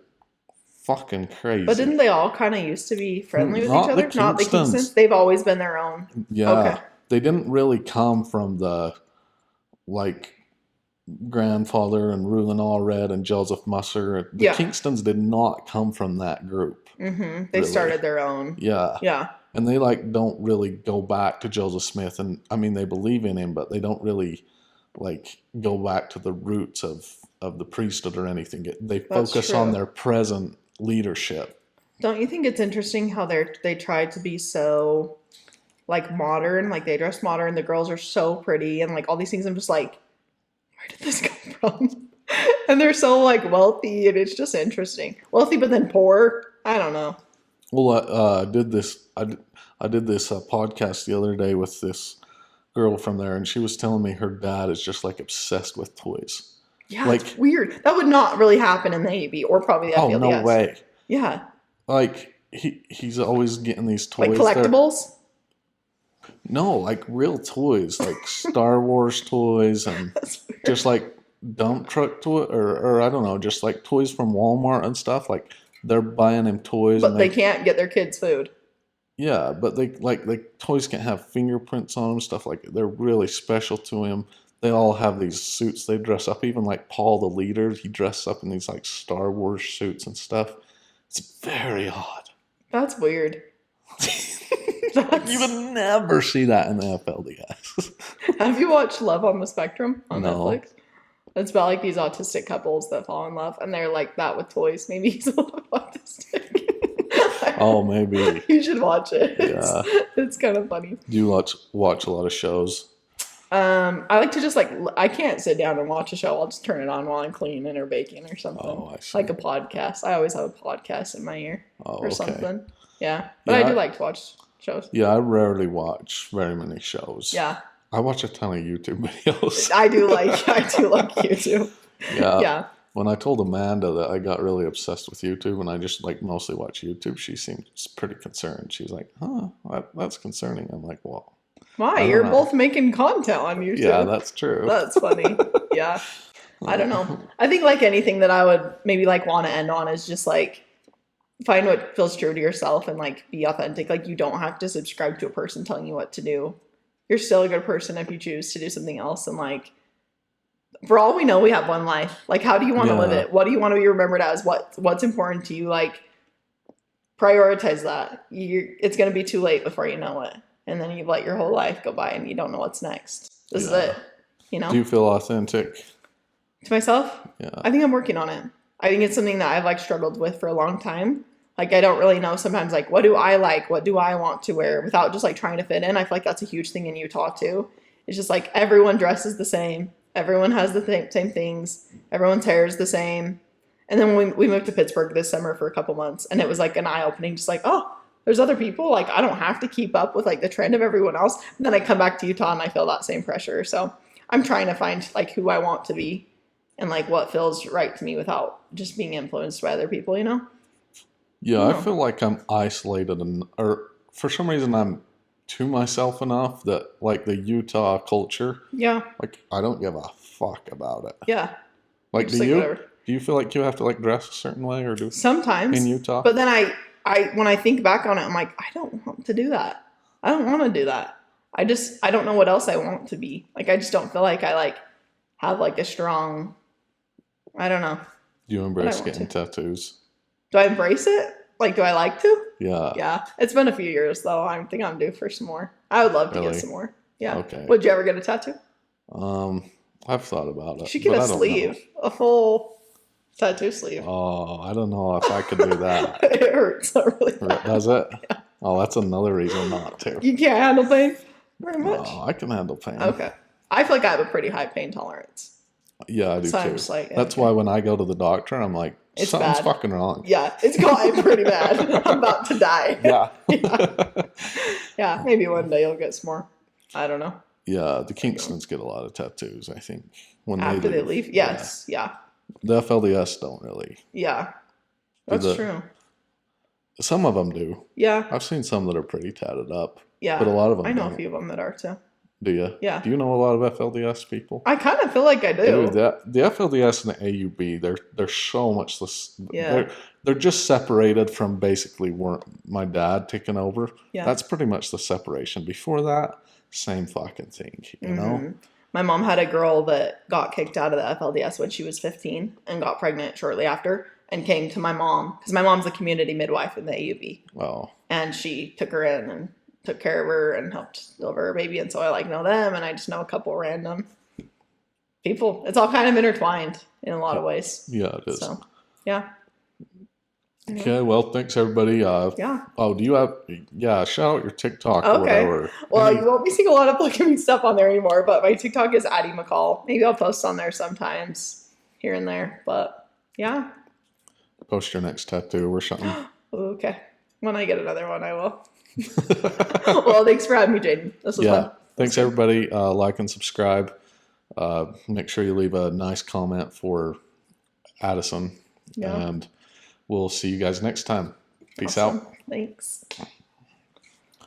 fucking crazy. But didn't they all kind of used to be friendly with each other? Not the Kingstons. They've always been their own. Yeah. Okay. They didn't really come from the, like, grandfather and Rulin Allred and Joseph Musser. The Kingstons did not come from that group. Mm-hmm. They started their own. Yeah. Yeah. And they, like, don't really go back to Joseph Smith. And, I mean, they believe in him, but they don't really, like, go back to the roots of the priesthood or anything. They focus on their present leadership. Don't you think it's interesting how they try to be so, like, modern? Like, they dress modern. The girls are so pretty and, like, all these things. I'm just like, where did this come from? And they're so, like, wealthy, and it's just interesting. Wealthy, but then poor. I don't know. Well, I did this podcast the other day with this girl from there, and she was telling me her dad is just, like, obsessed with toys. Yeah, like, it's weird. That would not really happen in the AUB or probably the FLDS. Oh, no way. Yeah. Like, he's always getting these toys. Like collectibles? No, like real toys, like Star Wars toys and just, like, dump truck toys, or I don't know, just, like, toys from Walmart and stuff. Like, they're buying him toys. But they can't get their kids food. Yeah, but the toys can't have fingerprints on them, stuff like that. They're really special to him. They all have these suits they dress up. Even, like, Paul the leader, he dressed up in these, like, Star Wars suits and stuff. It's very odd. That's weird. You would never see that in the FLDS. Have you watched Love on the Spectrum on Netflix? It's about, like, these autistic couples that fall in love, and they're like that with toys. Maybe he's a little autistic. Oh, maybe. You should watch it. Yeah. It's kind of funny. Do you watch a lot of shows? I like to just, like, I can't sit down and watch a show. I'll just turn it on while I'm cleaning or baking or something. Oh, I see. Like a podcast. I always have a podcast in my ear or something. Yeah. But I do like to watch shows. Yeah, I rarely watch very many shows. Yeah. I watch a ton of YouTube videos. I do like YouTube. Yeah. Yeah. When I told Amanda that I got really obsessed with YouTube and I just, like, mostly watch YouTube, she seemed pretty concerned. She's like, "Huh, that's concerning." I'm like, "Well, why? You're both making content on YouTube." Yeah, that's true. That's funny. Yeah. I don't know. I think, like, anything that I would maybe, like, want to end on is just, like, find what feels true to yourself and, like, be authentic. Like, you don't have to subscribe to a person telling you what to do. You're still a good person if you choose to do something else. And, like, for all we know, we have one life. Like, how do you want to live it? What do you want to be remembered as? What's important to you? Like, prioritize that. It's going to be too late before you know it. And then you've let your whole life go by and you don't know what's next. This is it. You know? Do you feel authentic? To myself? Yeah. I think I'm working on it. I think it's something that I've, like, struggled with for a long time. Like, I don't really know sometimes, like, what do I like? What do I want to wear without just, like, trying to fit in? I feel like that's a huge thing in Utah, too. It's just, like, everyone dresses the same. Everyone has the same things. Everyone's hair is the same. And then when we moved to Pittsburgh this summer for a couple months, and it was, like, an eye-opening, just like, oh, there's other people. Like, I don't have to keep up with, like, the trend of everyone else. And then I come back to Utah and I feel that same pressure. So I'm trying to find, like, who I want to be and, like, what feels right to me without just being influenced by other people, you know? Yeah, I feel like I'm isolated, or for some reason I'm to myself enough that, like, the Utah culture, like, I don't give a fuck about it. Yeah. Like, do you? Whatever. Do you feel like you have to like dress a certain way or do sometimes in Utah? But then I when I think back on it, I'm like, I don't want to do that. I don't want to do that. I don't know what else I want to be. Like, I just don't feel like I like have like a strong, I don't know. Do you embrace getting tattoos? Do I embrace it? Like, do I like to? Yeah. Yeah. It's been a few years though. I think I'm due for some more. I would love to get some more. Yeah. Okay. Would you ever get a tattoo? I've thought about it. You should get a sleeve, a full tattoo sleeve. Oh, I don't know if I could do that. It hurts really bad. Does it? Yeah. Oh, that's another reason not to. You can't handle pain very much? Oh, I can handle pain. Okay. I feel like I have a pretty high pain tolerance. Yeah, I do So I'm too. just like, That's why when I go to the doctor, I'm like, It's something's bad. fucking wrong. Yeah, it's going pretty bad. I'm about to die. Yeah. Yeah, maybe one day you'll get some more. I don't know. Yeah, the Kingstons get a lot of tattoos, I think. When After they leave? Yes. Yeah. The FLDS don't really. Yeah. That's true. Some of them do. Yeah. I've seen some that are pretty tatted up. Yeah. But a lot of them I know don't. a few of them that are too. Do you? Yeah. Do you know a lot of FLDS people? I kind of feel like I do. Dude, the FLDS and the AUB, they're so much less. Yeah. They're just separated from basically my dad taking over. Yeah. That's pretty much the separation. Before that, same fucking thing, you know? My mom had a girl that got kicked out of the FLDS when she was 15 and got pregnant shortly after and came to my mom because my mom's a community midwife in the AUB. Oh. And she took her in and took care of her and helped deliver her baby. And so I like know them and I just know a couple random people. It's all kind of intertwined in a lot of ways. Yeah, it is. So, yeah. Okay, well, thanks everybody. Yeah. Oh, do you have? Yeah, shout out your TikTok or Okay. whatever. Well, you won't be seeing a lot of polygamy stuff on there anymore, but my TikTok is Addie McCall. Maybe I'll post on there sometimes here and there, but yeah. Post your next tattoo or something. Okay. When I get another one, I will. Well, thanks for having me, Jaden. This was fun. Thanks everybody. Like and subscribe. Make sure you leave a nice comment for Addison. Yeah. And we'll see you guys next time. Peace Awesome. out. Thanks.